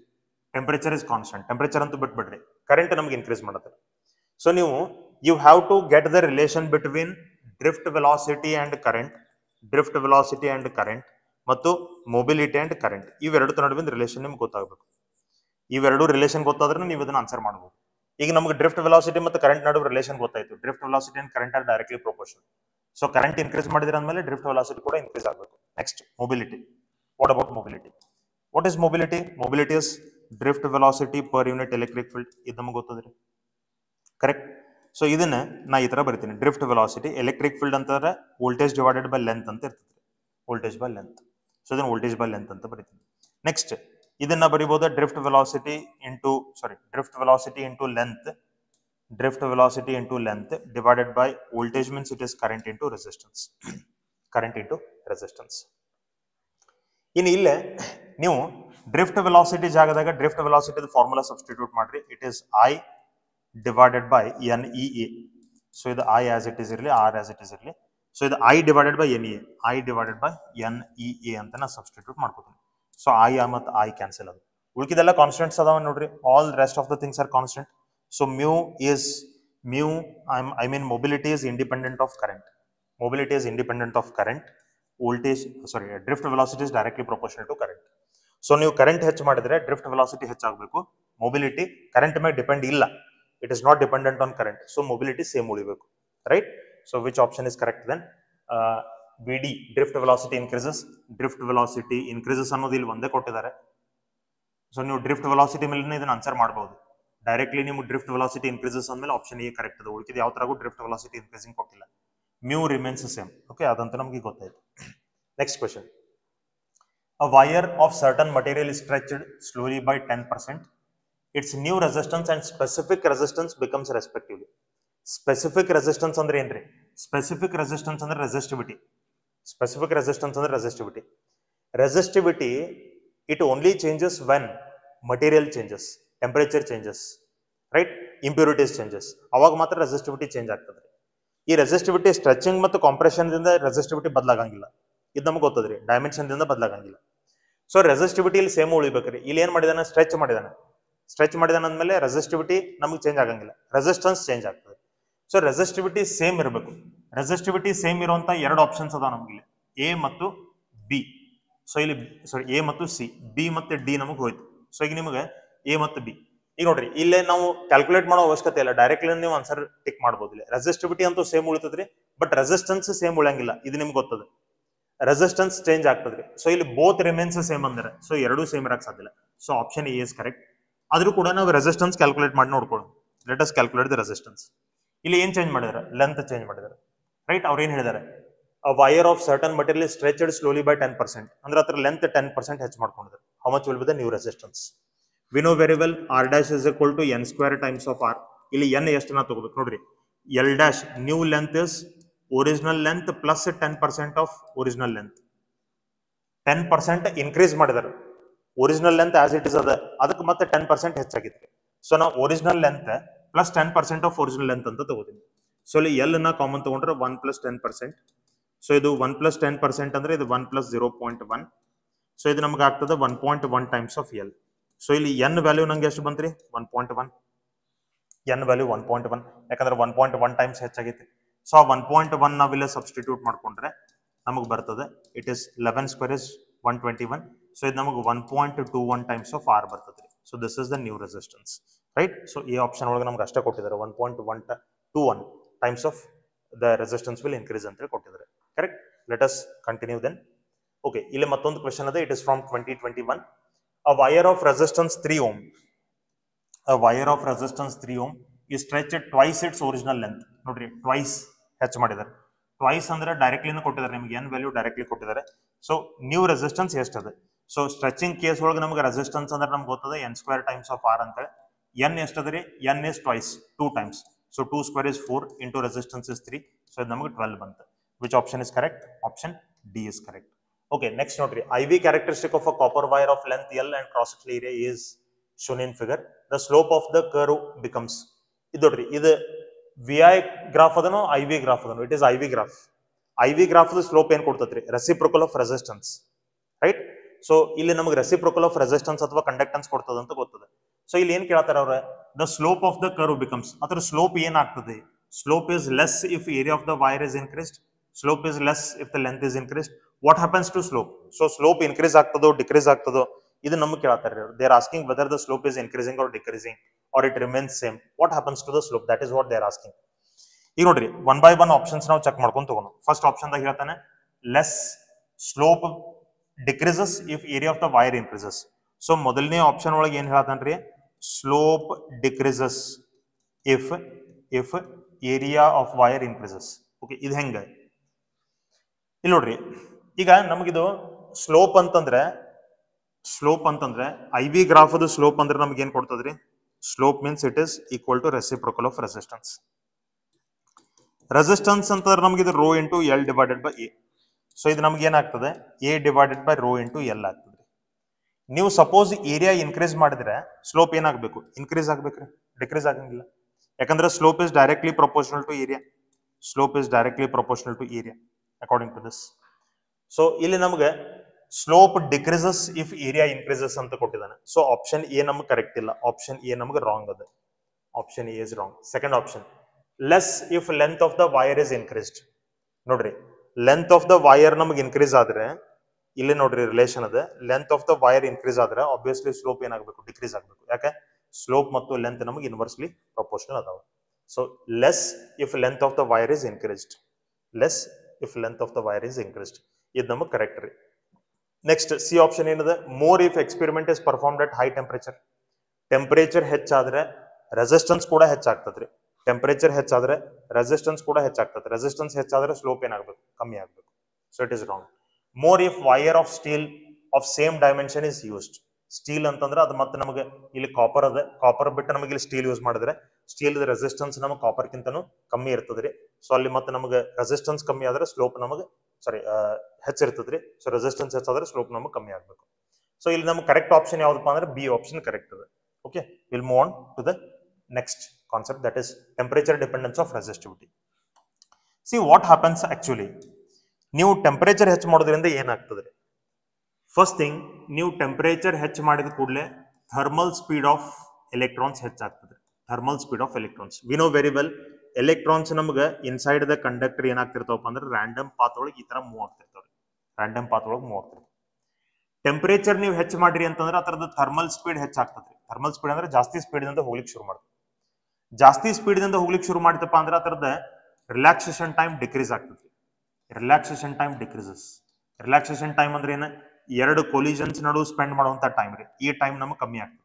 temperature is constant. Temperature ಅಂತೂ ಬಿಟ್ಬಿಡ್ರಿ, current ನಮಗೆ ಇನ್ಕ್ರೀಸ್ ಮಾಡುತ್ತೆ. ಸೊ ನೀವು you have to get the relation between drift velocity and current ಮತ್ತು mobility and current. ಇವೆರಡು ನಡುವಿನ relation ನಿಮ್ಗೆ ಗೊತ್ತಾಗಬೇಕು. ಇವೆರಡು ರಿಲೇಷನ್ ಗೊತ್ತಾದ್ರೆ ನೀವು ಇದನ್ನ ಆನ್ಸರ್ ಮಾಡಬಹುದು. ಈಗ ನಮಗೆ ಡ್ರಿಫ್ಟ್ ವೆಲಾಸಿಟಿ ಮತ್ತು ಕರೆಂಟ್ ನಡುವೆ ರಿಲೇಷನ್ ಗೊತ್ತಾಯ್ತು. Drift velocity and current R directly proportional. So current increase ಮಾಡಿದ್ರೆ ಅಂದ್ಮೇಲೆ ಡ್ರಿಫ್ಟ್ ವೆಲಾಸಿಟಿ ಕೂಡ ಇನ್ಕ್ರೀಸ್ ಆಗಬೇಕು. Next mobility. What about mobility? What is mobility? Mobility is drift velocity per unit electric field. ಇದು ನಮಗೆ ಗೊತ್ತದ್ರಿ, correct. So ಇದನ್ನ ನಾ ಈ ತರ ಬರಿತೀನಿ. ಡ್ರಿಫ್ಟ್ ವೆಲಾಸಿಟಿ ಎಲೆಕ್ಟ್ರಿಕ್ ಫೀಲ್ಡ್ ಅಂತಂದ್ರೆ ವೋಲ್ಟೇಜ್ ಡಿವೈಡೆಡ್ ಬೈ ಲೆಂತ್ ಅಂತ ಇರ್ತದೆ. Voltage by length. ಸೊ ಇದನ್ನ ವೋಲ್ಟೇಜ್ ಬೈ ಲೆಂತ್ ಅಂತ ಬರಿತೀನಿ. ನೆಕ್ಸ್ಟ್ ಇದನ್ನ ಬರಿಬಹುದು drift velocity into length divided by voltage means it is current into resistance. ಇನ್ನು ಇಲ್ಲೇ ನೀವು ಡ್ರಿಫ್ಟ್ ವೆಲಾಸಿಟಿ ಜಾಗದಾಗ ಡ್ರಿಫ್ಟ್ ವೆಲಾಸಿಟಿ ಫಾರ್ಮುಲಾ ಸಬ್ಸ್ಟಿಟ್ಯೂಟ್ ಮಾಡ್ರಿ. It is I divided by NEA. So ಇದು I as it is ಇರಲಿ, R as it is ಇರಲಿ. So ಇದು I divided by NEA ಅಂತ ನಾ ಸಬ್ಸ್ಟಿಟ್ಯೂಟ್ ಮಾಡ್ಕೋತೀನಿ. ಸೊ I ಮತ್ತು I ಕ್ಯಾನ್ಸಲ್ ಅದು. ಉಳಿಕಿದೆಲ್ಲ ಕಾನ್ಸ್ಟೆಂಟ್ಸ್ ಅದಾವ ನೋಡ್ರಿ. All rest of the things are constant. So mobility is independent of current. Mobility is independent of current. Voltage, sorry, drift velocity is directly proportional to current. So ನೀವು current ಹೆಚ್ಚು ಮಾಡಿದ್ರೆ drift velocity ಹೆಚ್ಚಾಗಬೇಕು. Mobility current ಮೇಲೆ depend ಇಲ್ಲ. It is not dependent on current. So mobility same ಉಳಿಬೇಕು. Right? So which option is correct then? BD, drift velocity increases. Drift velocity increases ಅನ್ನೋದು ಇಲ್ಲಿ ಒಂದೇ ಕೊಟ್ಟಿದ್ದಾರೆ. ಸೊ ನೀವು ಡ್ರಿಫ್ಟ್ ವೆಲಾಸಿಟಿ ಮೇಲೆ ಇದನ್ನ ಆನ್ಸರ್ ಮಾಡಬಹುದು. ಡೈರೆಕ್ಟ್ಲಿ ನೀವು ಡ್ರಿಫ್ಟ್ ವೆಲಾಸಿಟಿ ಇನ್ಕ್ರೀಸಸ್ ಅಂದ್ಮೇಲೆ ಆಪ್ಷನ್ ಎ ಕರೆಕ್ಟ್ ಅದು. ಉಳಿದಿದ್ದು ಯಾವ ತರಗೂ ಡ್ರಿಫ್ಟ್ ವೆಲಾಸಿಟಿ ಇನ್ಕ್ರೀಸಿಂಗ್ ಕೊಟ್ಟಿಲ್ಲ. Mu remains same. ಓಕೆ, ಅದಂತೂ ನಮಗೆ ಗೊತ್ತಾಯ್ತು. Next question. A wire of certain material is stretched slowly by 10%. Its new resistance and specific resistance becomes respectively. Specific resistance ಅಂದ್ರೆ ಏನ್ರಿ? Specific resistance ಅಂದ್ರೆ resistivity. Specific resistance ಅಂದ್ರೆ resistivity. Resistivity, it only changes when material changes, temperature changes, right? Impurities changes. ಅವಾಗ ಮಾತ್ರ resistivity change ಆಗ್ತದೆ. ಈ resistivity stretching ಮತ್ತು compression ದಿಂದ resistivity ಬದಲಾಗಂಗಿಲ್ಲ. ಇದು ನಮಗೆ ಗೊತ್ತದ್ರಿ, ಡೈಮೆನ್ಷನ್ ದಿಂದ ಬದಲಾಗಂಗಿಲ್ಲ. ಸೊ ರೆಸಿಸ್ಟಿವಿಟಿ ಇಲ್ಲಿ ಸೇಮ್ ಉಳಿಬೇಕ್ರಿ. ಇಲ್ಲಿ ಏನ್ ಮಾಡಿದಾನೆ? ಸ್ಟ್ರೆಚ್ ಮಾಡಿದಾನೆ ಅಂದ್ಮೇಲೆ ರೆಸಿಸ್ಟಿವಿಟಿ ನಮಗೆ ಚೇಂಜ್ ಆಗಂಗಿಲ್ಲ, ರೆಸಿಸ್ಟೆನ್ಸ್ ಚೇಂಜ್ ಆಗ್ತದೆ. ಸೊ ರೆಸಿಸ್ಟಿವಿಟಿ ಸೇಮ್ ಇರಬೇಕು. ರೆಸಿಸ್ಟಿವಿಟಿ ಸೇಮ್ ಇರುವಂತ ಎರಡು ಆಪ್ಷನ್ಸ್ ಅದಾವ ನಮಗೆ, ಎ ಮತ್ತು ಬಿ. ಸೊ ಇಲ್ಲಿ ಎ ಮತ್ತು ಸಿ, ಬಿ ಮತ್ತೆ ಡಿ ನಮಗೆ ಹೋಯ್ತು. ಸೊ ಈಗ ನಿಮಗೆ ಎ ಮತ್ತು ಬಿ. ಈಗ ನೋಡ್ರಿ, ಇಲ್ಲೇ ನಾವು ಕ್ಯಾಲ್ಕುಲೇಟ್ ಮಾಡೋ ಅವಶ್ಯಕತೆ ಇಲ್ಲ, ಡೈರೆಕ್ಟ್ಲಿ ನೀವು ಆನ್ಸರ್ ಟಿಕ್ ಮಾಡಬಹುದು. ಇಲ್ಲಿ ರೆಸಿಸ್ಟಿವಿಟಿ ಅಂತೂ ಸೇಮ್ ಉಳಿತದ್ರಿ, ಬಟ್ ರೆಸಿಸ್ಟೆನ್ಸ್ ಸೇಮ್ ಉಳಿಯಂಗಿಲ್ಲ. ಇದು ನಿಮ್ಗೆ ಗೊತ್ತದ, ರೆಸಿಸ್ಟೆನ್ಸ್ ಚೇಂಜ್ ಆಗ್ತದ್ರಿ. ಸೊ ಇಲ್ಲಿ ಬೋತ್ ರಿಮೇನ್ಸ್ ಸೇಮ್ ಅಂದ್ರೆ, ಸೊ ಎರಡೂ ಸೇಮ್ ಇರಕ್ ಸಾಧ್ಯ ಇಲ್ಲ. So option A is correct. ಆದ್ರೂ ಕೂಡ ನಾವು ರೆಸಿಸ್ಟೆನ್ಸ್ ಕ್ಯಾಲ್ಕುಲೇಟ್ ಮಾಡಿ ನೋಡ್ಕೊಳ್ಳೋಣ. Let us calculate the resistance. ಇಲ್ಲಿ ಏನ್ ಚೇಂಜ್ ಮಾಡಿದಾರೆ? ಲೆಂತ್ ಚೇಂಜ್ ಮಾಡಿದಾರೆ, ರೈಟ್? ಅವ್ರು ಏನ್ ಹೇಳಿದಾರೆ? a wire of certain material is stretched slowly by 10%. ಅಂದ್ರೆ ಅದ್ರ ಲೆಂತ್ 10% ಹೆಚ್ಚು ಮಾಡ್ಕೊಂಡಿದ್ದಾರೆ. how much will be the new resistance? we know very well r dash is equal to n square times of r. ಇಲ್ಲಿ n ಎಷ್ಟನ್ನ ತಗೋಬೇಕು ನೋಡ್ರಿ. l dash new length is original length plus 10% of original length. 10% increase ಮಾಡಿದಾರೆ. Original length as it is ಅದ, ಅದಕ್ಕೆ ಮತ್ತೆ 10% ಹೆಚ್ಚಾಗಿತ್ತು. So ನಾವು original length plus 10% of original length ಅಂತ ತಗೋತೀನಿ. ಸೊ ಇಲ್ಲಿ ಎಲ್ ನ ಕಾಮನ್ ತಗೊಂಡ್ರೆ 1 + 10%. ಸೊ ಇದು 1 + 10% ಅಂದ್ರೆ ಇದು 1 + 0.1. ಸೊ ಇದು ನಮ್ಗೆ ಆಗ್ತದೆ 1.1 ಟೈಮ್ಸ್ ಆಫ್ ಎಲ್. ಸೊ ಇಲ್ಲಿ ಎನ್ ವ್ಯಾಲ್ಯೂ ನಂಗೆ ಎಷ್ಟು ಬಂತ್ರಿ? 1.1. ಎನ್ ವ್ಯಾಲ್ಯೂ 1.1, ಯಾಕಂದ್ರೆ 1.1 ಟೈಮ್ಸ್ ಹೆಚ್ಚಾಗೈತಿ. ಸೊ ಆ 1.1 ನಾವಿಲ್ಲ ಸಬ್ಸ್ಟಿಟ್ಯೂಟ್ ಮಾಡ್ಕೊಂಡ್ರೆ ನಮಗೆ ಬರ್ತದೆ, ಇಟ್ ಇಸ್ 11 ಸ್ಕ್ವೇರ್ ಇಸ್ 121. ಸೊ ಇದು ನಮಗೆ 1.21 ಟೈಮ್ಸ್ ಆಫ್ ಆರ್ ಬರ್ತದೆ. So this is the new resistance, right? So ಈ ಆಪ್ಷನ್ ಒಳಗೆ ನಮ್ಗೆ ಅಷ್ಟೇ ಕೊಟ್ಟಿದ್ದಾರೆ, 1.121 times of the resistance will increase ಅಂತ ಕೊಟ್ಟಿದ್ದಾರೆ. Correct? Let us continue then. Okay, ಇಲ್ಲಿ ಮತ್ತೊಂದು ಕ್ವೆಶ್ಚನ್ ಅದೇ. It is from 2021. A wire of resistance 3 ohm. A wire of resistance 3 ohm is stretched twice its original length. ನೋಡ್ರಿ, twice ಹೆಚ್ಚು ಮಾಡಿದ್ದಾರೆ. Twice ಅಂದ್ರೆ ಡೈರೆಕ್ಟ್ಲಿನ ಕೊಟ್ಟಿದ್ದಾರೆ, ನಿಮ್ಗೆ ಎನ್ ವ್ಯಾಲ್ಯೂ ಡೈರೆಕ್ಟ್ಲಿ ಕೊಟ್ಟಿದ್ದಾರೆ. ಸೊ ನ್ಯೂ ರೆಸಿಸ್ಟೆನ್ಸ್ ಎಷ್ಟದೆ? ಸೊ ಸ್ಟ್ರೆಚಿಂಗ್ ಕೇಸ್ ಒಳಗೆ ನಮ್ಗೆ ರೆಸಿಸ್ಟೆನ್ಸ್ ಅಂದ್ರೆ ನಮ್ಗೆ ಗೊತ್ತದೆ n square times of R ಅಂತ. ಎನ್ ಎಷ್ಟದ್ರಿ? N is twice, 2 times. So 2 square is 4 into resistance is 3. So ಇದು ನಮಗೆ 12 ಬಂತು. Which option is correct? Option D is correct. Okay, next note. IV characteristic of a copper wire of length L and cross-sectional area is shown in figure. The slope of the curve becomes. This VI graph adano IV graph adano. It is IV graph. IV graph the slope ಏನು ಕೊಡ್ತದ್ರಿ? Reciprocal of resistance, right? So ಇಲ್ಲಿ ನಮಗೆ reciprocal of resistance ಅಥವಾ conductance ಕೊಡ್ತದ ಅಂತ ಗೊತ್ತದೆ. So ಇಲ್ಲಿ ಏನು ಕೇಳ್ತಾರೆ ಅವ್ರೆ? The slope of the curve becomes. ಅದರ slope ಏನಾಗ್ತದೆ? Slope is less if area of the wire is increased. Slope is less if the length is increased. What happens to slope? So slope increase ಆಗ್ತದೋ decrease ಆಗ್ತದೋ ಇದು ನಮಗೆ ಕೇಳ್ತಾರೆ. They are asking whether the slope is increasing or decreasing or it remains same. What happens to the slope? That is what they are asking. ಈಗ ನೋಡ್ರಿ, 1 by 1 options ನಾವು check ಮಾಡ್ಕೊಂಡು ತಗೋಣ. ಫಸ್ಟ್ ಆಪ್ಷನ್ ದಾಗ ಹೇಳ್ತಾನೆ less slope decreases if area of the wire increases. So ಮೊದಲನೇ option ಒಳಗೆ ಏನ್ ಹೇಳ್ತಾನ್ರಿ? Slope decreases if area of wire increases. Okay, ಇದು ಹೆಂಗ? ಇಲ್ಲಿ ನೋಡ್ರಿ, ಈಗ ನಮಗಿದು ಸ್ಲೋಪ್ ಅಂತಂದ್ರೆ IV ಗ್ರಾಫ್ ಅದು ಸ್ಲೋಪ್ ಅಂದ್ರೆ ನಮ್ಗೆ ಏನ್ ಕೊಡ್ತದ್ರಿ? Slope means it is equal to reciprocal of resistance. Resistance ಅಂತಂದ್ರೆ ನಮ್ಗೆ ಇದು rho into L divided by A. So ಇದು ನಮ್ಗೆ ಏನಾಗ್ತದೆ? A divided by rho into L ಆಗ್ತದೆ. ನೀವು ಸಪೋಸ್ ಏರಿಯಾ ಇನ್ಕ್ರೀಸ್ ಮಾಡಿದ್ರೆ ಸ್ಲೋಪ್ ಏನಾಗಬೇಕು? ಇನ್ಕ್ರೀಸ್ ಆಗ್ಬೇಕ್ರಿ, ಡಿಕ್ರೀಸ್ ಆಗಂಗಿಲ್ಲ. ಯಾಕಂದ್ರೆ slope is directly proportional to area. Slope is directly proportional to area according to this. So ಇಲ್ಲಿ ನಮಗೆ slope decreases if area increases ಅಂತ ಕೊಟ್ಟಿದ್ದಾನೆ. ಸೊ ಆಪ್ಷನ್ ಎ ನಮ್ಗೆ ಕರೆಕ್ಟ್ ಇಲ್ಲ, ಆಪ್ಷನ್ ಎ ನಮ್ಗೆ ರಾಂಗ್ ಅದ. Option A is wrong. Second option less if length of the wire is increased. ನೋಡ್ರಿ length of the wire ನಮಗೆ ಇನ್ಕ್ರೀಸ್ ಆದ್ರೆ ಇಲ್ಲಿ ನೋಡ್ರಿ ರಿಲೇಷನ್ ಅದ length of the wire increase ಆದ್ರೆ ಆಬ್ವಿಯಸ್ಲಿ ಸ್ಲೋಪ್ ಏನಾಗಬೇಕು ಡಿಕ್ರೀಸ್ ಆಗಬೇಕು ಯಾಕೆ ಸ್ಲೋಪ್ ಮತ್ತು ಲೆಂತ್ ನಮಗೆ ಇನ್ವರ್ಸ್ಲಿ ಪ್ರಪೋರ್ಷನಲ್ ಅದಾವ so less if length of the wire is increased less if length of the wire is increased ಇದು ನಮಗೆ ಕರೆಕ್ಟ್ ರೀ ನೆಕ್ಸ್ಟ್ ಸಿ ಆಪ್ಷನ್ ಏನದ more if experiment is performed at high temperature temperature ಹೆಚ್ಚಾದ್ರೆ resistance ಕೂಡ ಹೆಚ್ಚಾಗ್ತದ್ರಿ temperature ಹೆಚ್ಚಾದ್ರೆ resistance ಕೂಡ ಹೆಚ್ಚಾಗ್ತದೆ ರೆಸಿಸ್ಟೆನ್ಸ್ ಹೆಚ್ಚಾದ್ರೆ ಸ್ಲೋಪ್ ಏನಾಗಬೇಕು ಕಮ್ಮಿ ಆಗಬೇಕು so it is wrong more if wire of steel of same dimension is used steel ಅಂತಂದ್ರೆ ಅದು ಮತ್ತೆ ನಮಗೆ ಇಲ್ಲಿ ಕಾಪರ್ ಅದ ಕಾಪರ್ ಬಿಟ್ಟು ನಮಗೆ ಇಲ್ಲಿ ಸ್ಟೀಲ್ ಯೂಸ್ ಮಾಡಿದ್ರೆ ಸ್ಟೀಲ್ ರೆಸಿಸ್ಟೆನ್ಸ್ ನಮಗೆ ಕಾಪರ್ ಕಿಂತನೂ ಕಮ್ಮಿ ಇರ್ತದ್ರಿ ಸೊ ಅಲ್ಲಿ ಮತ್ತೆ ನಮಗೆ ರೆಸಿಸ್ಟೆನ್ಸ್ ಕಮ್ಮಿ ಆದ್ರೆ ಸ್ಲೋಪ್ ನಮಗೆ ಸಾರಿ ಹೆಚ್ಚಿರ್ತದ್ರಿ ಸೊ ರೆಸಿಸ್ಟೆನ್ಸ್ ಹೆಚ್ಚಾದ್ರೆ ಸ್ಲೋಪ್ ನಮಗೆ ಕಮ್ಮಿ ಆಗಬೇಕು ಸೊ ಇಲ್ಲಿ ನಮಗೆ ಕರೆಕ್ಟ್ ಆಪ್ಷನ್ ಯಾವ್ದಪ್ಪ ಅಂದ್ರೆ ಬಿ ಆಪ್ಷನ್ ಕರೆಕ್ಟ್ ಅದ okay will move on to the next concept that is temperature dependence of resistivity see what happens actually ನೀವು ಟೆಂಪರೇಚರ್ ಹೆಚ್ಚು ಮಾಡೋದ್ರಿಂದ ಏನಾಗ್ತದೆ ಫಸ್ಟ್ ಥಿಂಗ್ ನೀವು ಟೆಂಪರೇಚರ್ ಹೆಚ್ಚು ಮಾಡಿದ ಕೂಡಲೇ ಥರ್ಮಲ್ ಸ್ಪೀಡ್ ಆಫ್ ಎಲೆಕ್ಟ್ರಾನ್ಸ್ ಹೆಚ್ಚಾಗ್ತದೆ thermal speed of electrons V know very well electrons ನಮ್ಗೆ ಇನ್ಸೈಡ್ ದ ಕಂಡಕ್ಟರ್ ಏನಾಗ್ತಿರ್ತಾವಪ್ಪ ಅಂದ್ರೆ ರ್ಯಾಂಡಮ್ ಪಾತ್ ಒಳಗೆ ಈ ತರ ಮೂವ್ ಆಗ್ತಿರ್ತಾವ್ರಿ ರ್ಯಾಂಡಮ್ ಪಾತ್ ಒಳಗೆ ಮೂವ್ ಆಗ್ತಿರ್ತಾವೆ ಟೆಂಪರೇಚರ್ ನೀವು ಹೆಚ್ಚು ಮಾಡ್ರಿ ಅಂತಂದ್ರೆ ಅದರದ ಥರ್ಮಲ್ ಸ್ಪೀಡ್ ಹೆಚ್ಚಾಗ್ತದೆ ಥರ್ಮಲ್ ಸ್ಪೀಡ್ ಅಂದ್ರೆ ಜಾಸ್ತಿ ಸ್ಪೀಡ್ ಹೋಗ್ಲಿಕ್ಕೆ ಶುರು ಮಾಡ್ತದೆ ಜಾಸ್ತಿ ಸ್ಪೀಡ್ ಹೋಗ್ಲಿಕ್ಕೆ ಶುರು ಮಾಡ್ತಪ್ಪ ಅಂದ್ರೆ ಅದರದ ರಿಲ್ಯಾಕ್ಸೇಷನ್ ಟೈಮ್ ಡಿಕ್ರೀಸ್ ಆಗ್ತದೆ relaxation time decreases relaxation time ಅಂದ್ರೆ ಏನು ಎರಡು ಕೊಲಿಷನ್ಸ್ ನಡು ಸ್ಪೆಂಡ್ ಮಾಡುವಂತ ಟೈಮ್ ರೀ ಈ ಟೈಮ್ ನಮಗೆ ಕಮ್ಮಿ ಆಗ್ತದೆ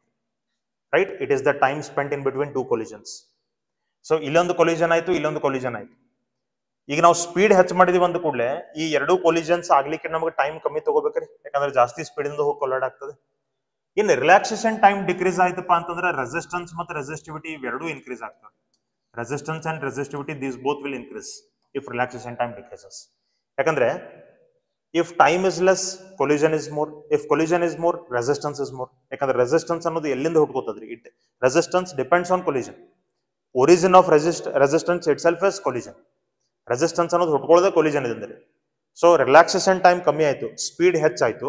right it is the time spent in between two collisions so ಇಲ್ಲೊಂದು ಕೊಲಿಷನ್ ಆಯ್ತು ಇಲ್ಲೊಂದು ಕೊಲಿಷನ್ ಆಯ್ತು ಈಗ ನಾವು ಸ್ಪೀಡ್ ಹೆಚ್ಚು ಮಾಡಿದೀವಿ ಅಂದ ಕೂಡಲೇ ಈ ಎರಡು ಕೊಲಿಷನ್ಸ್ ಆಗ್ಲಿಕ್ಕೆ ನಮಗೆ ಟೈಮ್ ಕಮ್ಮಿ ತಗೋಬೇಕ್ರಿ ಯಾಕಂದ್ರೆ ಜಾಸ್ತಿ ಸ್ಪೀಡ್ ಇಂದ ಹೋಗಿ ಕೊಲಾಡ್ ಆಗ್ತದೆ ಇನ್ನು ರಿಲ್ಯಾಕ್ಸೇಷನ್ ಟೈಮ್ ಡಿಕ್ರೀಸ್ ಆಯ್ತಪ್ಪ ಅಂತಂದ್ರೆ ರೆಸಿಸ್ಟೆನ್ಸ್ ಮತ್ತು ರೆಸಿಸ್ಟಿವಿಟಿ ಇವೆರಡೂ ಇನ್ಕ್ರೀಸ್ ಆಗ್ತವೆ resistance and resistivity these both will increase if relaxation time decreases ಯಾಕಂದ್ರೆ if time is less collision is more if collision is more resistance is more ಯಾಕಂದ್ರೆ resistance ಅನ್ನೋದು ಎಲ್ಲಿಂದ ಹುಟ್ಕೋತದ್ರಿ it resistance depends on collision origin of resistance itself is collision resistance ಅನ್ನೋದು ಹುಟ್ಕೊಳ್ಳೋದೇ collision ಇದೆ so relaxation time ಕಮ್ಮಿ ಆಯ್ತು speed ಹೆಚ್ಚಾಯ್ತು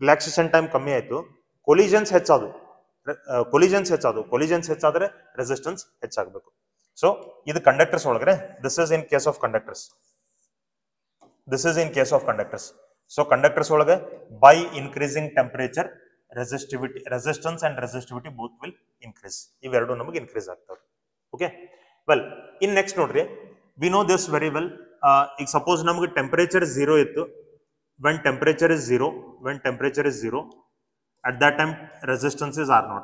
ರಿಲ್ಯಾಕ್ಸೇಷನ್ ಟೈಮ್ ಕಮ್ಮಿ ಆಯ್ತು ಕೊಲಿಷನ್ಸ್ ಹೆಚ್ಚಾದು ಕೊಲಿಷನ್ಸ್ ಹೆಚ್ಚಾದ್ರೆ ರೆಸಿಸ್ಟೆನ್ಸ್ ಹೆಚ್ಚಾಗಬೇಕು ಸೊ ಇದು ಕಂಡಕ್ಟರ್ಸ್ ಒಳಗಡೆ this is in case of conductors so conductors ಒಳಗೆ by increasing temperature resistance and resistivity both will increase ಇವೆರಡು ನಮಗೆ ಇನ್ಕ್ರೀಸ್ ಆಗ್ತವೆ ಓಕೆ ವೆಲ್ ಇನ್ ನೆಕ್ಸ್ಟ್ ನೋಡ್ರಿ we know this very well ಈಗ ಸಪೋಸ್ ನಮಗೆ ಟೆಂಪರೇಚರ್ 0 ಇತ್ತು when temperature is zero at that time resistance is R0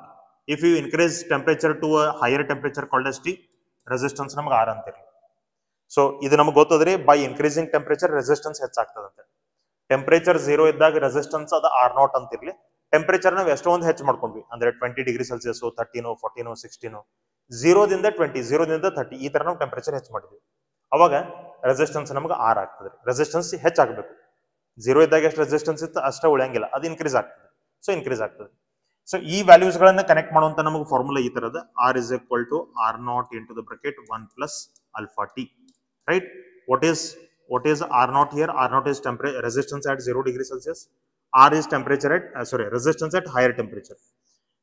if you increase temperature to a higher temperature called as T resistance ನಮಗೆ R ಅಂತಿರಲಿ so ಇದು ನಮಗೆ ಗೊತ್ತದ್ರಿ by increasing temperature resistance ಹೆಚ್ಚಾಗ್ತದಂತೆ temperature 0 ಇದ್ದಾಗ resistance ಅದು R0 ಅಂತಿರ್ಲಿ temperature ನಾವು ಎಷ್ಟೊಂದು ಹೆಚ್ಚು ಮಾಡ್ಕೊಂಡ್ವಿ ಅಂದ್ರೆ 20 ಡಿಗ್ರಿ ಸೆಲ್ಸಿಯಸ್ 13 14 16 0 ದಿಂದ 20 0 ದಿಂದ 30 ಈ ತರ ನಾವು ಟೆಂಪರೇಚರ್ ಹೆಚ್ಚು ಮಾಡಿದ್ವಿ ಅವಾಗ ರೆಸಿಸ್ಟೆನ್ಸ್ ನಮಗೆ R ಆಗ್ತದೆ ರೆಸಿಸ್ಟೆನ್ಸ್ ಹೆಚ್ಚಾಗಬೇಕು 0 ಇದ್ದಾಗ ಎಷ್ಟು ರೆಸಿಸ್ಟೆನ್ಸ್ ಇತ್ತು ಅಷ್ಟೇ ಉಳಿಯಂಗಿಲ್ಲ ಅದು ಇನ್ಕ್ರೀಸ್ ಆಗ್ತದೆ ಸೊ ಇನ್ಕ್ರೀಸ್ ಆಗ್ತದೆ ಸೊ ಈ ವ್ಯಾಲ್ಯೂಸ್ ಗಳನ್ನ ಕನೆಕ್ಟ್ ಮಾಡುವಂತ ನಮಗೆ ಫಾರ್ಮುಲಾ ಈ ತರದ R is equal to R0 into the bracket 1 plus alpha T right what is R0 here R0 is temperature resistance at 0 degree Celsius R is temperature at resistance at higher temperature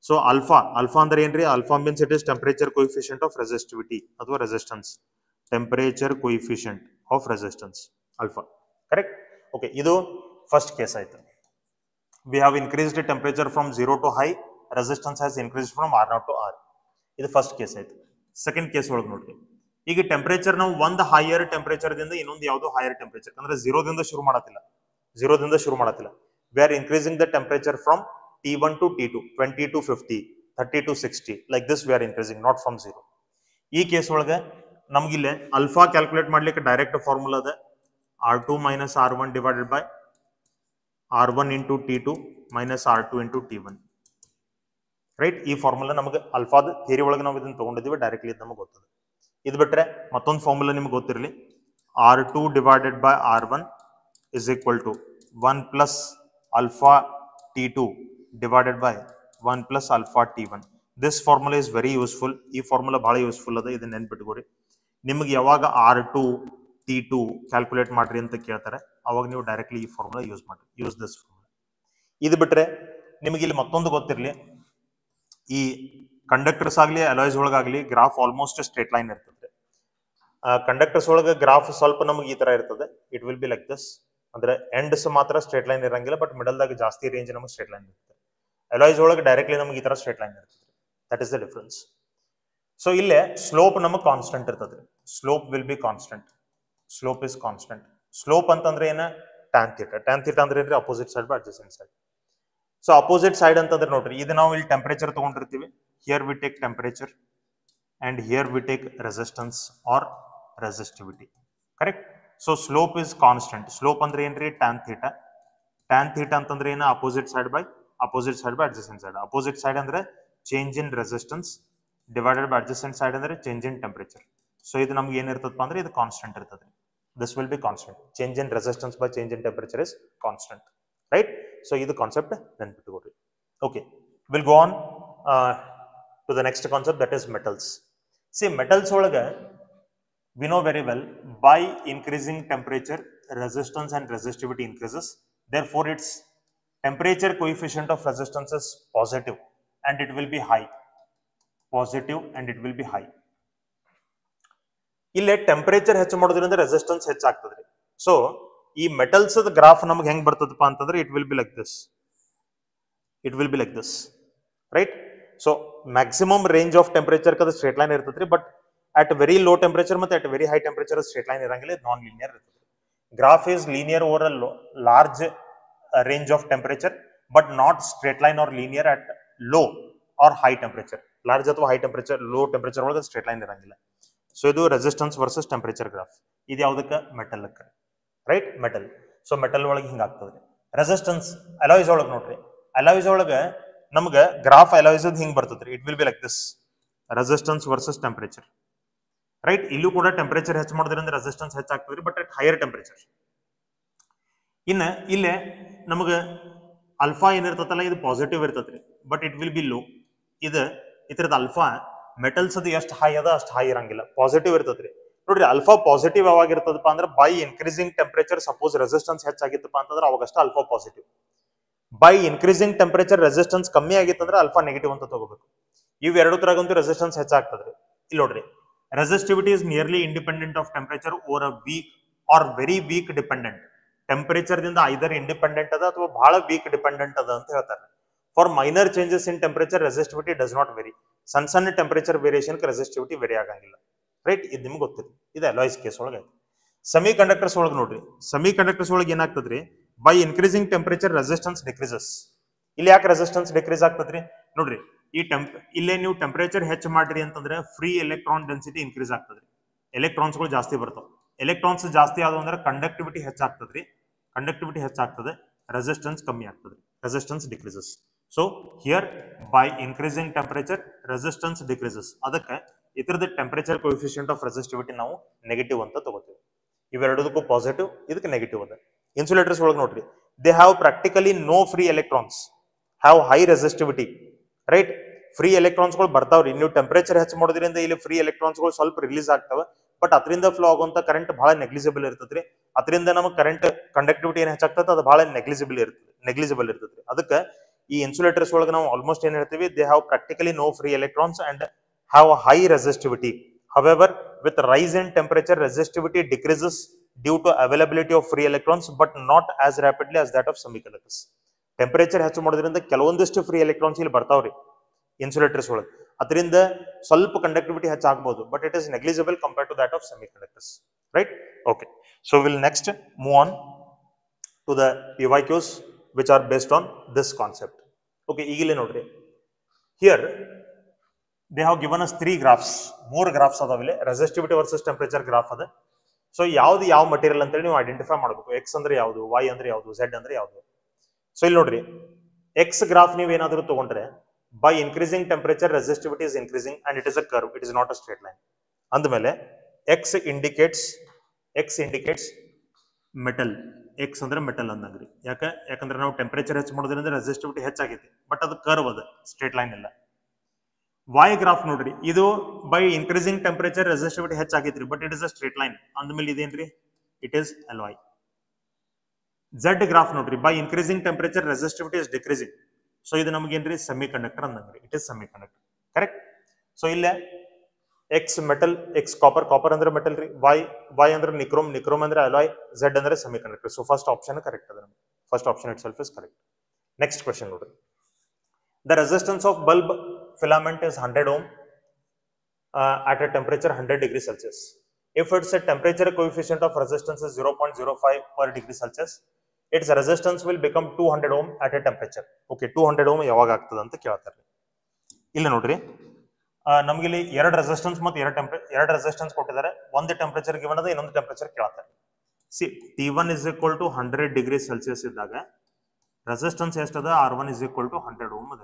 so alpha ಅಂದ್ರೆ ಏನ್ರಿ alpha means it is temperature coefficient of resistivity ಅಥವಾ resistance temperature coefficient of resistance alpha correct okay ಇದು first case ಆಯ್ತು we have increased the temperature from 0 to high resistance has increased from R0 to R ಇದು first case ಆಯ್ತು second case ಒಳಗೆ ನೋಡ್ರಿ ಈಗ temperature ನಾವು ಒಂದು ಹೈಯರ್ ಟೆಂಪರೇಚರ್ ದಿಂದ ಇನ್ನೊಂದು ಯಾವುದೋ ಹೈಯರ್ ಟೆಂಪರೇಚರ್ ಅಂದ್ರೆ 0 ದಿಂದ ಶುರು ಮಾಡತ್ತಿಲ್ಲ we are increasing the temperature from T1 to T2 20 to 50 30 to 60 like this we are increasing not from 0 ಈ ಕೇಸ್ ಒಳಗೆ ನಮಗೆ ಇಲ್ಲಿ ಅಲ್ಫಾ ಕ್ಯಾಲ್ಕುಲೇಟ್ ಮಾಡ್ಲಿಕ್ಕೆ ಡೈರೆಕ್ಟ್ ಫಾರ್ಮುಲಾ ಅದ R2 minus R1 divided by R1 into T2 minus R2 into T1 right ಈ formula ನಮಗೆ ಅಲ್ಫಾದ theory ಒಳಗೆ ನಾವು ಇದನ್ನ ತಗೊಂಡಿದ್ದೀವಿ ಡೈರೆಕ್ಟ್ಲಿ ಇದು ನಮಗೆ ಗೊತ್ತದ ಇದು ಬಿಟ್ರೆ ಮತ್ತೊಂದು ಫಾರ್ಮುಲಾ ನಿಮಗೆ ಗೊತ್ತಿರಲಿ R2 divided by R1 is equal to 1 plus alpha T2 divided by 1 plus alpha T1 this formula is very useful ಈ ಫಾರ್ಮುಲಾ ಬಹಳ ಯೂಸ್ಫುಲ್ ಅದ ಇದನ್ನ ನೆನ್ಪಿಟ್ಕೋರಿ ನಿಮಗೆ ಯಾವಾಗ R2 T2 ಕ್ಯಾಲ್ಕುಲೇಟ್ ಮಾಡ್ರಿ ಅಂತ ಕೇಳ್ತಾರೆ ಅವಾಗ ನೀವು ಡೈರೆಕ್ಟ್ಲಿ ಈ ಫಾರ್ಮುಲಾ ಯೂಸ್ ದಿಸ್ ಫಾರ್ಮುಲಾ ಇದು ಬಿಟ್ರೆ ನಿಮಗೆ ಇಲ್ಲಿ ಮತ್ತೊಂದು ಗೊತ್ತಿರಲಿ ಈ ಕಂಡಕ್ಟರ್ಸ್ ಆಗಲಿ ಅಲಾಯ್ಸ್ ಒಳಗಾಗಲಿ ಗ್ರಾಫ್ ಆಲ್ಮೋಸ್ಟ್ ಸ್ಟ್ರೇಟ್ ಲೈನ್ ಇರ್ತದೆ ಕಂಡಕ್ಟರ್ಸ್ ಒಳಗೆ ಗ್ರಾಫ್ ಸ್ವಲ್ಪ ನಮಗೆ ಈ ತರ ಇರ್ತದೆ. It will be like this. ಅಂದ್ರೆ ಎಂಡ್ಸ್ ಮಾತ್ರ ಸ್ಟ್ರೇಟ್ ಲೈನ್ ಇರಂಗಿಲ್ಲ, ಬಟ್ ಮಿಡಲ್ದಾಗ ಜಾಸ್ತಿ ರೇಂಜ್ ನಮಗೆ ಸ್ಟ್ರೇಟ್ ಲೈನ್ ಇರ್ತದೆ. ಅಲಾಯ್ಸ್ ಒಳಗೆ ಡೈರೆಕ್ಟ್ಲಿ ನಮಗೆ ಈ ತರ ಸ್ಟ್ರೇಟ್ ಲೈನ್ ಇರ್ತದೆ. That is the difference. So ಇಲ್ಲೇ ಸ್ಲೋಪ್ ನಮಗೆ ಕಾನ್ಸ್ಟೆಂಟ್ ಇರ್ತದೆ. Slope will be constant. Slope is constant. Slope ಅಂತಂದ್ರೆ ಏನ? Tan theta. ಟ್ಯಾನ್ ಥೀಟಾ ಅಂದ್ರೆ ಏನ್ರಿ? Opposite side by adjacent side. So opposite side ಅಂತಂದ್ರೆ ನೋಡ್ರಿ, ಇದು ನಾವು ಇಲ್ಲಿ ಟೆಂಪರೇಚರ್ ತಗೊಂಡಿರ್ತೀವಿ. Here we take temperature and here we take resistance or resistivity. Correct? So slope is constant. Slope andre enri? Tan theta. Tan theta antandre ena? Opposite side by adjacent side. Opposite side andre change in resistance divided by adjacent side andre change in temperature. So idu namage ಏನು ಇರ್ತದಪ್ಪ ಅಂದ್ರೆ ಇದು constant ಇರ್ತದೆ. This will be constant. Change in resistance by change in temperature is constant. Right? So idu concept ನೆನಪಿಟ್ಟುಕೊಳ್ಳಿ. Okay, we'll go on to the next concept, that is metals. See, metals ಒಳಗೆ we know very well, by increasing temperature resistance and resistivity increases, therefore its temperature coefficient of resistance is positive and it will be high. Positive and it will be high. ಇಲ್ಲಿ temperature ಹೆಚ್ಚು ಮಾಡೋದ್ರಿಂದ resistance ಹೆಚ್ಚಾಗ್ತದೆ. So ಈ metals graph ನಮಗೆ ಹೆಂಗ್ ಬರ್ತದಪ್ಪ ಅಂತಂದ್ರೆ it will be like this. It will be like this, right? So maximum range of temperature ಕದ ಸ್ಟ್ರೇಟ್ ಲೈನ್ ಇರ್ತದ್ರಿ, but at very low temperature ಮತ್ತೆ at very high temperature straight line ಇರಂಗಿಲ್ಲ, non linear ಇರ್ತದೆ. Graph is linear over a large range of temperature, but not straight line or linear at low or high temperature. Large ಅಥವಾ high temperature, low temperature ಒಳಗೆ straight line ಇರಂಗಿಲ್ಲ. So ಇದು resistance versus temperature graph. ಇದು ಯಾವುದಕ್ಕೆ? Metal, right? Metal. So metal ಒಳಗೆ ಹಿಂಗಾಗ್ತದೆ. Resistance alloys ಒಳಗೆ ನೋಡ್ರಿ, alloys ಒಳಗೆ ನಮ್ಗೆ ಗ್ರಾಫ್ ಅಲಾಯ್ಸ್ ಹಿಂಗ್ ಬರ್ತದ್ರಿ. It will be like this. Resistance versus temperature, right? ಇಲ್ಲೂ ಕೂಡ ಟೆಂಪರೇಚರ್ ಹೆಚ್ಚು ಮಾಡೋದ್ರಿಂದ ರೆಸಿಸ್ಟೆನ್ಸ್ ಹೆಚ್ಚಾಗ್ತದ್ರಿ, ಬಟ್ ಅಟ್ ಹೈಯರ್ ಟೆಂಪರೇಚರ್. ಇನ್ನ ಇಲ್ಲೇ ನಮಗೆ ಅಲ್ಫಾ ಏನಿರ್ತದಲ್ಲ ಇದು ಪಾಸಿಟಿವ್ ಇರ್ತದ್ರಿ, but it will be low. ಇದ್ರದ್ದು ಅಲ್ಫಾ ಮೆಟಲ್ಸ್ ಅದು ಎಷ್ಟು ಹೈ ಅದ ಅಷ್ಟು ಹೈ ಇರಂಗಿಲ್ಲ, ಪಾಸಿಟಿವ್ ಇರ್ತದ್ರಿ. ನೋಡ್ರಿ, ಅಲ್ಫಾ ಪಾಸಿಟಿವ್ ಯಾವಾಗ ಇರ್ತದಪ್ಪ ಅಂದ್ರೆ by increasing temperature suppose resistance ಹೆಚ್ಚಾಗಿತ್ತಪ್ಪ ಅಂತಂದ್ರೆ ಅವಾಗಷ್ಟ alpha positive. By increasing temperature resistance ಕಮ್ಮಿ ಆಗಿತ್ತಂದ್ರೆ ಅಲ್ಫಾ ನೆಗೆಟಿವ್ ಅಂತ ತಗೋಬೇಕು. ಇವೆರಡು ತರಗಂತೂ ರೆಸಿಸ್ಟೆನ್ಸ್ ಹೆಚ್ಚಾಗ್ತದ್ರಿ. ಇಲ್ಲಿ ನೋಡ್ರಿ, resistivity is nearly independent of temperature over a weak or very weak dependent. Temperature ದಿಂದ ಐದರ್ ಇಂಡಿಪೆಂಡೆಂಟ್ ಅದ ಅಥವಾ ಬಹಳ ವೀಕ್ ಡಿಪೆಂಡೆಂಟ್ ಅದ ಅಂತ ಹೇಳ್ತಾರೆ. For minor changes in temperature resistivity does not vary. ಸಣ್ಣ ಸಣ್ಣ ಟೆಂಪರೇಚರ್ ವೇರಿಯೇಷನ್ ರೆಸಿಸ್ಟಿವಿಟಿ ವೆರಿ ಆಗಂಗಿಲ್ಲ, ರೈಟ್? ಇದು ನಿಮ್ಗೆ ಗೊತ್ತಿದೆ. ಇದು ಅಲಾಯ್ಸ್ ಕೇಸ್ ಒಳಗೆ. ಸೆಮಿ ಕಂಡಕ್ಟರ್ಸ್ ಒಳಗೆ ನೋಡ್ರಿ, ಸೆಮಿ ಕಂಡಕ್ಟರ್ಸ್ ಒಳಗೆ ಏನಾಗ್ತದ್ರಿ? By increasing temperature resistance decreases. ಇಲ್ಲಿ ಯಾಕೆ ರೆಸಿಸ್ಟೆನ್ಸ್ ಡಿಕ್ರೀಸ್ ಆಗ್ತದ್ರಿ? ನೋಡ್ರಿ, ಇಲ್ಲೇ ನೀವು ಟೆಂಪರೇಚರ್ ಹೆಚ್ಚು ಮಾಡ್ರಿ ಅಂತಂದ್ರೆ ಫ್ರೀ ಎಲೆಕ್ಟ್ರಾನ್ ಡೆನ್ಸಿಟಿ ಇನ್ಕ್ರೀಸ್ ಆಗ್ತದ್ರಿ. ಎಲೆಕ್ಟ್ರಾನ್ಸ್ಗಳು ಜಾಸ್ತಿ ಬರ್ತಾವೆ. ಎಲೆಕ್ಟ್ರಾನ್ಸ್ ಜಾಸ್ತಿ ಆದವು ಅಂದ್ರೆ ಕಂಡಕ್ಟಿವಿಟಿ ಹೆಚ್ಚಾಗ್ತದ್ರಿ. ಕಂಡಕ್ಟಿವಿಟಿ ಹೆಚ್ಚಾಗ್ತದೆ, ರೆಸಿಸ್ಟೆನ್ಸ್ ಕಮ್ಮಿ ಆಗ್ತದೆ, resistance decreases. So here by increasing temperature resistance decreases. ಅದಕ್ಕೆ ಇದರದ ಟೆಂಪರೇಚರ್ ಕೋಎಫಿಷಿಯಂಟ್ ಆಫ್ ರೆಸಿಸ್ಟಿವಿಟಿ ನಾವು ನೆಗೆಟಿವ್ ಅಂತ ತಗೋತೀವಿ. ಇವೆರಡಕ್ಕೂ ಪಾಸಿಟಿವ್, ಇದಕ್ಕೆ ನೆಗೆಟಿವ್ ಅದ. ಇನ್ಸುಲೇಟರ್ಸ್ ಒಳಗೆ ನೋಡ್ರಿ, they have practically no free electrons, have high resistivity, right? Free ಎಲೆಕ್ಟ್ರಾನ್ಸ್ಗಳು ಬರ್ತಾವ್ರಿ. ನೀವು ಟೆಂಪರೇಚರ್ ಹೆಚ್ಚು ಮಾಡೋದ್ರಿಂದ ಇಲ್ಲಿ ಫ್ರೀ ಎಲೆಕ್ಟ್ರಾನ್ಸ್ಗಳು ಸ್ವಲ್ಪ ರಿಲೀಸ್ ಆಗ್ತವೆ, ಬಟ್ ಅದರಿಂದ ಫ್ಲೋ ಆಗುವಂತ ಕರೆಂಟ್ ಬಹಳ ನೆಗ್ಲಿಜಿಬಲ್ ಇರ್ತದ್ರಿ. ಅದರಿಂದ ನಮಗೆ ಕರೆಂಟ್ ಕಂಡಕ್ಟಿವಿಟಿ ಏನ್ ಹೆಚ್ಚಾಗ್ತದೆ ಅದು ಬಹಳ ನೆಗ್ಲಿಜಿಬಲ್ ಇರ್ತದ್ರಿ. ಅದಕ್ಕೆ ಈ ಇನ್ಸುಲೇಟರ್ಸ್ ಒಳಗೆ ನಾವು ಆಲ್ಮೋಸ್ಟ್ ಏನ್ ಹೇಳ್ತೀವಿ? They have practically no free electrons and have high resistivity. However, with rise in temperature, resistivity decreases due to availability of free electrons, but not as rapidly as that of semiconductors. Temperature ಹೆಚ್ಚು ಮಾಡೋದ್ರಿಂದ ಕೆಲವೊಂದಿಷ್ಟು free electrons ಇಲ್ಲಿ ಬರ್ತಾವ್ರಿ insulators ಒಳಗೆ. ಅದರಿಂದ ಸ್ವಲ್ಪ conductivity ಹೆಚ್ಚಾಗಬಹುದು, but it is negligible compared to that of semiconductors, right? Okay, so will next move on to the PYQs which are based on this concept. Okay, ಈಗಲೇ ನೋಡ್ರಿ, here they have given us 3 graphs, 3 graphs ಅದಾವಿಲ್ಲ. Resistivity versus temperature graph ಅದ. So ಯಾವ್ದು ಯಾವ material ಅಂತೇಳಿ ನೀವು identify ಮಾಡಬೇಕು. X ಅಂದ್ರೆ ಯಾವುದು, ವೈ ಅಂದ್ರೆ ಯಾವುದು, ಝೆಡ್ ಅಂದ್ರೆ ಯಾವುದು. ಸೊ ಇಲ್ಲಿ ನೋಡ್ರಿ, ಎಕ್ಸ್ ಗ್ರಾಫ್ ನೀವು ಏನಾದರೂ ತಗೊಂಡ್ರೆ by increasing temperature resistivity is increasing and it is a curve, it is not a straight line. ಅಂದಮೇಲೆ ಎಕ್ಸ್ ಇಂಡಿಕೇಟ್ಸ್ ಮೆಟಲ್. ಎಕ್ಸ್ ಅಂದ್ರೆ ಮೆಟಲ್ ಅಂದಂಗ್ರಿ. ಯಾಕಂದ್ರೆ ನಾವು ಟೆಂಪರೇಚರ್ ಹೆಚ್ಚು ಮಾಡೋದ್ರಿಂದ ರೆಸಿಸ್ಟಿವಿಟಿ ಹೆಚ್ಚಾಗೈತಿ, ಬಟ್ ಅದು ಕರ್ವ್ ಅದ, ಸ್ಟ್ರೇಟ್ ಲೈನ್ ಇಲ್ಲ. ವೈ ಗ್ರಾಫ್ ನೋಡ್ರಿ, ಇದು ಬೈ ಇನ್ಕ್ರೀಸಿಂಗ್ ಟೆಂಪರೇಚರ್ ರೆಸಿಸ್ಟಿವಿಟಿ ಹೆಚ್ಚಾಗೈತ್ರಿ, but it is a straight line. ಅಂದ್ಮೇಲೆ ಇದೇನ್ರಿ? It is alloy. Z graph ನೋಡ್ರಿ, by increasing temperature resistivity is decreasing. So ಇದು ನಮಗೇನ್ರಿ? ಸೆಮಿ ಕಂಡಕ್ಟರ್ ಅಂದಂಗ್ರಿ. It is semiconductor, correct? So ಇಲ್ಲೇ X metal, X copper, copper andre metal ರೀ, Y andre nichrome, nichrome andre alloy, Z andre semiconductor. So first option correct adha. First option itself is correct. Next question nodri. The resistance of bulb filament is 100 ohm at a temperature 100 degrees Celsius. If its a temperature coefficient of resistance is 0.05 per degree Celsius, its resistance will become 200 ohm at a temperature. Okay, 200 ohm ಯಾವಾಗ ಆಗ್ತದೆ ಅಂತ ಕೇಳ್ತಾರೆ. ಇಲ್ಲಿ ನೋಡ್ರಿ, ನಮಗೆ ಇಲ್ಲಿ ಎರಡು resistance ಮತ್ತು ಎರಡು ರೆಸಿಸ್ಟೆನ್ಸ್ ಕೊಟ್ಟಿದ್ದಾರೆ. ಒಂದು ಟೆಂಪರೇಚರ್ ಗಿವನ್ ಅದ, ಇನ್ನೊಂದು ಟೆಂಪರೇಚರ್ ಕೇಳ್ತಾರೆ. See T1 is equal to 100 degree Celsius ಇದ್ದಾಗ ರೆಸಿಸ್ಟೆನ್ಸ್ ಎಷ್ಟದ, R1 is equal to 100 ohm ಅದ.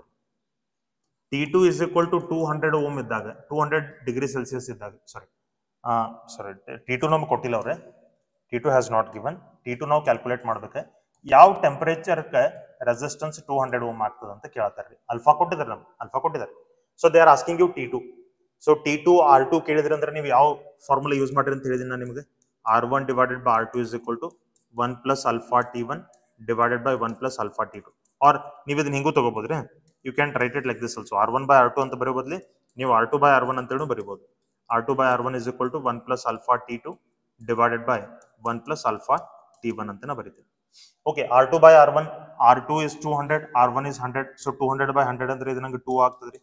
T2 is equal to 200 ohm ಇದ್ದಾಗ, 200 ಡಿಗ್ರಿ ಸೆಲ್ಸಿಯಸ್ ಇದ್ದಾಗ, ಸಾರಿ T2 ನಮ್ಗೆ ಕೊಟ್ಟಿಲ್ಲ ಅವ್ರೆ, T2 has not given. T2 ನಾವು ಕ್ಯಾಲ್ಕುಲೇಟ್ ಮಾಡ್ಬೇಕು. ಯಾವ ಟೆಂಪರೇಚರ್ಗೆ ರೆಸಿಸ್ಟೆನ್ಸ್ 200 ಓಮ್ ಆಗ್ತದೆ ಅಂತ ಕೇಳ್ತಾರೆ. ಅಲ್ಫಾ ಕೊಟ್ಟಿದ್ದಾರೆ, ನಮ್ಗೆ ಅಲ್ಫಾ ಕೊಟ್ಟಿದ್ದಾರೆ. So they are asking you T2. So T2 R2 ಕೇಳಿದ್ರೆ ಅಂದ್ರೆ ನೀವು ಯಾವ ಫಾರ್ಮುಲಾ ಯೂಸ್ ಮಾಡ್ರಿ ಅಂತ ಹೇಳಿದೀನಿ ನಾನು ನಿಮಗೆ. R1 divided by R2 is equal to 1 plus alpha T1 divided by 1 plus alpha T2. Or ನೀವು ಇದನ್ನ ಹಿಂಗೂ ತಗೋಬೋದ್ರಿ. You can write it like this also. R1 by R2 ಅಂತ ಬರೋ ಬದಲಿ ನೀವು R2 by R1 ಅಂತ ಹೇಳಿ ಬರೀಬಹುದು. R2 by R1 is equal to 1 plus alpha T2 divided by 1 plus alpha T1 ಅಂತ ಬರೀತೀವಿ. Okay, R2 by R1, R2 is 200, R1 is 100. So 200 by 100 ಅಂದ್ರೆ ಇದು ನಂಗೆ 2 ಆಗ್ತದ್ರಿ.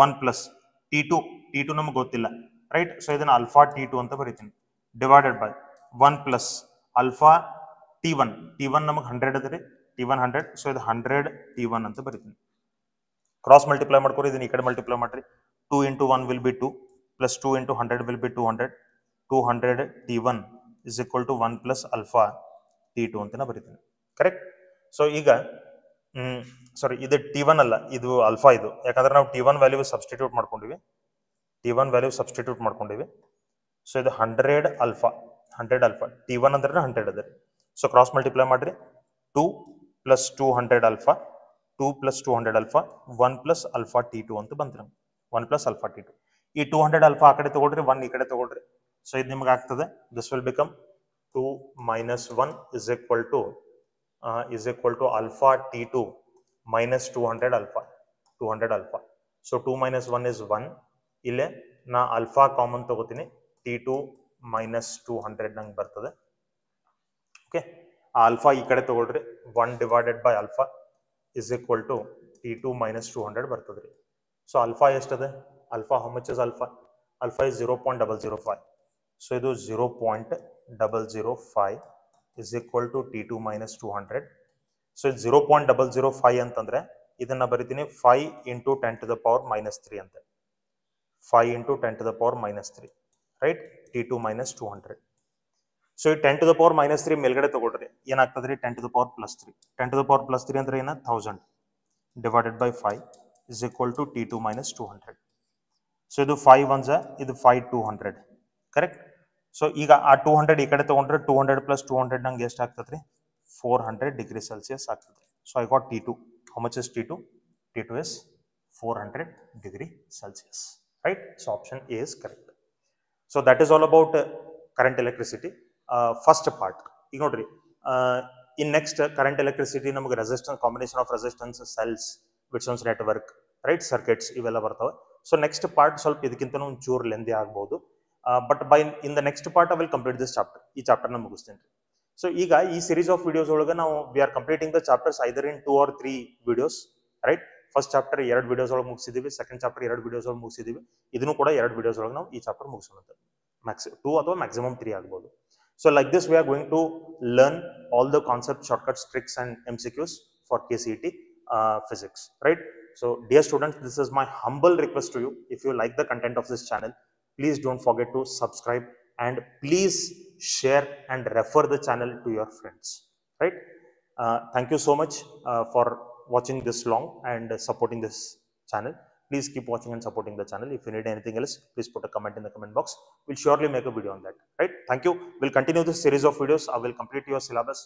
1 plus T2 ನಮಗೆ ಗೊತ್ತಿಲ್ಲ, ರೈಟ್. ಸೊ ಇದನ್ನ ಅಲ್ಫಾ T2 ಅಂತ ಬರೀತೀನಿ, divided by 1 plus alpha T1 ನಮಗೆ 100 ಅದ ರೀ, T1 100. ಸೊ ಇದು 100 T1 ಅಂತ ಬರೀತೀನಿ. ಕ್ರಾಸ್ ಮಲ್ಟಿಪ್ಲೈ ಮಾಡ್ಕೊರಿ, ಇದನ್ನ ಈ ಕಡೆ ಮಲ್ಟಿಪ್ಲೈ ಮಾಡ್ರಿ. 2 into 1 will be 2 plus 2 into 100 will be 200. 200 T1 is equal to 1 plus alpha T2 ಅಂತ ಬರೀತೀನಿ, ಕರೆಕ್ಟ್. ಸೊ ಈಗ ಸಾರಿ, ಇದು T1 ಅಲ್ಲ, ಇದು ಅಲ್ಫಾ. ಇದು ಯಾಕಂದ್ರೆ ನಾವು T1 ವ್ಯಾಲ್ಯೂ ಸಬ್ಸ್ಟಿಟ್ಯೂಟ್ ಮಾಡ್ಕೊಂಡಿವಿ. ಸೊ ಇದು 100 ಅಲ್ಫಾ T1 ಅಂದ್ರೆ 100 ಅದ. ಸೊ ಕ್ರಾಸ್ ಮಲ್ಟಿಪ್ಲೈ ಮಾಡ್ರಿ. 2 plus 200 alpha, 2 plus 200 alpha, 1 plus alpha T2 ಅಂತ ಬಂದ್ರೆ 1 plus alpha T2. ಈ 200 ಅಲ್ಫಾ ಆ ಕಡೆ ತಗೊಳ್ರಿ, 1 ಈ ಕಡೆ ತಗೊಳ್ರಿ. ಸೊ ಇದು ನಿಮ್ಗೆ ಆಗ್ತದೆ, this will become 2 minus 1 is equal to alpha T2 minus 200 alpha. So 2 minus 1 is 1. ಇಲ್ಲೇ ನಾ alpha ಕಾಮನ್ ತಗೋತೀನಿ, T2 minus 200 ನಂಗೆ ಬರ್ತದೆ. ಓಕೆ, ಆಲ್ಫಾ ಈ ಕಡೆ ತಗೊಳ್ರಿ, 1 divided by alpha is equal to T2 minus 200 ಬರ್ತದ್ರಿ. So alpha ಎಷ್ಟದೆ? alpha, how much is alpha? Alpha is 0.005. So ಇದು 0.005 is equal to T2 minus 200. So ಇದು 0.005 ಅಂತಂದ್ರೆ ಇದನ್ನ ಬರೀತೀನಿ 5 into 10 to the power minus 3 ಅಂತ. 5 into 10 to the power minus 3, right. T2 minus 200. So ಈ 10 to the power minus 3 ಮೇಲ್ಗಡೆ ತಗೊಳ್ರಿ, ಏನಾಗ್ತದ್ರಿ? 10 to the power plus 3. 10 to the power plus 3 ಅಂದ್ರೆ ಏನ? 1000 divided by 5 is equal to T2 minus 200. So ಇದು 5 1s, ಇದು 5 200, correct. So ಈಗ ಆ 200 ಈ ಕಡೆ ತಗೊಂಡ್ರೆ 200 plus 200 ನಂಗೆ ಎಷ್ಟು ಆಗ್ತದ್ರಿ? 400 ಡಿಗ್ರಿ ಸೆಲ್ಸಿಯಸ್ ಆಗ್ತದೆ. So I got T2. How much is T2? T2 is 400 degree Celsius, right? So option A is correct. So that is all about current electricity. First part. ಈಗ ನೋಡ್ರಿ, in next current electricity ನಮಗೆ resistance, combination of resistance, cells, Wilson's network, right, circuits ಇವೆಲ್ಲ ಬರ್ತವೆ. So next part ಸ್ವಲ್ಪ ಇದಕ್ಕಿಂತ ಒಂಚೂರು lengthy ಆಗ್ಬೋದು. But in the next part I will complete this chapter. ಈ ಚಾಪ್ಟರ್ ನ ಮುಗಿಸ್ತೇನೆ. ಸೊ ಈಗ ಈ ಸೀರೀಸ್ ಆಫ್ ವಿಡಿಯೋಸ್ ಒಳಗೆ ನಾವು we are completing the chapters either in 2 or 3 videos, right. First chapter 2 videos ಒಳಗೆ ಮುಗಿಸಿದೀವಿ, ಸೆಕೆಂಡ್ ಚಾಪ್ಟರ್ 2 ವಿಡಿಯೋಸ್ ಒಳಗೆ ಮುಗಿಸಿದೀವಿ, ಇದನ್ನು ಕೂಡ 2 ವಿಡಿಯೋಸ್ ಒಳಗೆ ನಾವು ಈ ಚಾಪ್ಟರ್ ಮುಗಿಸೋಣ. 2 ಅಥವಾ ಮ್ಯಾಕ್ಸಿಮಮ್ 3 ಆಗ್ಬೋದು. So like this we are going to learn all the concept, shortcuts, tricks and MCQs for KCET physics, right? So dear students, this is my humble request to you. If you like the content of this channel, please don't forget to subscribe and please share and refer the channel to your friends, right? Thank you so much for watching this long and supporting this channel. Please keep watching and supporting the channel. If you need anything else, please put a comment in the comment box. We'll surely make a video on that, right? Thank you. We'll continue this series of videos. I will complete your syllabus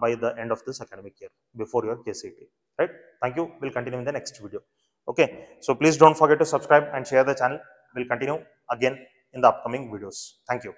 by the end of this academic year, before your KCET, right? Thank you. We'll continue in the next video. Okay, so please don't forget to subscribe and share the channel. We'll continue again in the upcoming videos. Thank you.